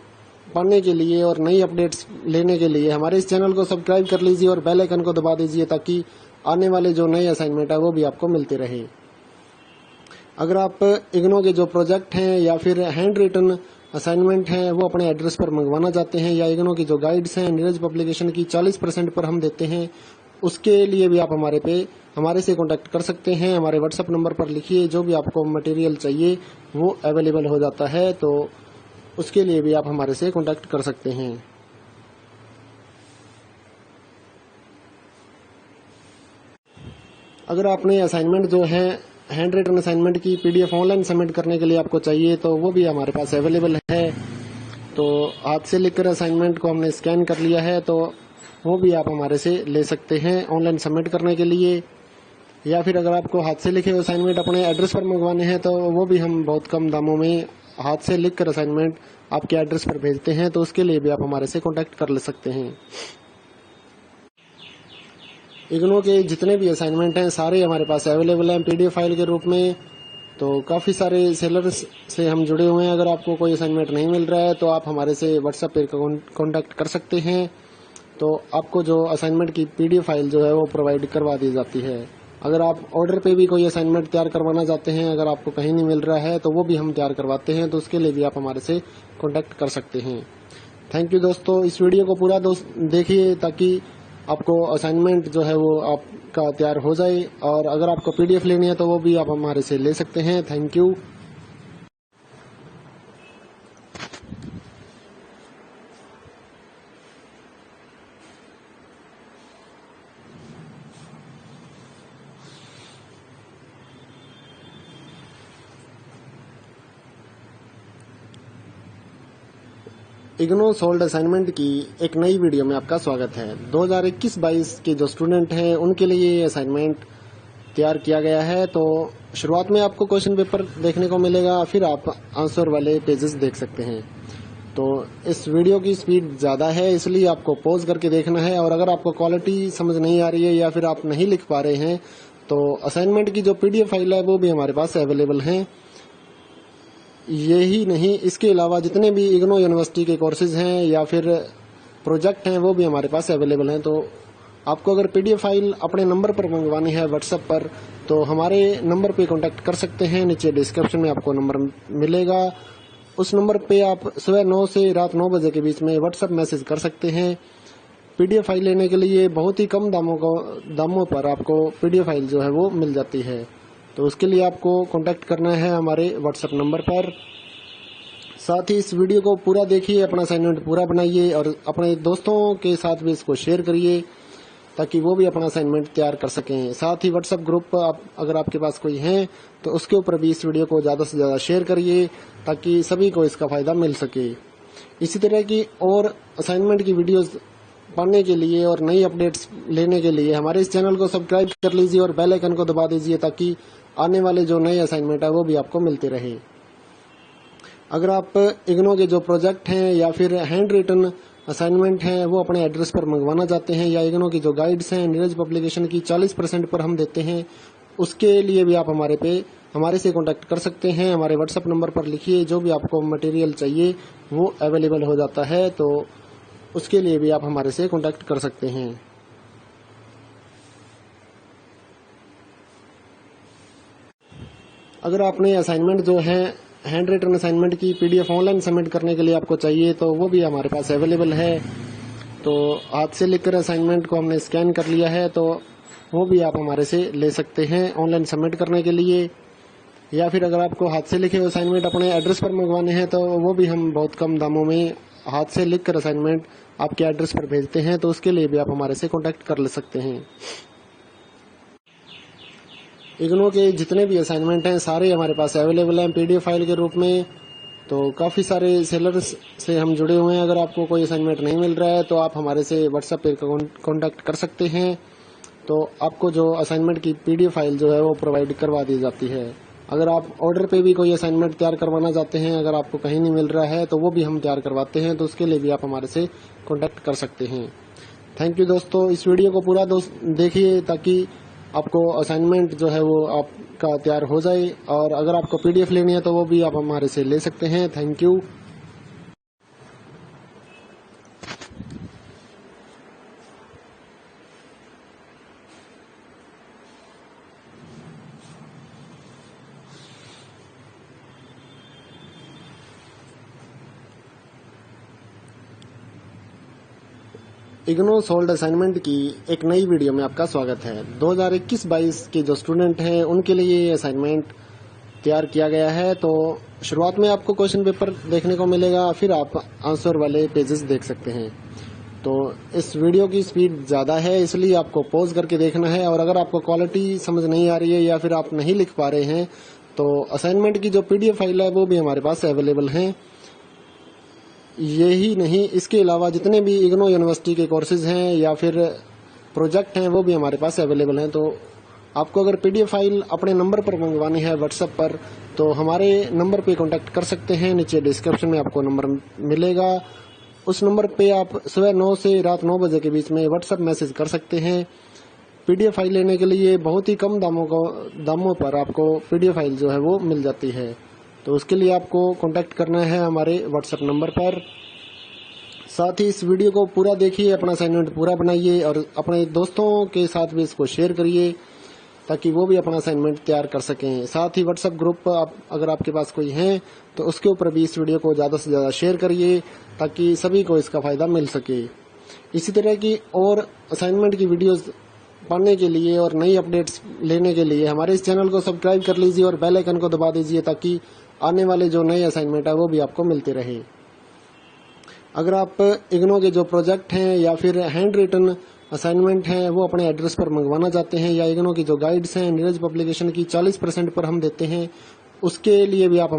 पाने के लिए और नई अपडेट्स लेने के लिए हमारे इस चैनल को सब्सक्राइब कर लीजिए और बेल आइकन को दबा दीजिए ताकि आने वाले जो नए असाइनमेंट है वो भी आपको मिलते रहे। अगर आप इग्नो के जो प्रोजेक्ट हैं या फिर हैंड रिटन असाइनमेंट हैं वो अपने एड्रेस पर मंगवाना चाहते हैं, या इग्नो की जो गाइड्स हैं नीरज पब्लिकेशन की 40% पर हम देते हैं, उसके लिए भी आप हमारे से कांटेक्ट कर सकते हैं। हमारे व्हाट्सएप नंबर पर लिखिए, जो भी आपको मटेरियल चाहिए वो अवेलेबल हो जाता है, तो उसके लिए भी आप हमारे से कांटेक्ट कर सकते हैं। अगर आपने असाइनमेंट जो है हैंड रिटन असाइनमेंट की पीडीएफ ऑनलाइन सबमिट करने के लिए आपको चाहिए, तो वो भी हमारे पास अवेलेबल है। तो हाथ से लिखकर असाइनमेंट को हमने स्कैन कर लिया है, तो वो भी आप हमारे से ले सकते हैं ऑनलाइन सबमिट करने के लिए। या फिर अगर आपको हाथ से लिखे असाइनमेंट अपने एड्रेस पर मंगवाने हैं, तो वो भी हम बहुत कम दामों में हाथ से लिखकर असाइनमेंट आपके एड्रेस पर भेजते हैं, तो उसके लिए भी आप हमारे से कांटेक्ट कर ले सकते हैं। इग्नो के जितने भी असाइनमेंट हैं सारे हमारे पास अवेलेबल हैं पीडीएफ फाइल के रूप में। तो काफ़ी सारे सेलर्स से हम जुड़े हुए हैं। अगर आपको कोई असाइनमेंट नहीं मिल रहा है तो आप हमारे से व्हाट्सएप पे कांटेक्ट कर सकते हैं, तो आपको जो असाइनमेंट की पीडीएफ फाइल जो है वो प्रोवाइड करवा दी जाती है। अगर आप ऑर्डर पे भी कोई असाइनमेंट तैयार करवाना चाहते हैं, अगर आपको कहीं नहीं मिल रहा है, तो वो भी हम तैयार करवाते हैं, तो उसके लिए भी आप हमारे से कांटेक्ट कर सकते हैं। थैंक यू दोस्तों, इस वीडियो को पूरा देखिए ताकि आपको असाइनमेंट जो है वो आपका तैयार हो जाए, और अगर आपको पीडीएफ लेनी है तो वो भी आप हमारे से ले सकते हैं। Thank you. IGNOU solved assignment की एक नई वीडियो में आपका स्वागत है। 2021-22 के जो स्टूडेंट हैं उनके लिए ये असाइनमेंट तैयार किया गया है। तो शुरुआत में आपको क्वेश्चन पेपर देखने को मिलेगा, फिर आप आंसर वाले पेजेस देख सकते हैं। तो इस वीडियो की स्पीड ज़्यादा है, इसलिए आपको पॉज करके देखना है। और अगर आपको क्वालिटी समझ नहीं आ रही है या फिर आप नहीं लिख पा रहे हैं तो असाइनमेंट की जो PDF फाइल है वो भी हमारे पास अवेलेबल है। यही नहीं, इसके अलावा जितने भी इग्नो यूनिवर्सिटी के कोर्सेज हैं या फिर प्रोजेक्ट हैं वो भी हमारे पास अवेलेबल हैं। तो आपको अगर PDF फाइल अपने नंबर पर मंगवानी है व्हाट्सएप पर, तो हमारे नंबर पे कांटेक्ट कर सकते हैं। नीचे डिस्क्रिप्शन में आपको नंबर मिलेगा, उस नंबर पे आप सुबह 9 से रात 9 बजे के बीच में व्हाट्सएप मैसेज कर सकते हैं। PDF फाइल लेने के लिए बहुत ही कम दामों पर आपको PDF फाइल जो है वो मिल जाती है। तो उसके लिए आपको कांटेक्ट करना है हमारे व्हाट्सएप नंबर पर। साथ ही इस वीडियो को पूरा देखिए, अपना असाइनमेंट पूरा बनाइए और अपने दोस्तों के साथ भी इसको शेयर करिए ताकि वो भी अपना असाइनमेंट तैयार कर सकें। साथ ही व्हाट्सएप ग्रुप अगर आपके पास कोई है तो उसके ऊपर भी इस वीडियो को ज़्यादा से ज़्यादा शेयर करिए ताकि सभी को इसका फ़ायदा मिल सके। इसी तरह की और असाइनमेंट की वीडियोज़ पाने के लिए और नई अपडेट्स लेने के लिए हमारे इस चैनल को सब्सक्राइब कर लीजिए और बेल आइकन को दबा दीजिए ताकि आने वाले जो नए असाइनमेंट है वो भी आपको मिलते रहे। अगर आप इग्नो के जो प्रोजेक्ट हैं या फिर हैंड रिटन असाइनमेंट हैं वो अपने एड्रेस पर मंगवाना चाहते हैं, या इग्नो की जो गाइड्स हैं नीरज पब्लिकेशन की 40% पर हम देते हैं, उसके लिए भी आप हमारे से कांटेक्ट कर सकते हैं। हमारे व्हाट्सएप नंबर पर लिखिए, जो भी आपको मटेरियल चाहिए वो अवेलेबल हो जाता है। तो उसके लिए भी आप हमारे से कांटेक्ट कर सकते हैं। अगर आपने असाइनमेंट जो है हैंड रिटन असाइनमेंट की PDF ऑनलाइन सबमिट करने के लिए आपको चाहिए तो वो भी हमारे पास अवेलेबल है। तो हाथ से लिखकर असाइनमेंट को हमने स्कैन कर लिया है, तो वो भी आप हमारे से ले सकते हैं ऑनलाइन सबमिट करने के लिए। या फिर अगर आपको हाथ से लिखे असाइनमेंट अपने एड्रेस पर मंगवाने हैं तो वो भी हम बहुत कम दामों में हाथ से लिखकर असाइनमेंट आपके एड्रेस पर भेजते हैं। तो उसके लिए भी आप हमारे से कांटेक्ट कर ले सकते हैं। इग्नो के जितने भी असाइनमेंट हैं सारे हमारे पास अवेलेबल हैं PDF फाइल के रूप में। तो काफ़ी सारे सेलर्स से हम जुड़े हुए हैं। अगर आपको कोई असाइनमेंट नहीं मिल रहा है तो आप हमारे से व्हाट्सएप पे कांटेक्ट कर सकते हैं। तो आपको जो असाइनमेंट की PDF फाइल जो है वो प्रोवाइड करवा दी जाती है। अगर आप ऑर्डर पे भी कोई असाइनमेंट तैयार करवाना चाहते हैं, अगर आपको कहीं नहीं मिल रहा है तो वो भी हम तैयार करवाते हैं। तो उसके लिए भी आप हमारे से कांटेक्ट कर सकते हैं। थैंक यू दोस्तों, इस वीडियो को पूरा देखिए ताकि आपको असाइनमेंट जो है वो आपका तैयार हो जाए। और अगर आपको PDF लेनी है तो वो भी आप हमारे से ले सकते हैं। Thank you. IGNOU solved assignment की एक नई वीडियो में आपका स्वागत है। 2021-22 के जो स्टूडेंट हैं उनके लिए ये असाइनमेंट तैयार किया गया है। तो शुरुआत में आपको क्वेश्चन पेपर देखने को मिलेगा, फिर आप आंसर वाले पेजेस देख सकते हैं। तो इस वीडियो की स्पीड ज़्यादा है, इसलिए आपको पॉज करके देखना है। और अगर आपको क्वालिटी समझ नहीं आ रही है या फिर आप नहीं लिख पा रहे हैं तो असाइनमेंट की जो PDF फाइल है वो भी हमारे पास अवेलेबल है। यही नहीं, इसके अलावा जितने भी इग्नो यूनिवर्सिटी के कोर्सेज हैं या फिर प्रोजेक्ट हैं वो भी हमारे पास अवेलेबल हैं। तो आपको अगर PDF फाइल अपने नंबर पर मंगवानी है व्हाट्सएप पर, तो हमारे नंबर पे कांटेक्ट कर सकते हैं। नीचे डिस्क्रिप्शन में आपको नंबर मिलेगा, उस नंबर पे आप सुबह 9 से रात 9 बजे के बीच में व्हाट्सएप मैसेज कर सकते हैं। PDF फाइल लेने के लिए बहुत ही कम दामों पर आपको PDF फाइल जो है वो मिल जाती है। तो उसके लिए आपको कांटेक्ट करना है हमारे व्हाट्सएप नंबर पर। साथ ही इस वीडियो को पूरा देखिए, अपना असाइनमेंट पूरा बनाइए और अपने दोस्तों के साथ भी इसको शेयर करिए ताकि वो भी अपना असाइनमेंट तैयार कर सकें। साथ ही व्हाट्सएप ग्रुप अगर आपके पास कोई है तो उसके ऊपर भी इस वीडियो को ज़्यादा से ज़्यादा शेयर करिए ताकि सभी को इसका फ़ायदा मिल सके। इसी तरह की और असाइनमेंट की वीडियोज़ पाने के लिए और नई अपडेट्स लेने के लिए हमारे इस चैनल को सब्सक्राइब कर लीजिए और बेल आइकन को दबा दीजिए ताकि आने वाले जो नए असाइनमेंट है वो भी आपको मिलते रहे। अगर आप इग्नो के जो प्रोजेक्ट हैं या फिर हैंड रिटन असाइनमेंट हैं वो अपने एड्रेस पर मंगवाना चाहते हैं, या इग्नो की जो गाइड्स हैं नीरज पब्लिकेशन की 40% पर हम देते हैं, उसके लिए भी आप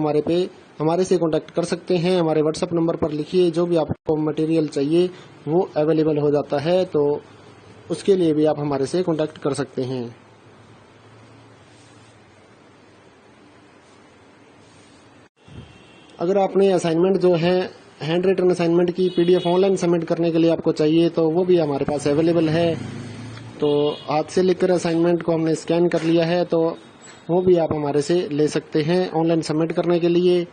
हमारे से कॉन्टैक्ट कर सकते हैं। हमारे व्हाट्सएप नंबर पर लिखिए, जो भी आपको मटेरियल चाहिए वो अवेलेबल हो जाता है, तो उसके लिए भी आप हमारे से कॉन्टैक्ट कर सकते हैं। अगर आपने असाइनमेंट जो है हैंड रिटन असाइनमेंट की पीडीएफ ऑनलाइन सबमिट करने के लिए आपको चाहिए, तो वो भी हमारे पास अवेलेबल है। तो हाथ से लिखकर असाइनमेंट को हमने स्कैन कर लिया है, तो वो भी आप हमारे से ले सकते हैं ऑनलाइन सबमिट करने के लिए।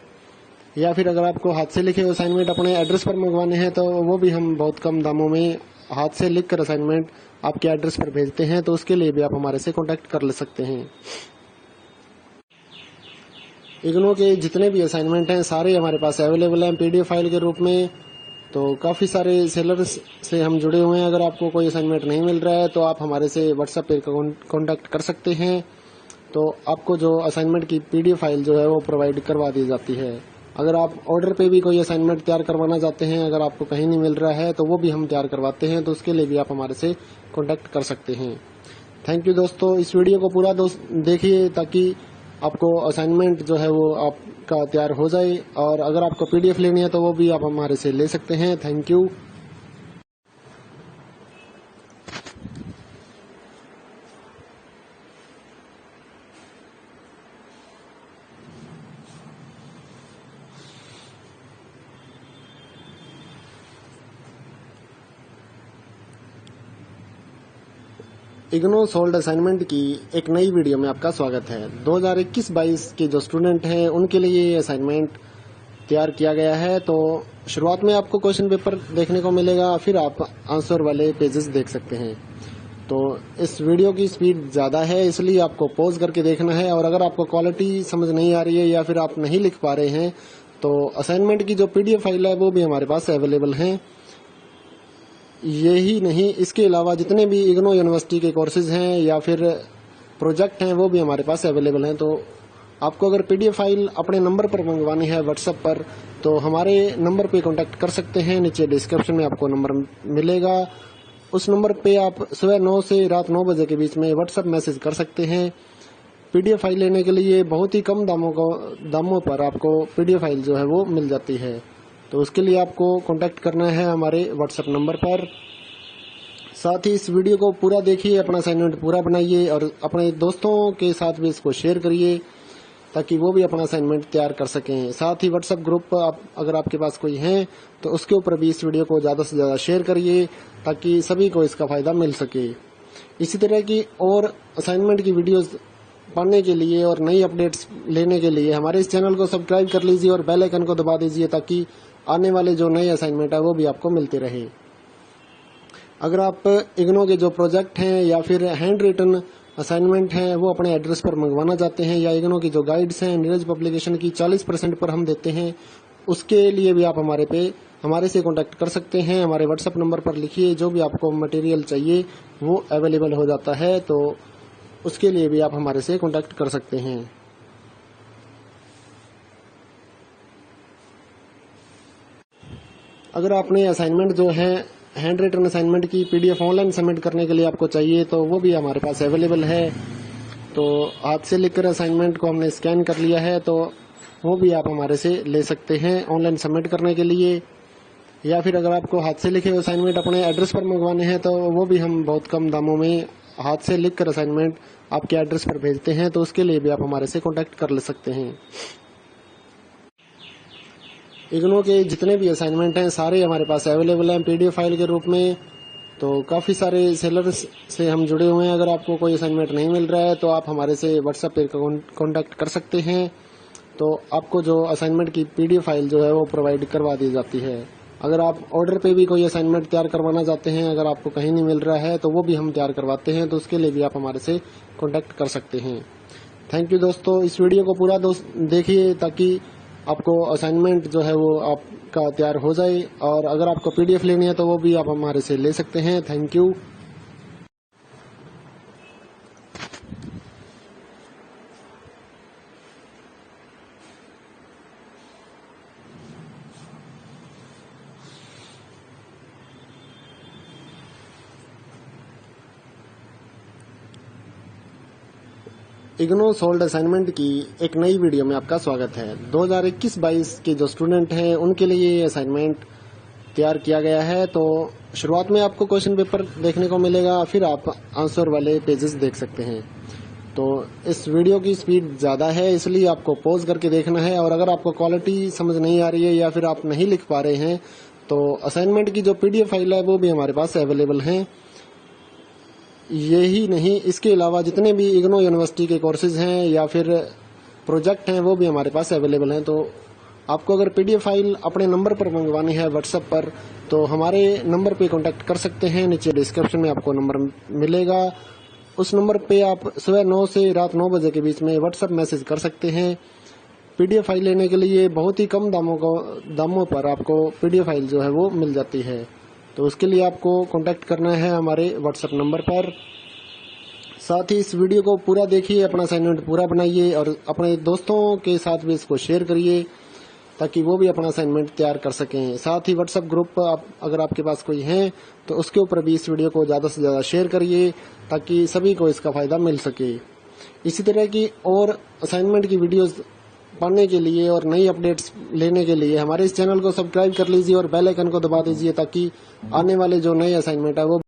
या फिर अगर आपको हाथ से लिखे असाइनमेंट अपने एड्रेस पर मंगवाने हैं, तो वो भी हम बहुत कम दामों में हाथ से लिखकर असाइनमेंट आपके एड्रेस पर भेजते हैं, तो उसके लिए भी आप हमारे से कॉन्टैक्ट कर ले सकते हैं। इग्नो के जितने भी असाइनमेंट हैं सारे हमारे पास अवेलेबल हैं पीडीएफ फाइल के रूप में। तो काफ़ी सारे सेलर्स से हम जुड़े हुए हैं। अगर आपको कोई असाइनमेंट नहीं मिल रहा है तो आप हमारे से व्हाट्सएप पर कॉन्टैक्ट कर सकते हैं। तो आपको जो असाइनमेंट की पीडीएफ फाइल जो है वो प्रोवाइड करवा दी जाती है। अगर आप ऑर्डर पे भी कोई असाइनमेंट तैयार करवाना चाहते हैं, अगर आपको कहीं नहीं मिल रहा है, तो वो भी हम तैयार करवाते हैं, तो उसके लिए भी आप हमारे से कॉन्टैक्ट कर सकते हैं। थैंक यू दोस्तों, इस वीडियो को पूरा देखिए ताकि आपको असाइनमेंट जो है वो आपका तैयार हो जाए। और अगर आपको पीडीएफ लेनी है तो वो भी आप हमारे से ले सकते हैं। Thank you. IGNOU solved assignment की एक नई वीडियो में आपका स्वागत है। 2021-22 के जो स्टूडेंट हैं उनके लिए ये असाइनमेंट तैयार किया गया है। तो शुरुआत में आपको क्वेश्चन पेपर देखने को मिलेगा, फिर आप आंसर वाले पेजेस देख सकते हैं। तो इस वीडियो की स्पीड ज़्यादा है, इसलिए आपको पॉज करके देखना है। और अगर आपको क्वालिटी समझ नहीं आ रही है या फिर आप नहीं लिख पा रहे हैं, तो असाइनमेंट की जो पीडीएफ फाइल है वो भी हमारे पास अवेलेबल है। यही नहीं, इसके अलावा जितने भी इग्नो यूनिवर्सिटी के कोर्सेज हैं या फिर प्रोजेक्ट हैं वो भी हमारे पास अवेलेबल हैं। तो आपको अगर पीडीएफ फाइल अपने नंबर पर मंगवानी है व्हाट्सएप पर, तो हमारे नंबर पे कांटेक्ट कर सकते हैं। नीचे डिस्क्रिप्शन में आपको नंबर मिलेगा, उस नंबर पे आप सुबह 9 से रात 9 बजे के बीच में व्हाट्सएप मैसेज कर सकते हैं। पीडीएफ फाइल लेने के लिए बहुत ही कम दामों पर आपको पीडीएफ फाइल जो है वो मिल जाती है। तो उसके लिए आपको कांटेक्ट करना है हमारे व्हाट्सएप नंबर पर। साथ ही इस वीडियो को पूरा देखिए, अपना असाइनमेंट पूरा बनाइए और अपने दोस्तों के साथ भी इसको शेयर करिए ताकि वो भी अपना असाइनमेंट तैयार कर सकें। साथ ही व्हाट्सएप ग्रुप अगर आपके पास कोई है तो उसके ऊपर भी इस वीडियो को ज़्यादा से ज़्यादा शेयर करिए ताकि सभी को इसका फ़ायदा मिल सके। इसी तरह की और असाइनमेंट की वीडियोस पाने के लिए और नई अपडेट्स लेने के लिए हमारे इस चैनल को सब्सक्राइब कर लीजिए और बेल आइकन को दबा दीजिए ताकि आने वाले जो नए असाइनमेंट है वो भी आपको मिलते रहे। अगर आप इग्नो के जो प्रोजेक्ट हैं या फिर हैंड रिटन असाइनमेंट हैं वो अपने एड्रेस पर मंगवाना चाहते हैं, या इग्नो की जो गाइड्स हैं नीरज पब्लिकेशन की 40% पर हम देते हैं, उसके लिए भी आप हमारे से कॉन्टैक्ट कर सकते हैं। हमारे व्हाट्सएप नंबर पर लिखिए, जो भी आपको मटेरियल चाहिए वो अवेलेबल हो जाता है, तो उसके लिए भी आप हमारे से कॉन्टैक्ट कर सकते हैं। अगर आपने असाइनमेंट जो है हैंड रिटन असाइनमेंट की पीडीएफ ऑनलाइन सबमिट करने के लिए आपको चाहिए, तो वो भी हमारे पास अवेलेबल है। तो हाथ से लिखकर असाइनमेंट को हमने स्कैन कर लिया है, तो वो भी आप हमारे से ले सकते हैं ऑनलाइन सबमिट करने के लिए। या फिर अगर आपको हाथ से लिखे असाइनमेंट अपने एड्रेस पर मंगवाने हैं, तो वो भी हम बहुत कम दामों में हाथ से लिखकर असाइनमेंट आपके एड्रेस पर भेजते हैं, तो उसके लिए भी आप हमारे से कॉन्टैक्ट कर ले सकते हैं। इग्नो के जितने भी असाइनमेंट हैं सारे हमारे पास अवेलेबल हैं पीडीएफ फाइल के रूप में। तो काफ़ी सारे सेलर्स से हम जुड़े हुए हैं। अगर आपको कोई असाइनमेंट नहीं मिल रहा है तो आप हमारे से व्हाट्सएप पर कॉन्टैक्ट कर सकते हैं। तो आपको जो असाइनमेंट की पीडीएफ फाइल जो है वो प्रोवाइड करवा दी जाती है। अगर आप ऑर्डर पे भी कोई असाइनमेंट तैयार करवाना चाहते हैं, अगर आपको कहीं नहीं मिल रहा है, तो वो भी हम तैयार करवाते हैं, तो उसके लिए भी आप हमारे से कॉन्टैक्ट कर सकते हैं। थैंक यू दोस्तों, इस वीडियो को पूरा देखिए ताकि आपको असाइनमेंट जो है वो आपका तैयार हो जाए। और अगर आपको पीडीएफ लेनी है तो वो भी आप हमारे से ले सकते हैं। Thank you. IGNOU solved assignment की एक नई वीडियो में आपका स्वागत है। 2021-22 के जो स्टूडेंट हैं उनके लिए ये असाइनमेंट तैयार किया गया है। तो शुरुआत में आपको क्वेश्चन पेपर देखने को मिलेगा, फिर आप आंसर वाले पेजेस देख सकते हैं। तो इस वीडियो की स्पीड ज़्यादा है, इसलिए आपको पॉज करके देखना है। और अगर आपको क्वालिटी समझ नहीं आ रही है या फिर आप नहीं लिख पा रहे हैं तो असाइनमेंट की जो PDF फाइल है वो भी हमारे पास अवेलेबल है। यही नहीं, इसके अलावा जितने भी इग्नो यूनिवर्सिटी के कोर्सेज हैं या फिर प्रोजेक्ट हैं वो भी हमारे पास अवेलेबल हैं। तो आपको अगर PDF फाइल अपने नंबर पर मंगवानी है व्हाट्सएप पर, तो हमारे नंबर पे कांटेक्ट कर सकते हैं। नीचे डिस्क्रिप्शन में आपको नंबर मिलेगा, उस नंबर पे आप सुबह 9 से रात 9 बजे के बीच में व्हाट्सएप मैसेज कर सकते हैं। PDF फाइल लेने के लिए बहुत ही कम दामों पर आपको PDF फाइल जो है वो मिल जाती है। तो उसके लिए आपको कांटेक्ट करना है हमारे व्हाट्सएप नंबर पर। साथ ही इस वीडियो को पूरा देखिए, अपना असाइनमेंट पूरा बनाइए और अपने दोस्तों के साथ भी इसको शेयर करिए ताकि वो भी अपना असाइनमेंट तैयार कर सकें। साथ ही व्हाट्सएप ग्रुप अगर आपके पास कोई है तो उसके ऊपर भी इस वीडियो को ज़्यादा से ज़्यादा शेयर करिए ताकि सभी को इसका फ़ायदा मिल सके। इसी तरह की और असाइनमेंट की वीडियोस पाने के लिए और नई अपडेट्स लेने के लिए हमारे इस चैनल को सब्सक्राइब कर लीजिए और बेल आइकन को दबा दीजिए ताकि आने वाले जो नए असाइनमेंट है वो